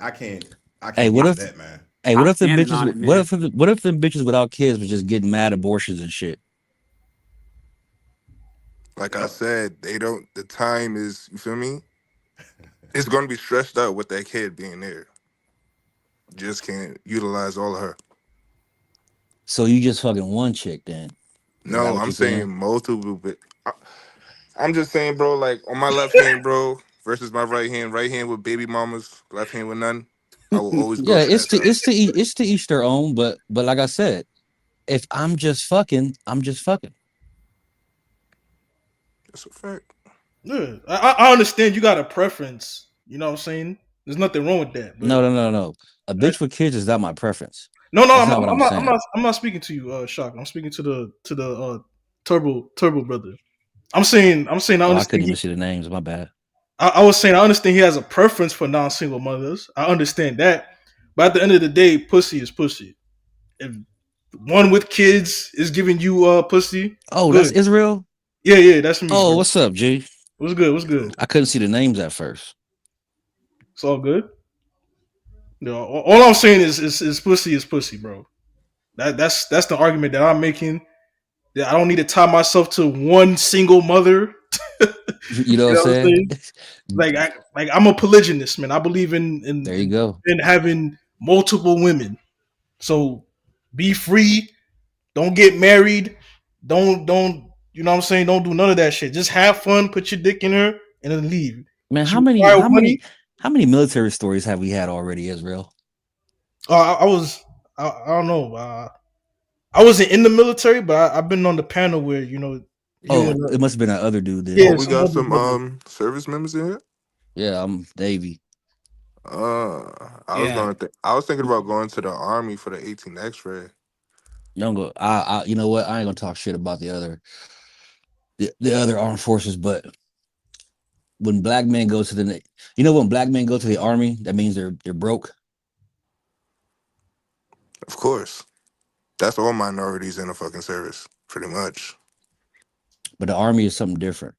Hey, get what with if that, man. hey, what I'm if them standing bitches on it, what man. if what if them bitches without kids was just getting mad abortions and shit? Like I Yep. said, they don't, the time is, you feel me? It's going to be stressed out with that kid being there. Just can't utilize all of her. So you just fucking one chick then. Is that No, what I'm you're saying saying? multiple, but I'm just saying, bro, like on my left hand, bro, versus my right hand with baby mamas, left hand with none. I will always go Yeah, for that, dog. it's to each their own, but like I said, if I'm just fucking, I'm just fucking. That's a fact. Yeah. I understand you got a preference. You know what I'm saying? There's nothing wrong with that. But No. A bitch with kids is not my preference. no, That's I'm not not, what I'm I'm not. I'm saying. not. I'm not speaking to you, Shock. I'm speaking to the Turbo brother. I'm saying I Oh, I couldn't understand. even see the names. My bad. I was saying I understand he has a preference for non-single mothers. I understand that, but at the end of the day, pussy is pussy. If one with kids is giving you pussy, Oh, that's good. Israel. Yeah, that's me, Oh, bro. what's up, G? What's good? What's good? I couldn't see the names at first. It's all good. No, all I'm saying is pussy is pussy, bro. That's the argument that I'm making. That I don't need to tie myself to one single mother. You know what You I'm know what I'm saying? saying? I'm a polygynist, man. I believe in There you go. in having multiple women. So be free. Don't get married. Don't you know what I'm saying? Don't do none of that shit. Just have fun. Put your dick in her and then leave. Man, She require money. how many military stories have we had already, Israel? I was I don't know. I wasn't in the military, but I've been on the panel where you Oh, and it must have been that other dude Oh, then. yeah, we some got other some brother. service members in here. Yeah, I'm Davy. Yeah. I was thinking about going to the army for the 18 X-ray. Don't go. You know what? I ain't gonna talk shit about the other armed forces, but when black men go to when black men go to the army, that means they're broke. Of course, that's all minorities in the fucking service, pretty much. But the army is something different.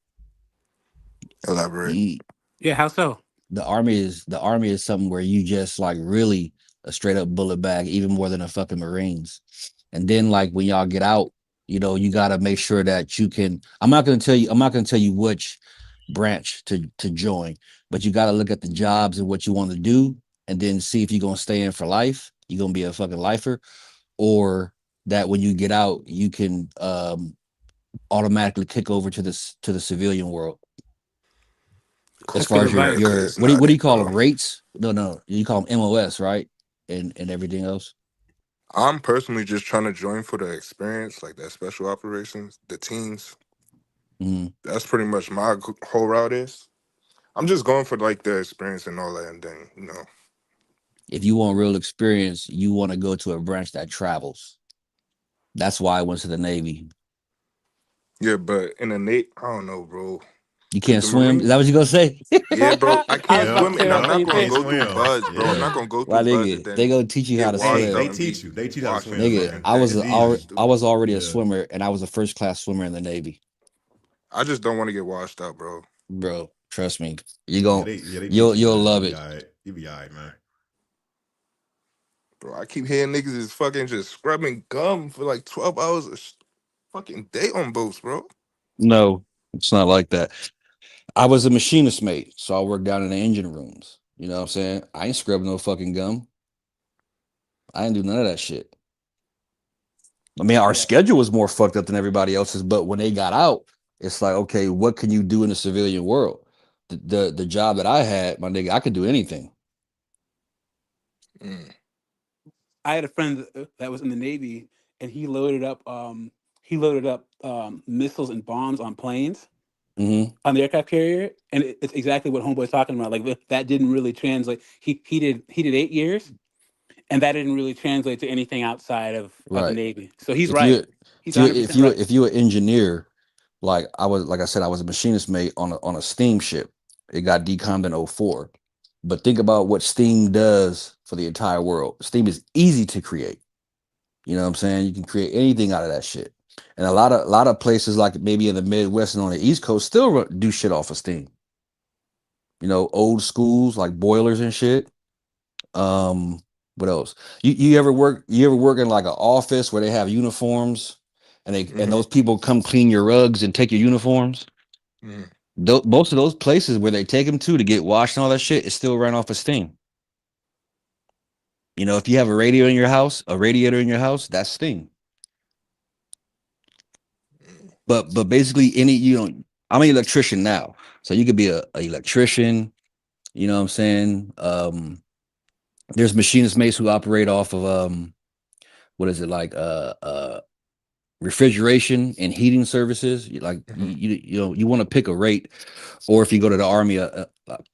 Elaborate. You, Yeah. How so? the army is something where you just like really a straight up bullet bag, even more than a fucking Marines. And then like when y'all get out, you gotta make sure that you can. I'm not gonna tell you which branch to join, but you gotta look at the jobs and what you want to do, and then see if you're gonna stay in for life. You're gonna be a fucking lifer, or that when you get out, you can automatically kick over to the civilian world as That's far good as your advice. your America's what do you, not what do you it, call bro. them, rates? No, you call them MOS, right? And everything else. I'm personally just trying to join for the experience, like that special operations, the teams. Mhm. That's pretty much my whole route is. I'm just going for like the experience and all that, and then If you want real experience, you want to go to a branch that travels. That's why I went to the Navy. yeah. But in the Nate, I don't know, bro. You Cause can't the swim. Is that Marines, what you gonna say? yeah, bro. I I can't was about to Yep, swim, say and that I'm yep. not same gonna Can't thing. go through swim. buds, bro. I'm Yeah. not gonna go Why, through buds and nigga? They then gonna teach you how get to washed Hey, swim, out they and be teach you. They teach you how to washing swim, and nigga. man. looking I fat. was It's a, That's already easy. I stupid. was already a Yeah. swimmer, and I was a first class swimmer in the Navy, I just don't want to get washed out, bro. bro. Trust me. You Yeah, gon' they teach you, you'll man. You love be it. all right. You be all right, man. Bro, I keep hearing niggas is fucking just scrubbing gum for like 12 hours fucking day on boats, bro. No, it's not like that. I was a machinist mate, so I worked down in the engine rooms. You know what I'm saying? I ain't scrubbing no fucking gum. I ain't do none of that shit. I mean, our schedule was more fucked up than everybody else's, but when they got out, it's like, okay, what can you do in the civilian world? The job that I had, my nigga, I could do anything. Mm. I had a friend that was in the Navy, and he loaded up missiles and bombs on planes Hmm. on the aircraft carrier, and it's exactly what Homeboy's talking about. Like that didn't really translate. He did 8 years, and that didn't really translate to anything outside of the Right. Navy. So he's If right. you He's 100% right. if you an engineer, like I said, I was a machinist mate on a steamship. It got decommed in '04. But think about what steam does for the entire world. Steam is easy to create. You know what I'm saying? You can create anything out of that shit. And a lot of places like maybe in the Midwest and on the East Coast still do shit off of steam. Old schools like boilers and shit. Um, what else? You ever work in like an office where they have uniforms and Mm-hmm. those people come clean your rugs and take your uniforms? Mm-hmm. Most of those places where they take them to get washed and all that shit is still ran off of steam. If you have a radiator in your house, that's steam. But basically I'm an electrician now. So you could be a electrician, you know what I'm saying? There's machinist mates who operate off of what is it like refrigeration and heating services. Like Mm-hmm. you want to pick a rate, or if you go to the army,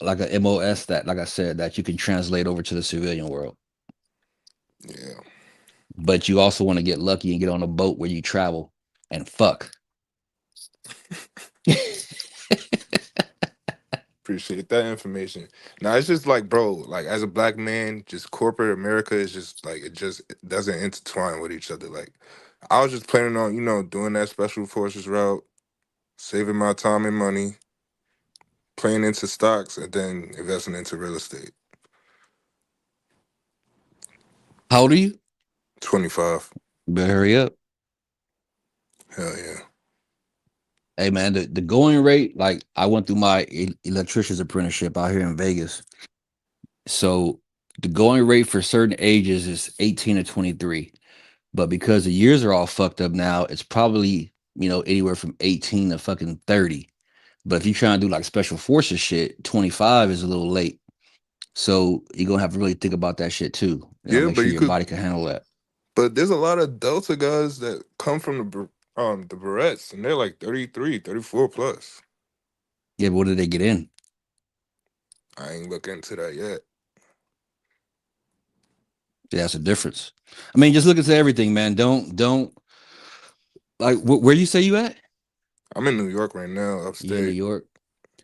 like a MOS that, like I said, that you can translate over to the civilian world. Yeah. But you also want to get lucky and get on a boat where you travel and fuck. Appreciate that information. Now it's just like, bro, like as a black man, just corporate America is just like it doesn't intertwine with each other. Like I was just planning on, doing that special forces route, saving my time and money, playing into stocks, and then investing into real estate. How old are you? 25. Better hurry up. Hell yeah. Hey man, the going rate, like I went through my electrician's apprenticeship out here in Vegas. So the going rate for certain ages is 18 to 23. But because the years are all fucked up now, it's probably, anywhere from 18 to fucking 30. But if you try to do like special forces shit, 25 is a little late. So you're gonna have to really think about that shit too. Yeah, Make but sure you your could body can handle that. but there's a lot of Delta guys that come from the Barrettes and they're like 33, 34 plus. Yeah, but what did they get in? I ain't looking into that yet. Yeah, that's a difference. I mean, just look into everything, man. Don't like where you say you at? I'm in New York right now, You in New upstate. York?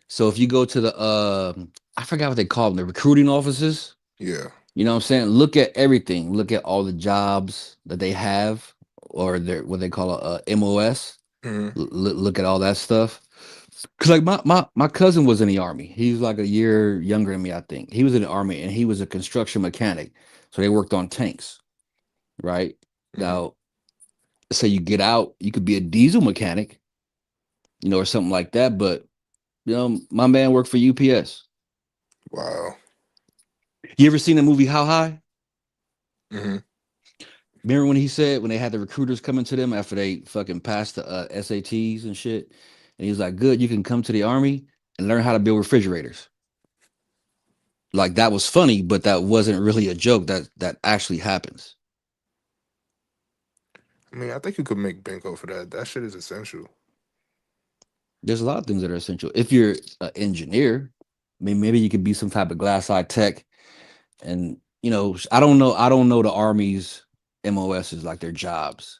So if you go to the I forgot what they call them, the recruiting offices. Yeah. You know what I'm saying? Look at everything. Look at all the jobs that they have, or their what they call a MOS. Mhm. Look at all that stuff. Cause like my cousin was in the army. He was like a year younger than me, I think. He was in the army and he was a construction mechanic. So they worked on tanks, right? Now, say you get out, you could be a diesel mechanic, or something like that. But my man worked for UPS. Wow. You ever seen the movie How High? hmm Remember when he said when they had the recruiters coming to them after they fucking passed the SATs and shit, and he was like, "Good, you can come to the army and learn how to build refrigerators." Like that was funny, but that wasn't really a joke. That actually happens. I mean, I think you could make bank for that. That shit is essential. There's a lot of things that are essential. If you're an engineer, I mean, maybe you could be some type of glass eye tech. And I don't know. I don't know the Army's MOSs like their jobs,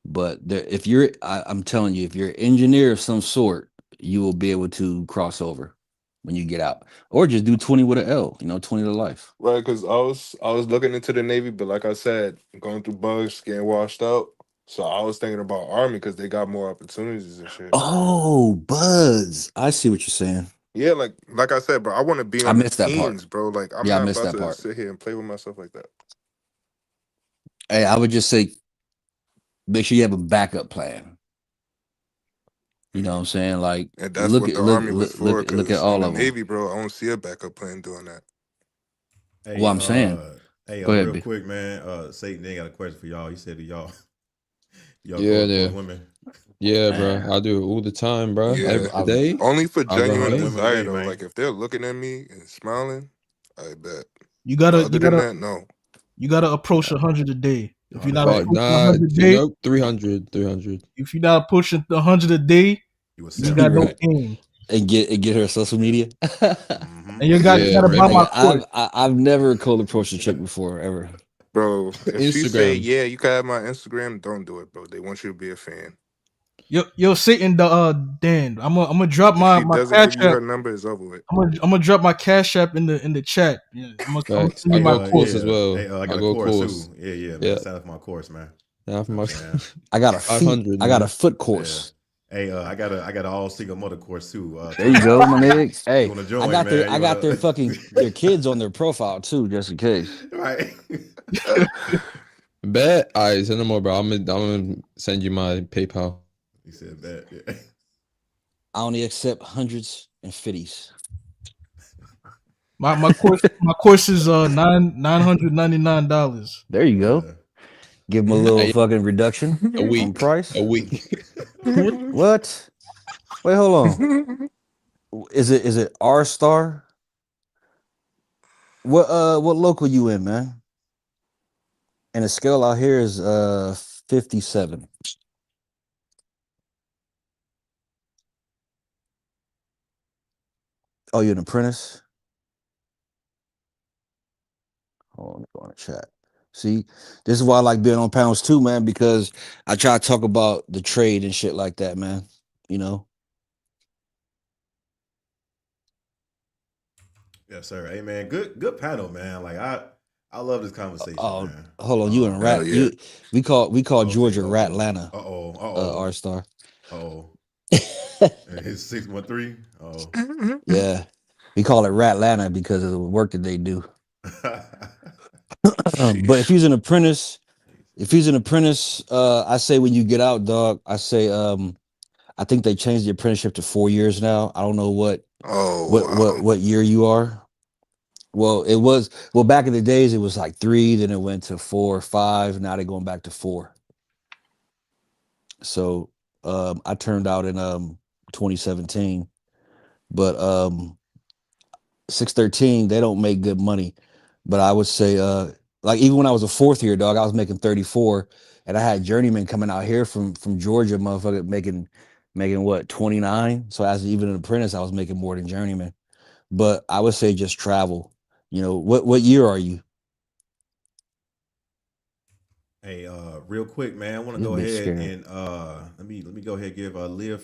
but if I'm telling you, if you're an engineer of some sort, you will be able to cross over when you get out, or just do 20 with an L. 20 to life. Right, because I was looking into the Navy, but like I said, going through bugs, getting washed out. So I was thinking about Army because they got more opportunities and shit. Oh, Buzz! I see what you're saying. Yeah, like I said, bro, I want to be I on the missed that part. teams, bro. Like I'm Yeah, I not missed about that to part. sit here and play with myself like that. Hey, I would just say make sure you have a backup plan. You know what I'm saying? Like And that's look what at the look Army was look for. look at Because in all the of them. Navy, bro, I don't see a backup plan doing that. Well, Hey, I'm saying, go ahead, real B. quick, man. Satan, they got a question for y'all. You said that y'all go Yeah, approach yeah, women. yeah, bro. I do it all the time, bro. Yeah, Every day. only for I'll go genuine What ahead. women desire need, though. man. Like if they're looking at me and smiling, I bet. You gotta Other you than gotta that, no. you gotta approach 100 a day. If you're 100 a not Oh, day. approaching nah, 100 a day, nope, 300, 300. if you're not pushing 100 a day, You a you simp. got no Right. game. And get her social media. Mm-hmm. And you got you Yeah, gotta Hey buy man. my man, course. I've never cold approached a chick before ever. Bro, if she say, Instagram. yeah, you can have my Instagram, don't do it, bro. They want you to be a fan. Yo, Satan, the Dan, I'm gonna drop If she my doesn't cash give you app. her number, it's over with. I'm gonna drop my cash app in the chat. Yeah, I'm gonna Facts. send I you my go course. course as Yeah. well. Hey, I I got a go course course. too. Yeah, man. Yeah. Sign up for my course, man. Now for You know my what I'm saying? I got a feet. 500, I got a man. foot Yeah. course. Hey, I got an all single mother course too. There you 3 months. go, my nigga. You Hey, wanna I join, got their man? I You got their wanna fucking their kids on their profile too, just in case. right? Bet. All right, send them over. I'm gonna send you my PayPal. He said that. Yeah. I only accept hundreds and fifties. My course is $999. There you go. Yeah. Give them a little Hey, fucking reduction a on week. price. A week. What? Wait, hold on. Is it R Star? What local you in, man? And the scale out here is 57. Oh, you're an apprentice? Hold on, let me go on the chat. See, this is why I like being on panels too, man, because I try to talk about the trade and shit like that, man. you know. Yes, sir. Hey, man, good panel, man. Like I love this conversation, Oh, man. hold on, you and Hell Rat, yeah. you we call Okay. Georgia Uh oh. Ratlanta, Uh oh. Uh oh. R Star. Uh oh. It's 613. Oh. Yeah, we call it Ratlanta because of the work that they do. But if Sheesh. he's an apprentice, I say when you get out, dog, I say I think they changed the apprenticeship to 4 years now. I don't know what Oh what what wow. what year you are. Well, back in the days it was like 3, then it went to 4 or 5. Now they're going back to 4. So I turned out in 2017, but 613 they don't make good money. But I would say like even when I was a fourth year dog, I was making 34, and I had journeymen coming out here from Georgia, motherfucker, making what 29. So as even an apprentice, I was making more than journeyman. But I would say just travel. You know, what year are you? Hey, real quick, man. I want to This go bitch ahead scared. and let me go ahead and give live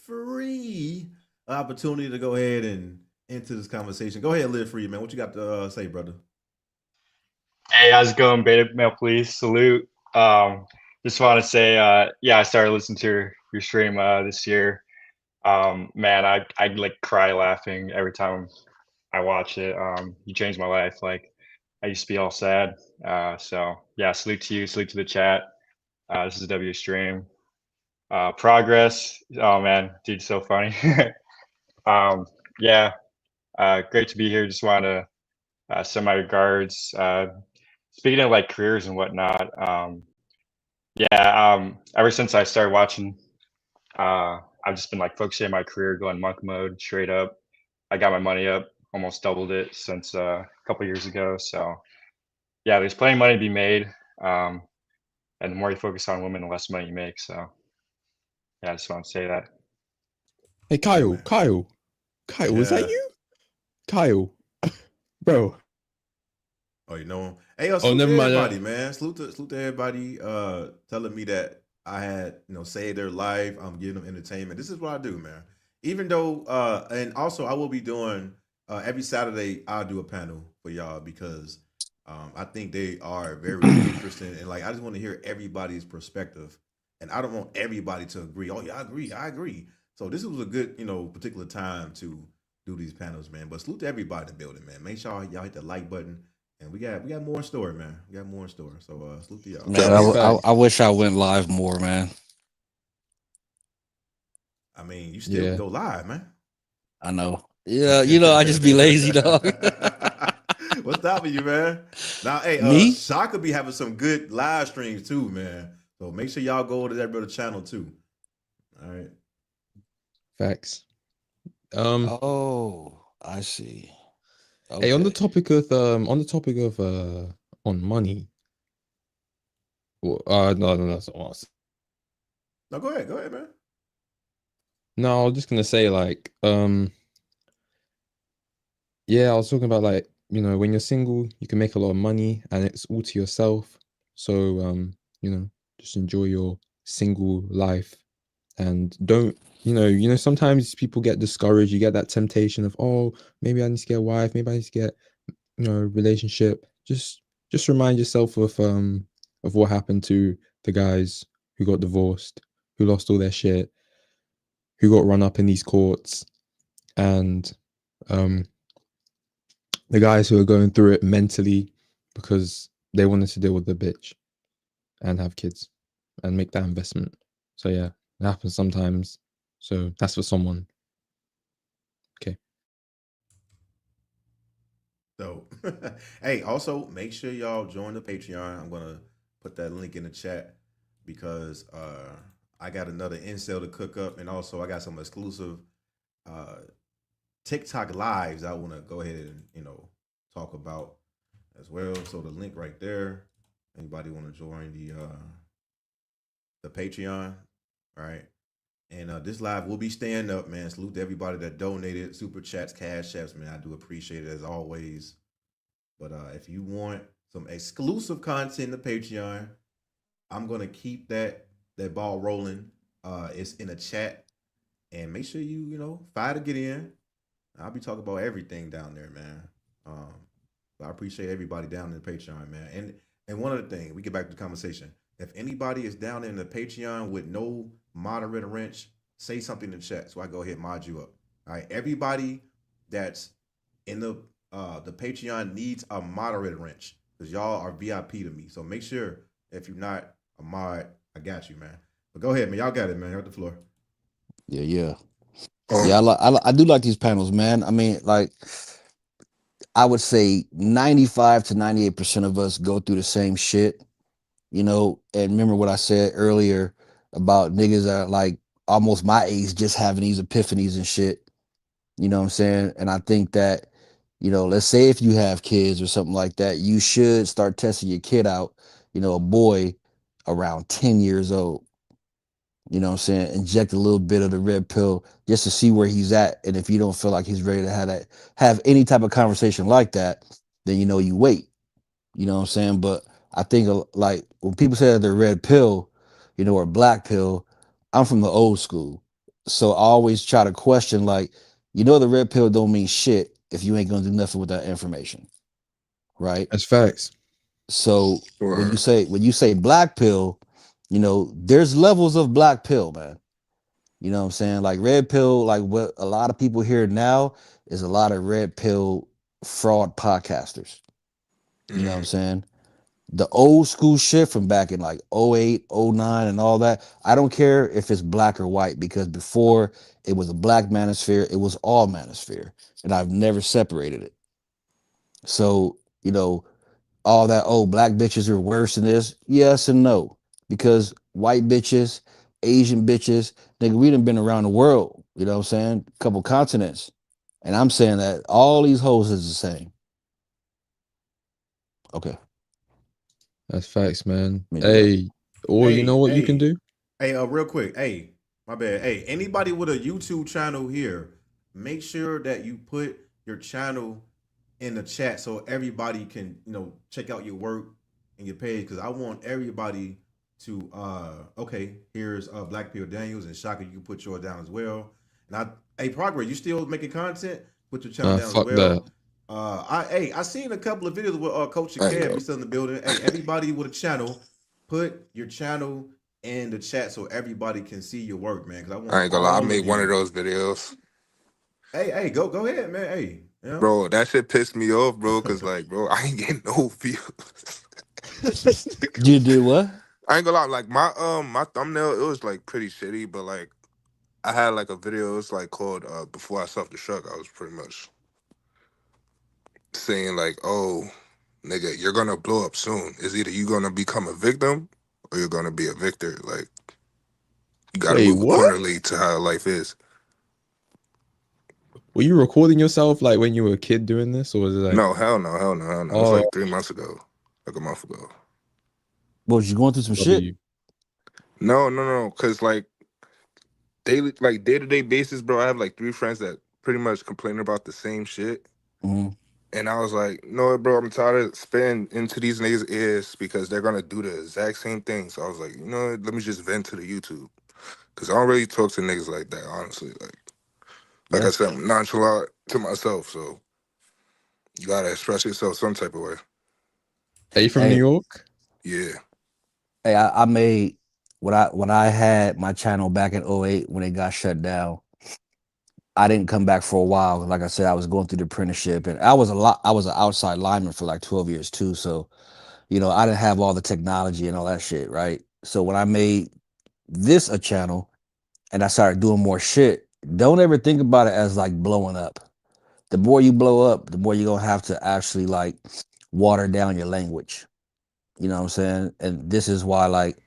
free opportunity to go ahead and into this conversation. Go ahead, live free, man. What you got to say, brother? Hey, how's it going, Beta Male Police? Salute. Just want to say, yeah, I started listening to your stream this year. Man, I like cry laughing every time I watch it. You changed my life. Like, I used to be all sad. So yeah, salute to you, salute to the chat. This is a W stream. Progress. Oh man, dude, so funny. Yeah, great to be here. Just want to send my regards. Speaking of like careers and whatnot, yeah, ever since I started watching, I've just been like focusing on my career, going monk mode straight up. I got my money up, almost doubled it since a couple years ago. So yeah, there's plenty of money to be made. Um, and the more you focus on women, the less money you make. So yeah, I just want to say that. Hey, Hey, Kyle, man. Kyle, was that Yeah. you? Kyle, bro. Oh, you know him. Hey, Oh, salute to never mind. everybody, man. Salute to everybody. Telling me that I had saved their life. I'm giving them entertainment. This is what I do, man. Even though, and also I will be doing every Saturday. I'll do a panel for y'all because I think they are very interesting and like I just want to hear everybody's perspective. And I don't want everybody to agree. Oh yeah, I agree. I agree. So this was a good, particular time to do these panels, man. But salute to everybody in the building, man. Make sure y'all hit the like button and we got more in store, man. We got more in store. So salute to y'all. Man, W. I Facts. wish I went live more, man. I mean, you still can Yeah. go live, man. I know. Yeah, I just be lazy, dog. What's stopping you, man? Now, hey, Me? Shaka be having some good live streams too, man. So make sure y'all go to that brother channel too. All right. Facts. Oh, I see. Hey, on the Okay. topic of on money. No, that's not what I was. No, go ahead, man. No, I was just gonna say like, yeah, I was talking about like, when you're single, you can make a lot of money and it's all to yourself. So, just enjoy your single life and don't, sometimes people get discouraged. You get that temptation of, oh, maybe I need to get a wife, maybe I need to get, a relationship. Just remind yourself of what happened to the guys who got divorced, who lost all their shit, who got run up in these courts, and um the guys who are going through it mentally because they wanted to deal with the bitch and have kids and make that investment. So yeah, it happens sometimes. So that's for someone. Okay. So, hey, also make sure y'all join the Patreon. I'm gonna put that link in the chat because I got another incel to cook up, and also I got some exclusive uh, TikTok lives I want to go ahead and talk about as well. So the link right there. Anybody want to join the Patreon? All right. And this live will be staying up, man. Salute to everybody that donated, super chats, cash apps, man. I do appreciate it as always. But if you want some exclusive content in the Patreon, I'm gonna keep that ball rolling. It's in the chat, and make sure you fire to get in. I'll be talking about everything down there, man. Um, I appreciate everybody down in the Patreon, man. And one other thing, we get back to the conversation. If anybody is down in the Patreon with no moderator wrench, say something in the chat so I go ahead and mod you up. All right, everybody that's in the Patreon needs a moderator wrench because y'all are VIP to me. So make sure if you're not a mod, I got you, man. But go ahead, man. Y'all got it, man. You're at the floor. Yeah. I do like these panels, man. I mean, like, I would say 95 to 98% of us go through the same shit, and remember what I said earlier about niggas that are like almost my age just having these epiphanies and shit. You know what I'm saying? And I think that, let's say if you have kids or something like that, you should start testing your kid out, a boy around 10 years old. You know what I'm saying? Inject a little bit of the red pill just to see where he's at. And if you don't feel like he's ready to have any type of conversation like that, then you wait. You know what I'm saying? But I think like when people say that they're red pill, or black pill, I'm from the old school. So I always try to question, like, the red pill don't mean shit if you ain't gonna do nothing with that information. Right? That's facts. So when you say black pill, there's levels of black pill, man. You know what I'm saying? Like red pill, like what a lot of people hear now is a lot of red pill fraud podcasters. You know what I'm saying? The old school shit from back in like '08, '09 and all that. I don't care if it's black or white because before it was a black manosphere, it was all manosphere. And I've never separated it. So, all that, oh, black bitches are worse than this. Yes and no. Because white bitches, Asian bitches, nigga, we done been around the world, you know what I'm saying? A couple continents. And I'm saying that all these hoes is the same. Okay. That's facts, man. Yeah. Hey, or you know what you can do? Hey, real quick. Hey, my bad. Hey, anybody with a YouTube channel here, make sure that you put your channel in the chat so everybody can, check out your work and your page. Cause I want everybody to okay, here's Black Pill Daniels and Shaka, you can put yours down as well. And hey, Progress, you still making content? Put your channel down as Fuck well. that. I seen a couple of videos with Coach Kev. He's still in the building. Hey, everybody with a channel, put your channel in the chat so everybody can see your work, man. Because I want I ain't gonna lie, I all made of one of you. those videos. Hey, go ahead, man. Hey, Bro, that shit pissed me off, bro. Cause like, bro, I ain't getting no views. You did what? I ain't gonna lie, like my thumbnail, it was like pretty shitty, but like I had like a video, it's like called Before I Self Destruct. I was pretty much saying like, oh, nigga, you're gonna blow up soon. It's either you gonna become a victim or you're gonna be a victor. Like you gotta Wait, move what? accordingly to how life is. Were you recording yourself like when you were a kid doing this, or was it like? No, hell no, hell no, hell no. It was Oh, like 3 months ago, like a month ago. What, was you going through some shit? No, cause like daily, like day-to-day basis, bro, I have like 3 friends that pretty much complain about the same shit. Mm-hmm. And I was like, no, bro, I'm tired of spitting into these niggas' ears because they're gonna do the exact same thing. So I was like, let me just vent to the YouTube. Cause I don't really talk to niggas like that, honestly. Like I said, I'm nonchalant to myself, so you gotta express yourself some type of way. Are you from New York? Yeah. Hey, I made when I had my channel back in '08 when it got shut down. I didn't come back for a while. Like I said, I was going through the apprenticeship, and I was an outside lineman for like 12 years too. So, I didn't have all the technology and all that shit, right? So when I made this a channel and I started doing more shit, don't ever think about it as like blowing up. The more you blow up, the more you're gonna have to actually like water down your language. You know what I'm saying? And this is why, like,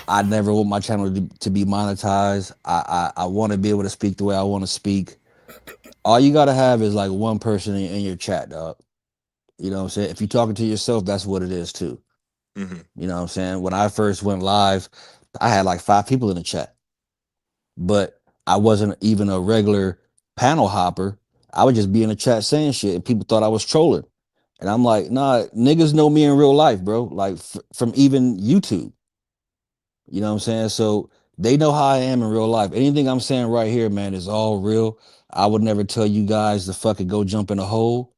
I never want my channel to be monetized. I want to be able to speak the way I want to speak. All you gotta have is like one person in your chat, dog. You know what I'm saying? If you're talking to yourself, that's what it is too. Mm-hmm. You know what I'm saying? When I first went live, I had like 5 people in the chat, but I wasn't even a regular panel hopper. I would just be in the chat saying shit, and people thought I was trolling. And I'm like, nah, niggas know me in real life, bro. Like from even YouTube. You know what I'm saying? So They know how I am in real life. Anything I'm saying right here, man, is all real. I would never tell you guys to fucking go jump in a hole.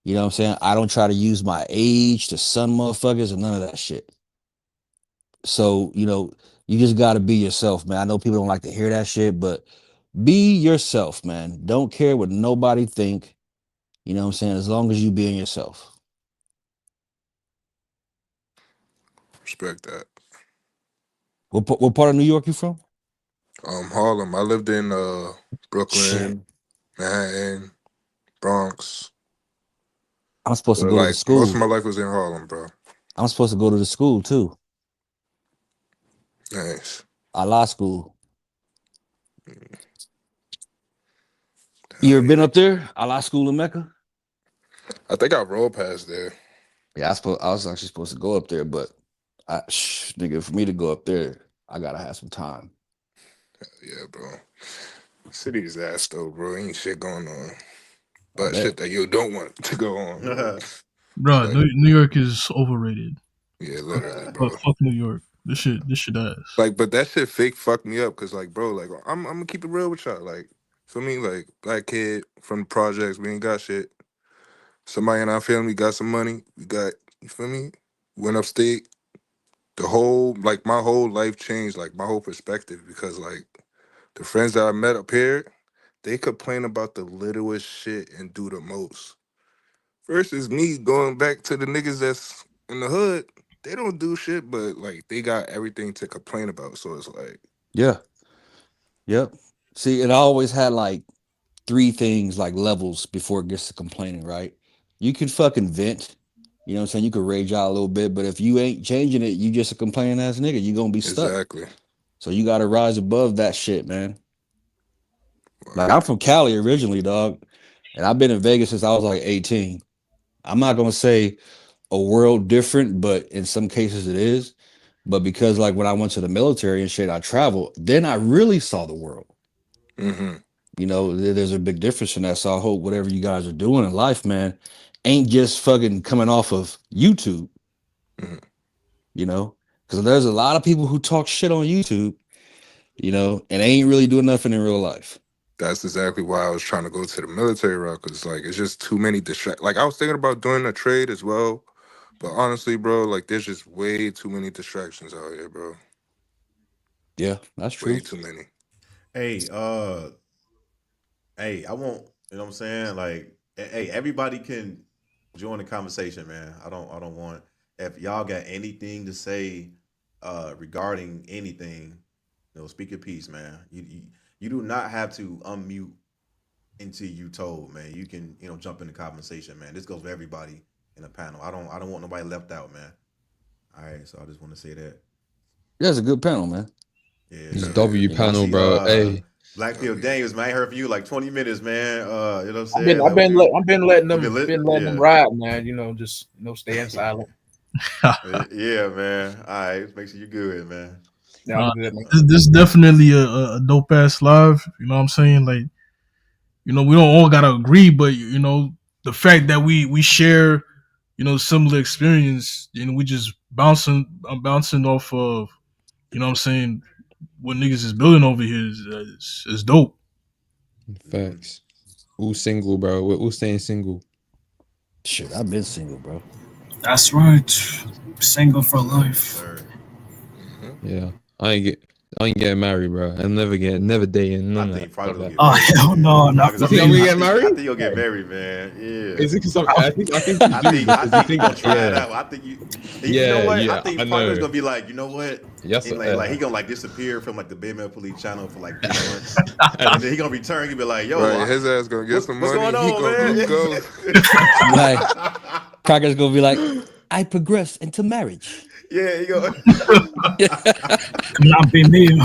You know what I'm saying? I don't try to use my age to sun motherfuckers and none of that shit. So, you just got to be yourself, man. I know people don't like to hear that shit, but be yourself, man. Don't care what nobody think. You know what I'm saying? As long as you being yourself. Respect that. What part of New York you from? Harlem. I lived in Shit. Brooklyn, Manhattan, Bronx. I'm supposed to But go to the like most school. of my life was in Harlem, bro. I'm supposed to go to the school too. Nice. Allah school. You ever been up there? Allah school in Mecca? I think I rolled past there. Yeah, I was actually supposed to go up there, but nigga, for me to go up there, I gotta have some time. Yeah, bro. City's ass though, bro. Ain't shit going on. I But bet. shit that you don't want to go on. Bro, Like, New York is overrated. yeah, literally, bro. Fuck New York. This shit ass. Like, but that shit fake fucked me up because, like, bro, like, I'm gonna keep it real with y'all. Like, for me, like, black kid from the projects, we ain't got shit. Somebody in our family got some money. We got, you feel me? Went upstate. My whole life changed, like, my whole perspective because, like, the friends that I met up here, they complain about the littlest shit and do the most. Versus me going back to the niggas that's in the hood, they don't do shit, but like they got everything to complain about. So it's like, Yeah. Yep. See, and I always had like 3 things, like levels before it gets to complaining, right? You can fucking vent. You know what I'm saying? You could rage out a little bit, but if you ain't changing it, you just a complaining ass nigga. You gonna be stuck. exactly. So you gotta rise above that shit, man. Like I'm from Cali originally, dog. And I've been in Vegas since I was like 18. I'm not gonna say a world different, but in some cases it is. But because like when I went to the military and shit, I traveled, then I really saw the world. Mm-hmm. There's a big difference in that. So I hope whatever you guys are doing in life, man, ain't just fucking coming off of YouTube. Mm-hmm. Because there's a lot of people who talk shit on YouTube, and ain't really doing nothing in real life. That's exactly why I was trying to go to the military route because like it's just too many distractions. Like I was thinking about doing a trade as well, but honestly, bro, like there's just way too many distractions out here, bro. Yeah, that's true. Way too many. Hey, hey, I want, you know what I'm saying? Like, hey, everybody can join the conversation, man. I don't want, if y'all got anything to say regarding anything, speak your piece, man. You do not have to unmute until you told, man. You can, jump in the conversation, man. This goes for everybody in the panel. I don't want nobody left out, man. All right, so I just want to say that. Yeah, it's a good panel, man. Yeah, It's man. W I panel, see bro. Hey, Black Pill Daniels, man. I ain't heard from you like 20 minutes, man. You know what I'm saying? I've Like, been letting you them yeah. ride, man. Just staying silent. Yeah, man. All right, let's make sure you're good, man. Yeah, I'm good, man. This definitely a dope ass live. You know what I'm saying? Like, we don't all gotta agree, but the fact that we share, similar experience, we just bouncing off of, what I'm saying, what niggas is building over here is dope. facts. All single, bro. We're all staying single. Shit, I've been single, bro. That's right. Single for life. Sir. Yeah, I ain't getting married, bro. I'm never dating. I None of think that. Frogger's Fuck gonna that. get Oh married, hell man. no, not Frogger's for You think gonna I'm me. gonna get I married? think you'll get married, man. Yeah. Is it because I think you do I because you think he think gonna try it yeah out. I think you know what? I yeah I think Frogger's know gonna be like, you know what? yes And like he gonna like disappear from like the Big Man Police channel for like 3 months, and then he gonna return. He be like, yo, Right, his ass gonna get some what's money. going He on, gonna go man? ghost. Like, Crocker's gonna be like, I progressed into marriage. Yeah, he go. Not be me.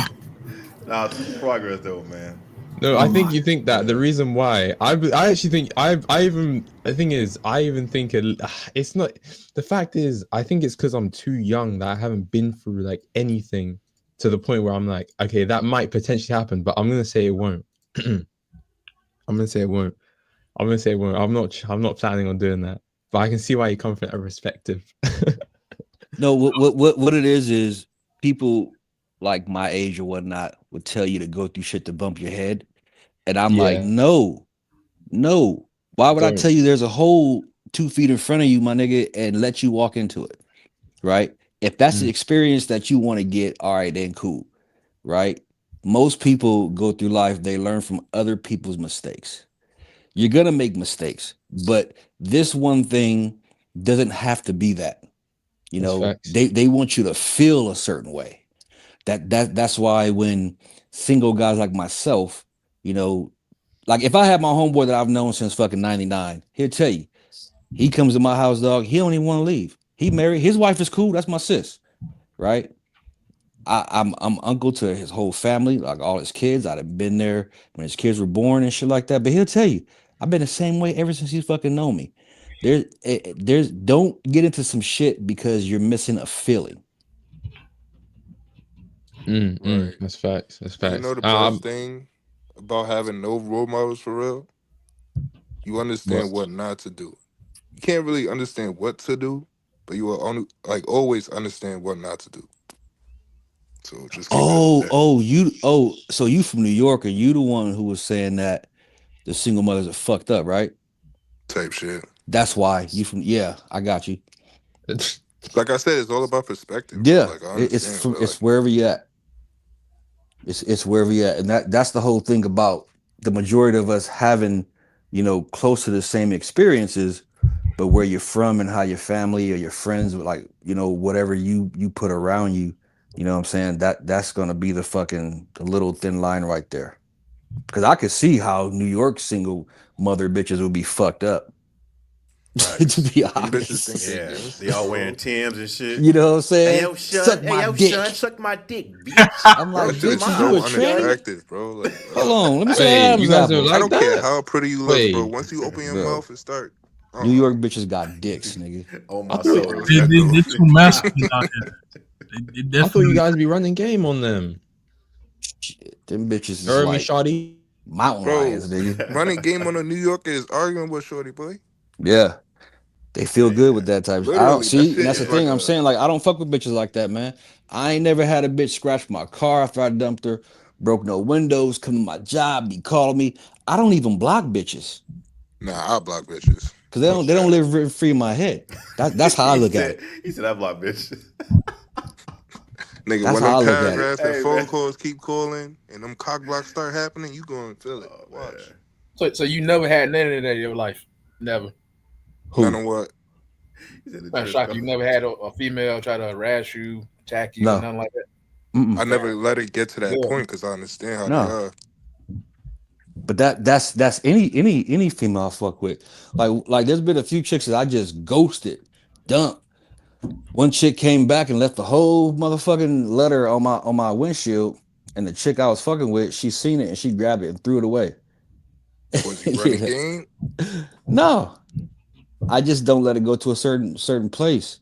Nah, salute to Progress though, man. no I think you think that the Yeah. reason why I actually think I even the thing is I even think it's not the fact is I think it's because I'm too young that I haven't been through like anything to the point where I'm like, okay, that might potentially happen, but I'm gonna say it won't. I'm gonna say it won't. I'm not planning on doing that. But I can see why you come from that perspective. No, what it is people like my age or whatnot would tell you to go through shit to bump your head. And I'm like, Yeah. no, no. Why would I Don't. tell you there's a hole 2 feet in front of you, my nigga, and let you walk into it? Right? If that's the Mm. experience that you want to get, all right, then cool. Right? Most people go through life, they learn from other people's mistakes. You're gonna make mistakes, but this one thing doesn't have to be that. You That's know, facts. they want you to feel a certain way. That's why when single guys like myself, you know, like if I have my homeboy that I've known since fucking 99, he'll tell you, he comes to my house, dog, he don't even want to leave. He married, his wife is cool, that's my sis, right? I'm uncle to his whole family, like all his kids. I'd have been there when his kids were born and shit like that. But he'll tell you, I've been the same way ever since he's fucking known me. There's don't get into some shit because you're missing a feeling. Right. That's facts. That's And you know facts. the best thing about having no role models for real? You What? understand what not to do. You can't really understand what to do, but you will only like always understand what not to do. So just keep it at that So you from New York, and you the one who was saying that the single mothers are fucked up, right? type shit. That's why you from. Yeah, I got you. Like I said, it's all about perspective, bro. Yeah, Like I understand, but it's like wherever you at. It's wherever you at, and that's the whole thing about the majority of us having, close to the same experiences, but where you're from and how your family or your friends, like whatever you put around you, you know what I'm saying, that's gonna be the little thin line right there. Because I could see how New York single mother bitches would be fucked up, to Facts. be them bitches think honest. they Yeah, they all gangsters, wearing bro. Timbs and shit. You know what I'm Hey saying? yo, son. Suck Hey my yo, son. dick. Suck my dick, bitch. I'm That like, Word to shit is bitch, is mom. you so a tranny? unattractive, bro. Like, Hold on, let me see Wait, that Adam's you guys are apple. I like don't care that? how pretty you look, bro. Wait, Once you open your Bro, mouth and start, New York bitches got dicks, nigga. Oh I my I don't thought know soul, what's They, that they, though. they're too nigga. masculine out here. They I thought you definitely. guys be running game on them. Shit, them bitches You is heard me, like Shawty? mountain Bro, lions, nigga. running game on a New Yorker is arguing with Shorty boy. Yeah, they feel good with Man, that type. I don't Literally, that see, and shit that's the is yeah. like thing I'm a saying. Like, I don't fuck with bitches like that, man. I ain't never had a bitch scratch my car after I dumped her, broke no windows, come to my job, be calling me. I don't even block bitches nah. I block bitches. because Fuck they don't that. live rent free in my head. That's how I he look at said it. he said I block bitch. Nigga, That's when how them I look at it. paragraphs and Hey phone man. calls keep calling and them cock blocks start happening, you gonna feel it. Oh Watch. man. So you never had none of that in your life? Never. None Who? of what? He said the I'm drip shocked you code. never had a female try to harass you, attack you, or No. nothing like that. Mm-mm. I Damn. never let it get to that Good. point because I understand how they No. are. But that's any female I fuck with. Like there's been a few chicks that I just ghosted, dump. One chick came back and left the whole motherfucking letter on my windshield, and the chick I was fucking with, she seen it and she grabbed it and threw it away. Was you running Yeah. game? No, I just don't let it go to a certain place.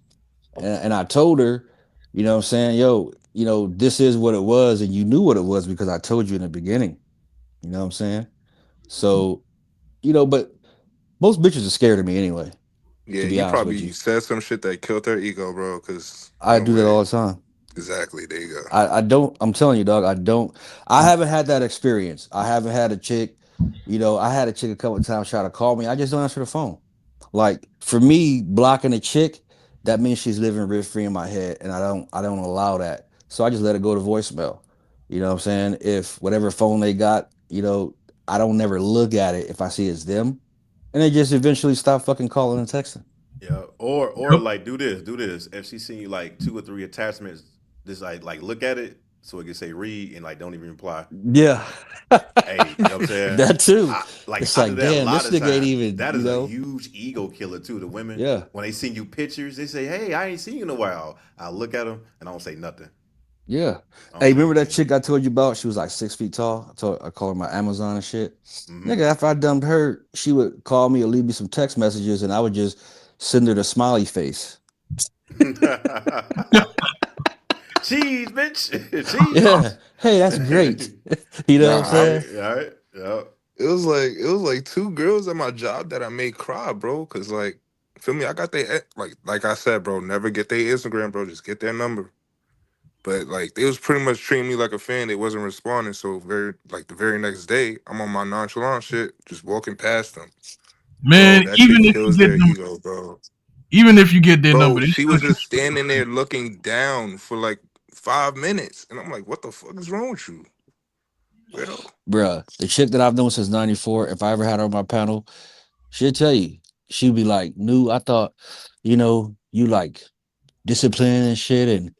And I told her, you know what I'm saying, yo, this is what it was, and you knew what it was because I told you in the beginning. You know what I'm saying? So, but most bitches are scared of me anyway, Yeah, to be you honest with probably you. said some shit that killed her ego, bro. Cause I no do that way. all the time. Exactly. There you go. I don't, I'm telling you, dog, I don't, I haven't had that experience. I haven't had a chick, I had a chick a couple of times try to call me. I just don't answer the phone. Like for me, blocking a chick, that means she's living rent free in my head, and I don't allow that. So I just let it go to voicemail. You know what I'm saying? If whatever phone they got, I don't never look at it if I see it's them, and they just eventually stop fucking calling and texting. Yeah. Or Yep. like do this, do this. If she seen you like 2 or 3 attachments, just like look at it so it can say read and like don't even reply. Yeah, Hey, you know what I'm saying? that too. Like It's I do like, that a damn, lot this of nigga ain't times. even, That is a huge ego killer too. The women yeah. when they send you pictures, they say, "Hey, I ain't seen you in a while." I look at them and I don't say nothing. Yeah. I don't Hey, say remember that anything. chick I told you about? She was like 6 feet tall. I call her my Amazon and shit. Hmm. Nigga, after I dumped her, she would call me or leave me some text messages, and I would just send her the smiley face. Cheese, bitch. Cheese. Yeah. Hey, that's great. You know what I'm Nah, Hey, saying? all right. Yep. it was like two girls at my job that I made cry, bro. Cause like, feel me, I got like I said, bro, never get their Instagram, bro. Just get their number. But like they was pretty much treating me like a fan. They wasn't responding. So the very next day, I'm on my nonchalant shit, just walking past them. Bro, Man, that shit kills their ego, bro. even if you get their Bro, number, they she still was just standing there looking down for like 5 minutes, and I'm like, "What the fuck is wrong with you, widow?" Bruh, the chick that I've known since '94, if I ever had her on my panel, she'd tell you. She'd be like, "Nu, I thought, you like discipline and shit, and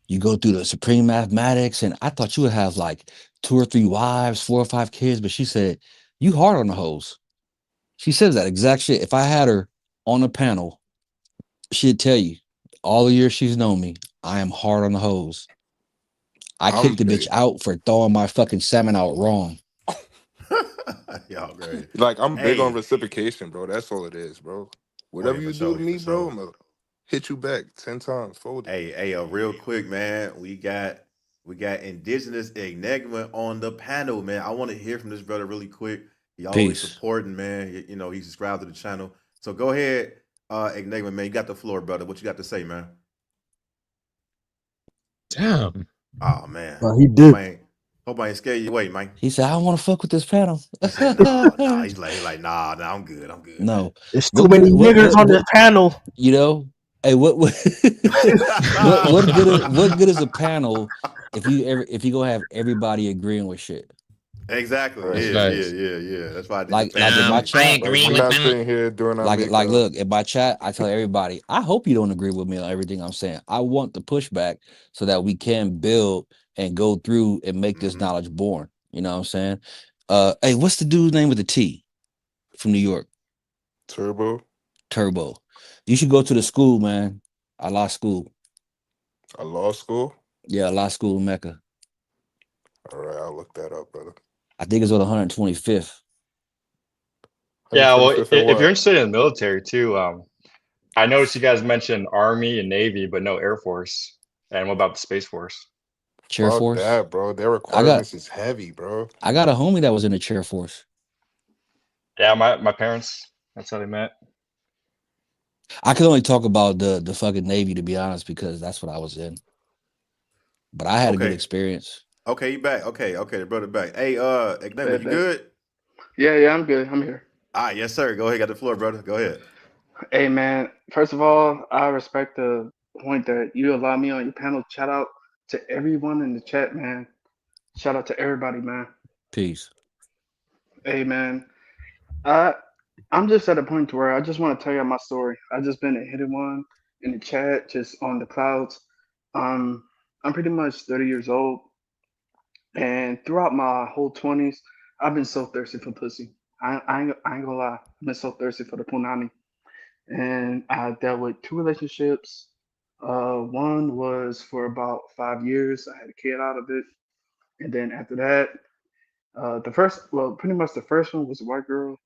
you go through the supreme mathematics, and I thought you would have like 2 or 3 wives, 4 or 5 kids." But she said, "You hard on the hoes." She says that exact shit. If I had her on a panel, she'd tell you, all the years she's known me, I am hard on the hose. I kicked the bitch out for throwing my fucking salmon out wrong. Y'all great. Like I'm big on Hey, reciprocation, bro. That's all it is, bro. oh Whatever yeah, you for do sure, to for me, bro, sure. I'm gonna hit you back 10 times, fold it. Hey, real quick, man. We got Indigenous Enigma on the panel, man. I want to hear from this brother really quick. He always Peace. supporting, man. He subscribed to the channel. So go ahead, Enigma, man. You got the floor, brother. What you got to say, man? Damn. Oh man. Well, he Hope did. I ain't scared you away, man. He said, I want to fuck with this panel. He said, nah. He's like, nah, I'm good. I'm good, man. No. There's too What many good niggers on this panel. hey, what good is a panel if you gonna have everybody agreeing with shit? Exactly. Right. That's Yeah. facts. That's why I did the Like in panel my thing. chat, Like we're not sitting here doing our like makeup. look, in my chat, I tell everybody, I hope you don't agree with me on everything I'm saying. I want the pushback so that we can build and go through and make this Mm-hmm. knowledge born. You know what I'm saying? Hey, what's the dude's name with the T from New York? Turbo. Turbo. You should go to the school, man. I lost school. A law school. Yeah, I lost school in Mecca. All right, I'll look that up, brother. I think it's on 125th. Yeah, well, 125th and if you're what? interested in the military too, I noticed you guys mentioned Army and Navy, but no Air Force. And what about the Space Force? Chair Fuck Force. that, bro. Their I got requirements is heavy, bro. I got a homie that was in the Chair Force. Yeah, my parents, that's how they met. I can only talk about the fucking Navy, to be honest, because that's what I was in. But I had a good Okay. experience. Okay, you back. Okay, the brother back. Hey, Enigma, Bet, you bet. good? Yeah, I'm good. I'm here. All right, yes, sir. Go ahead, got the floor, brother. Go ahead. Hey, man. First of all, I respect the point that you allow me on your panel. Shout out to everyone in the chat, man. Shout out to everybody, man. Peace. Hey, man. I I'm just at a point where I just want to tell you my story. I just been a hidden one in the chat, just on the clouds. Um, I'm pretty much 30 years old, and throughout my whole 20s, I've been so thirsty for pussy. I ain't gonna lie. I've been so thirsty for the punani. And I dealt with two relationships. One was for about 5 years. I had a kid out of it, and then after that, pretty much the first one was a white girl,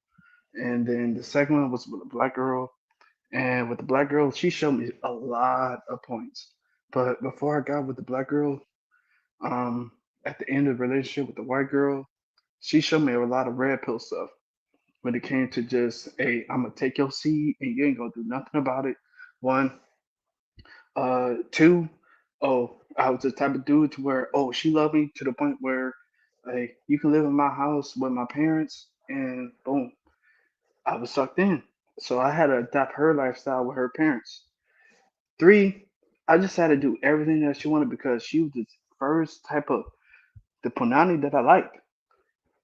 and then the second one was with a black girl. And with the black girl, she showed me a lot of points. But before I got with the black girl, um, at the end of the relationship with the white girl, she showed me a lot of red pill stuff when it came to just, hey, I'm gonna take your seed and you ain't gonna do nothing about it. One, two, oh, I was the type of dude to where, oh, she loved me to the point where, hey, you can live in my house with my parents, and boom, I was sucked in. So I had to adapt her lifestyle with her parents. Three, I just had to do everything that she wanted because she was the first type of the punani that I liked.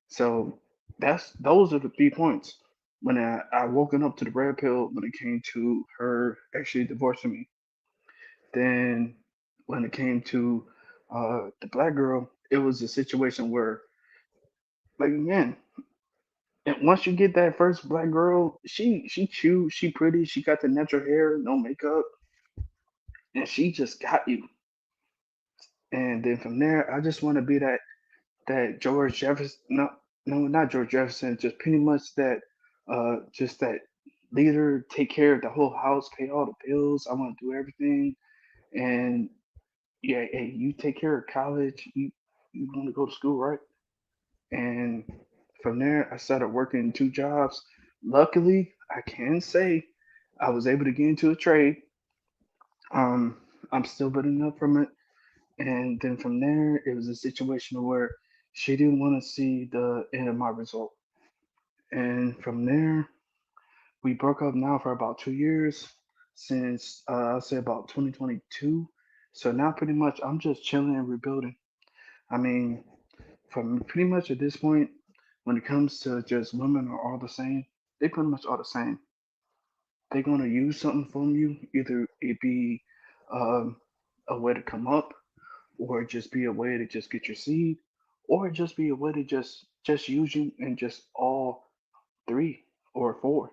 So those are the 3 points. When I woken up to the red pill when it came to her actually divorcing me. Then when it came to the black girl, it was a situation where, like, again, and once you get that first black girl, she cute, she pretty, she got the natural hair, no makeup, and she just got you. And then from there, I just want to be that George Jefferson. No, not George Jefferson. Just pretty much just that leader. Take care of the whole house, pay all the bills. I want to do everything. And yeah, hey, you take care of college. You want to go to school, right? And from there, I started working 2 jobs. Luckily, I can say I was able to get into a trade. Um, I'm still building up from it, And then from there, it was a situation where she didn't want to see the end of my result. And from there, we broke up now for about 2 years since I'll say about 2022. So now pretty much I'm just chilling and rebuilding. I mean, from pretty much at this point, when it comes to just women are all the same, they pretty much are the same. They're gonna use something from you, either it be um, a way to come up, or just be a way to just get your seed, or just be a way to just use you and just all three or four: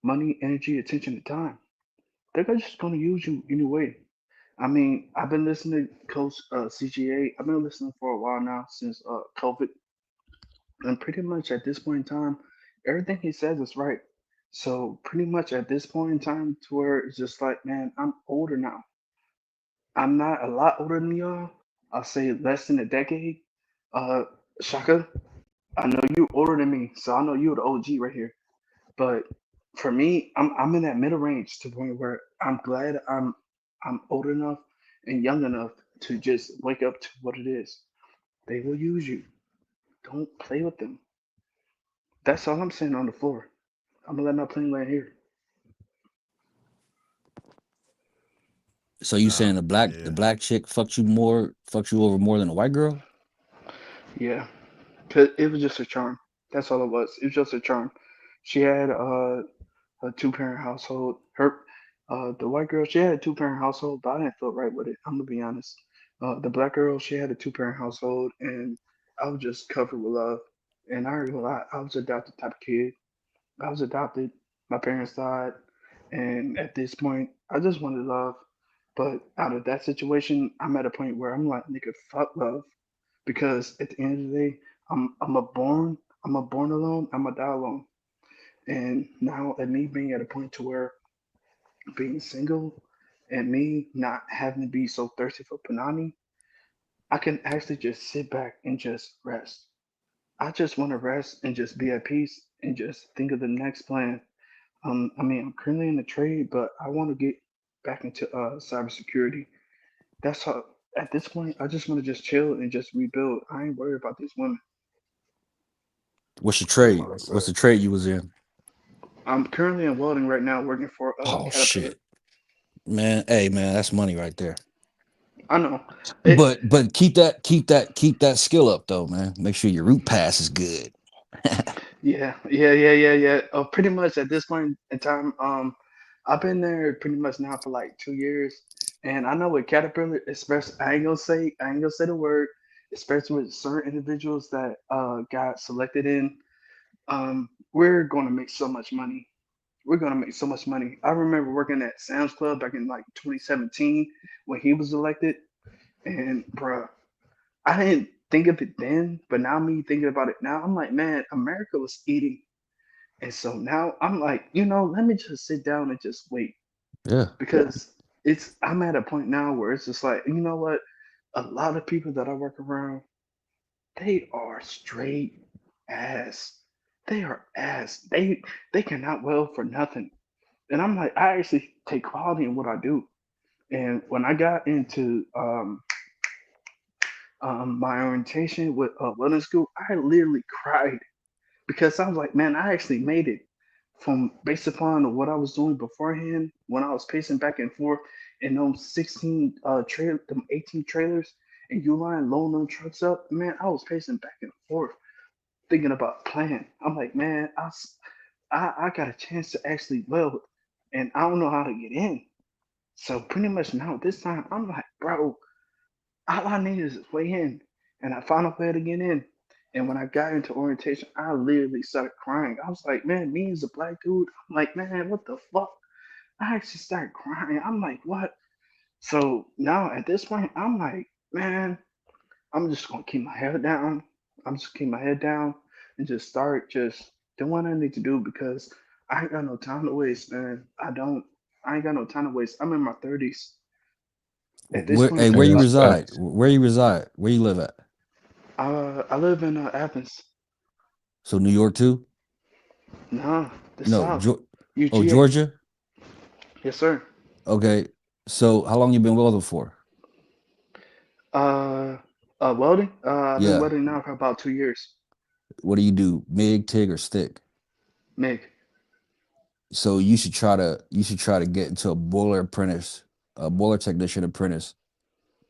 money, energy, attention, and time. They're just gonna use you anyway. I mean, I've been listening to Coach CGA. I've been listening for a while now since COVID, and pretty much at this point in time, everything he says is right. So pretty much at this point in time, to where it's just like, man, I'm older now. I'm not a lot older than y'all. I'll say less than a decade. Uh, Shaka, I know you older than me, so I know you're the OG right here. But for me, I'm in that middle range to the point where I'm glad I'm old enough and young enough to just wake up to what it is. They will use you. Don't play with them. That's all I'm saying on the floor. I'm gonna let my plane land here. So you saying the Yeah. black chick fucked you over more than a white girl? Yeah, 'cause it was just a charm. That's all it was. It was just a charm. She had a two-parent household. Her the white girl, she had a two-parent household, but I didn't feel right with it. I'm gonna be honest. The black girl, she had a two-parent household, and I was just covered with love. And I ain't gonna lie, I was adopted type of kid. I was adopted. My parents died, and at this point, I just wanted love. But out of that situation, I'm at a point where I'm like, nigga, fuck love, because at the end of the day, I'm a born alone. I'm a die alone. And now, at me being at a point to where being single and me not having to be so thirsty for Panani, I can actually just sit back and just rest. I just want to rest and just be at peace and just think of the next plan. I mean, I'm currently in the trade, but I want to get back into cybersecurity. That's how. At this point, I just want to just chill and just rebuild. I ain't worried about these women. What's your That's trade? what I What's said. the trade you was in? I'm currently in welding right now, working for Oh Caterpillar. shit. Man, hey man, that's money right there. I know. It, But keep that skill up though, man. Make sure your root pass is good. yeah. Pretty much at this point in time, I've been there pretty much now for like 2 years, and I know with Caterpillar, especially, I ain't gonna say the word, especially with certain individuals that got selected in, we're gonna make so much money. We're gonna make so much money. I remember working at Sam's Club back in like 2017 when he was elected, and bruh, I didn't think of it then, but now me thinking about it now, I'm like, man, America was eating. And so now I'm like, let me just sit down and just wait, Yeah. because I'm at a point now where it's just like, you know what? A lot of people that I work around, they are straight ass. They are ass. They cannot weld for nothing. And I'm like, I actually take quality in what I do. And when I got into my orientation with welding school, I literally cried because I was like, man, I actually made it from based upon what I was doing beforehand when I was pacing back and forth in those 16 them 18 trailers and you line loading them trucks up. Man, I was pacing back and forth thinking about plan. I'm like, man, I got a chance to actually weld, and I don't know how to get in. So pretty much now this time I'm like, bro, all I need is way in. And I found a way to get in. And when I got into orientation, I literally started crying. I was like, man, me as a black dude, I'm like, man, what the fuck? I actually started crying. I'm like, what? So now at this point, I'm like, man, I'm just gonna keep my head down. I'm just keep my head down and just start just doing what I need to do, because I ain't got no time to waste, man. I don't. I ain't got no time to waste. I'm in my 30s. At this Where point hey, in where time, Hey, you that's reside? facts. Where you reside? Where you live at? I live in Athens. So New York too? No, the No, South. oh UGA. Georgia? Yes, sir. Okay. So how long you been welding for? Welding. I've been Yeah. welding now for about 2 years. What do you do? MIG, TIG, or stick? MIG. So you should try to get into a boiler technician apprentice,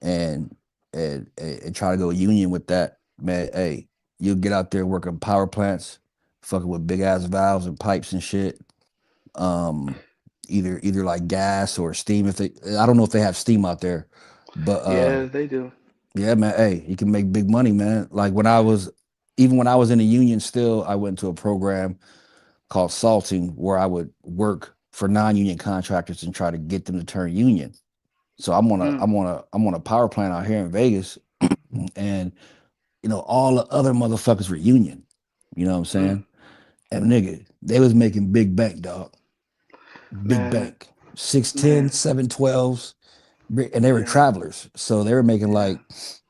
and and try to go union with that. Man, hey, you'll get out there working power plants, fucking with big ass valves and pipes and shit. Um, either like gas or steam. If they, I don't know if they have steam out there, but Yeah, they do. yeah, man. Hey, you can make big money, man. Like even when I was in the union, still I went to a program called salting where I would work for non-union contractors and try to get them to turn union. So Mm, I'm on a power plant out here in Vegas, and all the other motherfuckers were union. You know what I'm mm. saying? And nigga, they was making big bank, dog. Big Man, bank. 610, man. 712s, and they were Yeah, travelers. So they were making yeah, like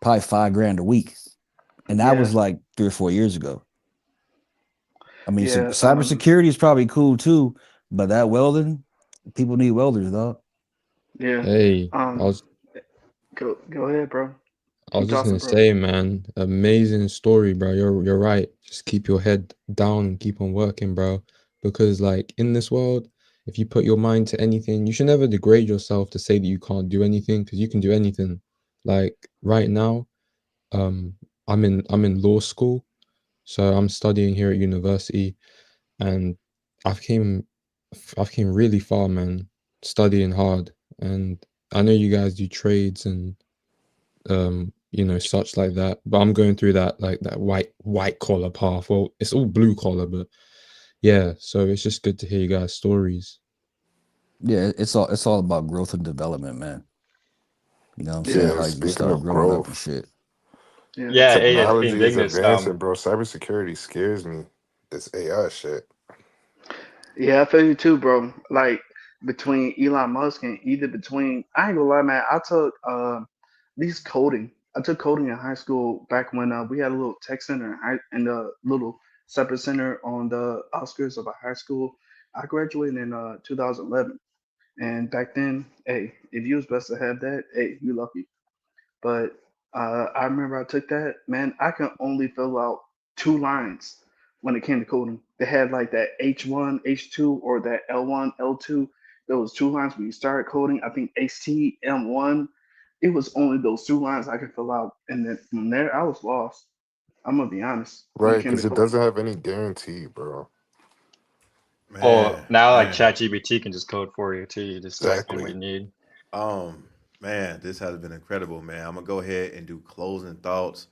probably 5 grand a week. And that yeah, was like 3 or 4 years ago. I mean, yeah. cybersecurity is probably cool too, but that welding, people need welders, dog. Yeah. Hey, Um. Go ahead, bro. I was Keep just talking, gonna bro. say, man, amazing story, bro. You're right. Just keep your head down and keep on working, bro. Because like in this world, if you put your mind to anything, you should never degrade yourself to say that you can't do anything, because you can do anything. Like right now, um, I'm in law school, so I'm studying here at university, and I've came I've came really far, man, studying hard. And I know you guys do trades and such like that, but I'm going through that, like that white collar path. Well, it's all blue collar, but yeah, so it's just good to hear you guys stories. Yeah, it's all about growth and development, man. You know what I'm Yeah, saying? Yeah, How you speaking start of growing up and growth, shit. yeah. Yeah, ASP technology and is Bigness. advancing, bro. Cybersecurity scares me. This AI shit. Yeah, I feel you too, bro. Like between Elon Musk and either between, I ain't gonna lie, man. I took these coding. I took coding in high school back when we had a little tech center in the little separate center on the outskirts of our high school. I graduated in 2011, and back then, hey, if you was best to have that, hey, you lucky. But I remember I took that, man. I can only fill out 2 lines when it came to coding. They had like that H1, H2, or that L1, L2. Those 2 lines when you started coding. I think HTM1. It was only those 2 lines I could fill out, and then from there I was lost. I'm gonna be honest when Right, it came to because it coding. doesn't have any guarantee, bro. Well, Man, now like man. ChatGPT can just code for you too. You just type in what Exactly. you need. Man, this has been incredible, man. I'm gonna go ahead and do closing thoughts.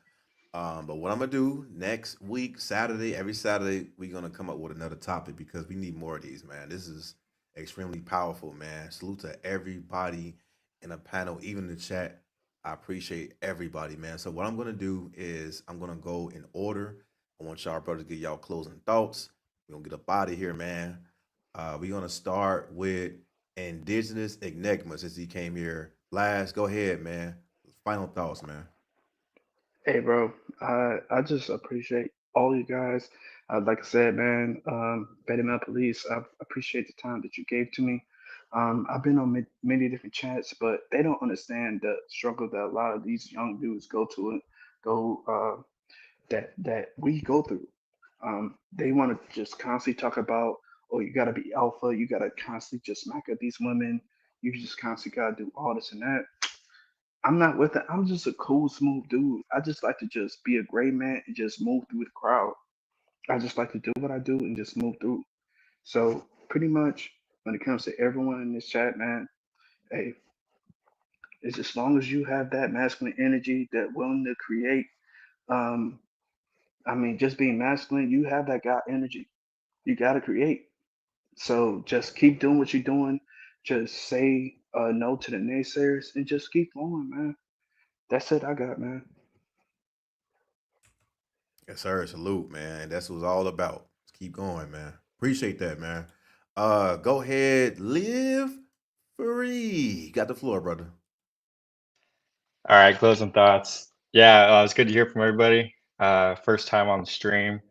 But what I'm gonna do next week, Saturday, every Saturday, we're gonna come up with another topic because we need more of these, man. This is extremely powerful, man. Salute to everybody in the panel, even in the chat. I appreciate everybody, man. So what I'm gonna do is I'm gonna go in order. I want y'all brothers to get y'all closing thoughts. We're gonna get up out of here, man. We're gonna start with Indigenous Enigma since he came here last. Go ahead, man. Final thoughts, man. Hey, bro. I just appreciate all you guys. Like I said, man, Betty Mel Police, I appreciate the time that you gave to me. I've been on many different chats, but they don't understand the struggle that a lot of these young dudes go that we go through. They want to just constantly talk about, oh, you got to be alpha, you got to constantly just smack at these women, you just constantly got to do all this and that. I'm not with it. I'm just a cool, smooth dude. I just like to just be a great man and just move through the crowd. I just like to do what I do and just move through. So pretty much when it comes to everyone in this chat, man, hey, it's as long as you have that masculine energy, that willing to create. Um, I mean, just being masculine, you have that God energy. You got to create. So just keep doing what you're doing. Just say no to the naysayers and just keep going, man. That's it I got, man. Yes, sir. Salute, man. That's what it's all about. Let's keep going, man. Appreciate that, man. Go ahead, live free. Got the floor, brother. All right, closing thoughts. Yeah, it's good to hear from everybody. First time on the stream,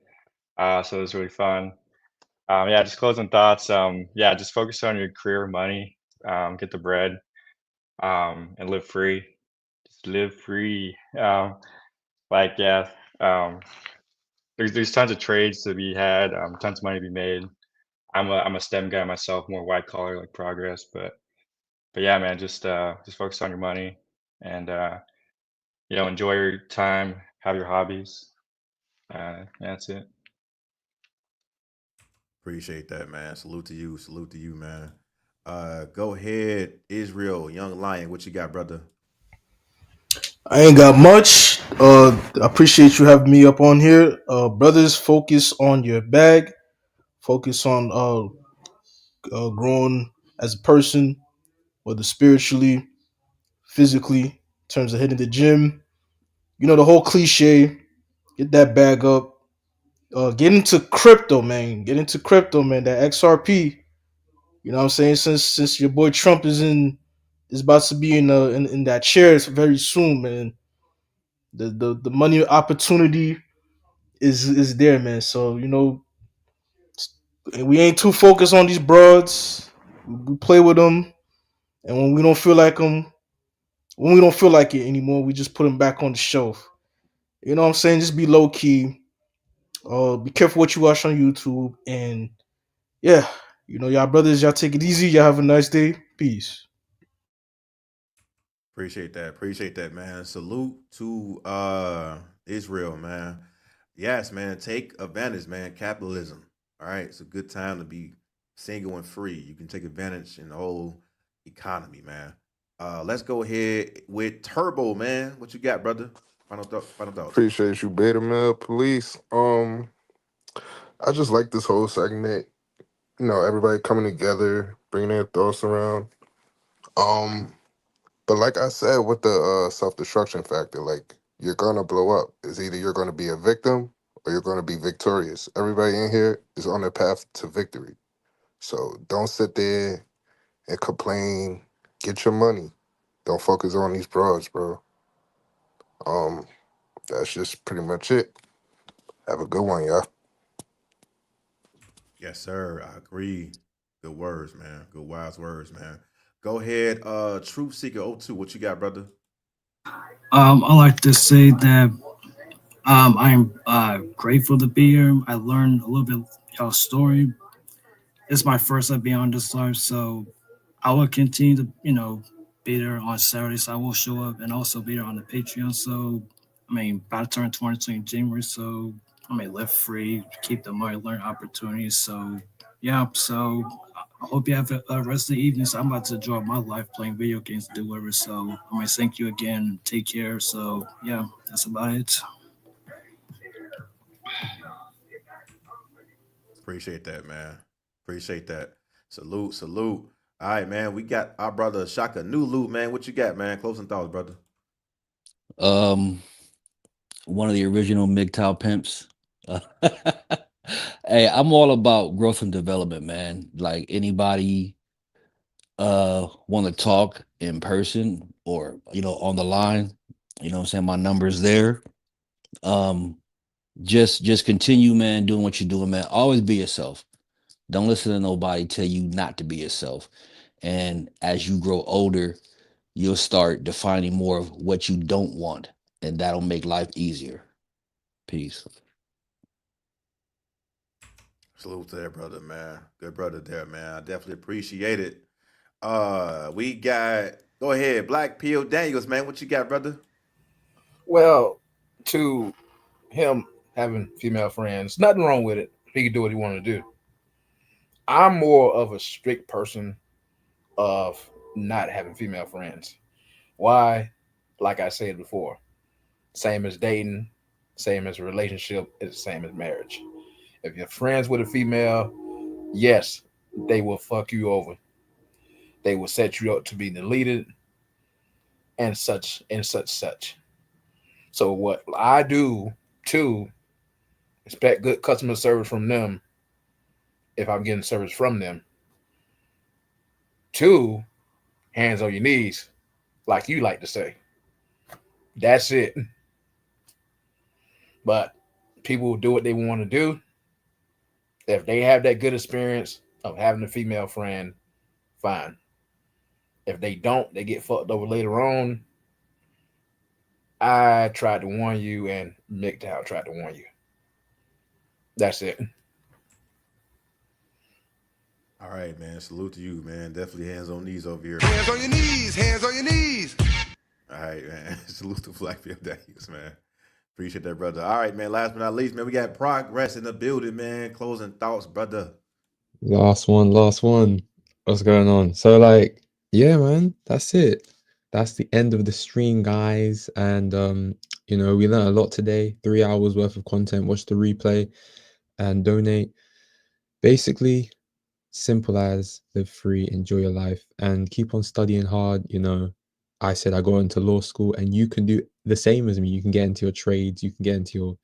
so it was really fun. Yeah, just closing thoughts. Yeah, just focus on your career, money, get the bread, and live free. just live free. Like yeah, um, there's tons of trades to be had, tons of money to be made. I'm a STEM guy myself, more white collar like progress, but yeah, man, just focus on your money and enjoy your time, have your hobbies. Yeah, that's it. Appreciate that, man. Salute to you. Salute to you, man. Go ahead, Israel, Young Lion. What you got, brother? I ain't got much. I appreciate you having me up on here. Brothers, focus on your bag. Focus on growing as a person, whether spiritually, physically, in terms of hitting the gym. You know the whole cliche. Get that bag up. Get into crypto, man. Get into crypto, man. That XRP. You know what I'm saying? Since your boy Trump is about to be in that chair very soon, man. The money opportunity is there, man. So and we ain't too focused on these broads. We play with them, and when we don't feel like them, when we don't feel like it anymore, we just put them back on the shelf. You know what I'm saying? Just be low key. Be careful what you watch on YouTube, and yeah, y'all brothers, y'all take it easy. Y'all have a nice day. Peace. Appreciate that. Appreciate that, man. Salute to Israel, man. Yes, man. Take advantage, man. Capitalism. All right. It's a good time to be single and free. You can take advantage in the whole economy, man. Let's go ahead with Turbo, man. What you got, brother? Final thoughts. Appreciate you, Beta Male Police. I just like this whole segment. Everybody coming together, bringing their thoughts around. Um, but like I said, with the self-destruction factor, like you're gonna blow up. It's either you're gonna be a victim or you're gonna be victorious. Everybody in here is on their path to victory. So don't sit there and complain. Get your money. Don't focus on these broads, bro. Um, that's just pretty much it. Have a good one, y'all. Yes, sir. I agree. Good words, man. Good wise words, man. Go ahead, Truth Seeker O2. What you got, brother? I like to say that I'm grateful to be here. I learned a little bit of y'all's story. It's my first time being on this live, so I will continue to, be there on Saturdays. I will show up and also be there on the Patreon. So, about to turn 22 in January. So, live free, keep the money, learn opportunities. So, yeah. So, I hope you have a rest of the evening. So, I'm about to enjoy my life playing video games, do whatever. So, thank you again. Take care. So, yeah, that's about it. Appreciate that, man. Appreciate that. Salute, salute. All right, man. We got our brother Shaka Nulu, man. What you got, man? Closing thoughts, brother. Um, one of the original MGTOW pimps. Uh, hey, I'm all about growth and development, man. Like anybody want to talk in person or on the line, I'm saying, my number's there. Um just continue, man, doing what you're doing, man. Always be yourself. Don't listen to nobody tell you not to be yourself. And as you grow older, you'll start defining more of what you don't want, and that'll make life easier. Peace. Salute to that brother, man. Good brother there, man. I definitely appreciate it. We got go ahead, Black Pill Daniels, man. What you got, brother? Well, to him having female friends, nothing wrong with it. He can do what he want to do. I'm more of a strict person of not having female friends. Why? Like I said before, same as dating, same as a relationship, it's the same as marriage. If you're friends with a female, yes, they will fuck you over. They will set you up to be deleted and such. So what I do to expect good customer service from them, if I'm getting service from them, two, hands on your knees, like you like to say. That's it. But people will do what they want to do. If they have that good experience of having a female friend, fine. If they don't, they get fucked over later on. I tried to warn you, and MGTOW tried to warn you. That's it. All right, man. Salute to you, man. Definitely hands on knees over here. Hands on your knees. Hands on your knees. All right, man. Salute to Black PMWs, man. Appreciate that, brother. All right, man. Last but not least, man, we got Progress in the building, man. Closing thoughts, brother. Last one. What's going on? So, like, yeah, man, that's it. That's the end of the stream, guys. And we learned a lot today. 3 hours worth of content. Watch the replay and donate. Basically, simple as live free, enjoy your life, and keep on studying hard. I said I go into law school, and you can do the same as me. You can get into your trades, you can get into your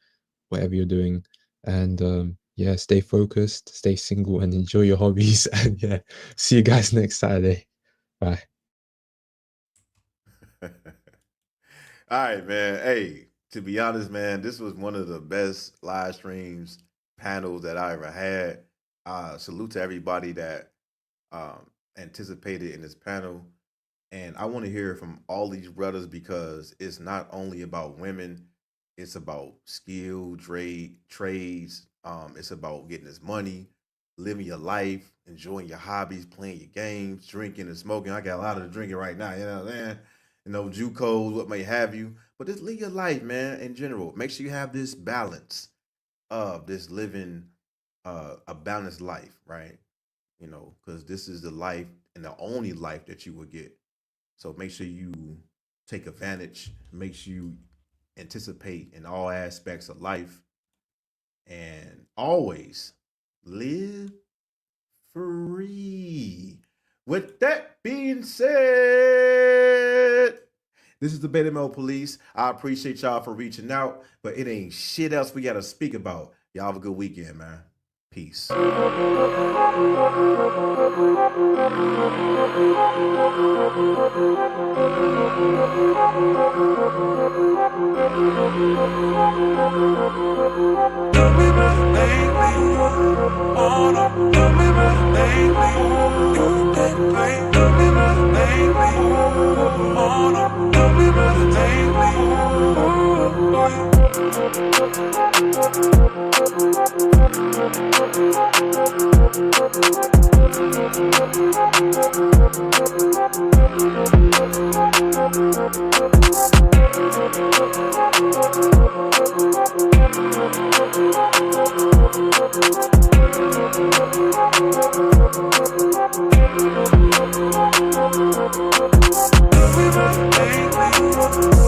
whatever you're doing, and yeah, stay focused, stay single, and enjoy your hobbies. And yeah, see you guys next Saturday. Bye. All right, man. Hey, to be honest, man, this was one of the best live streams panels that I ever had. Salute to everybody that anticipated in this panel. And I want to hear from all these brothers because it's not only about women, it's about skill, trades. It's about getting this money, living your life, enjoying your hobbies, playing your games, drinking and smoking. I got a lot of drinking right now, you know what I'm saying? JUCOs, what may have you. But just live your life, man, in general. Make sure you have this balance of this living a balanced life, right? Because this is the life and the only life that you will get. So make sure you take advantage, make sure you anticipate in all aspects of life, and always live free. With that being said, this is the Beta Male Police. I appreciate y'all for reaching out, but it ain't shit else we got to speak about. Y'all have a good weekend, man. Peace. Baby.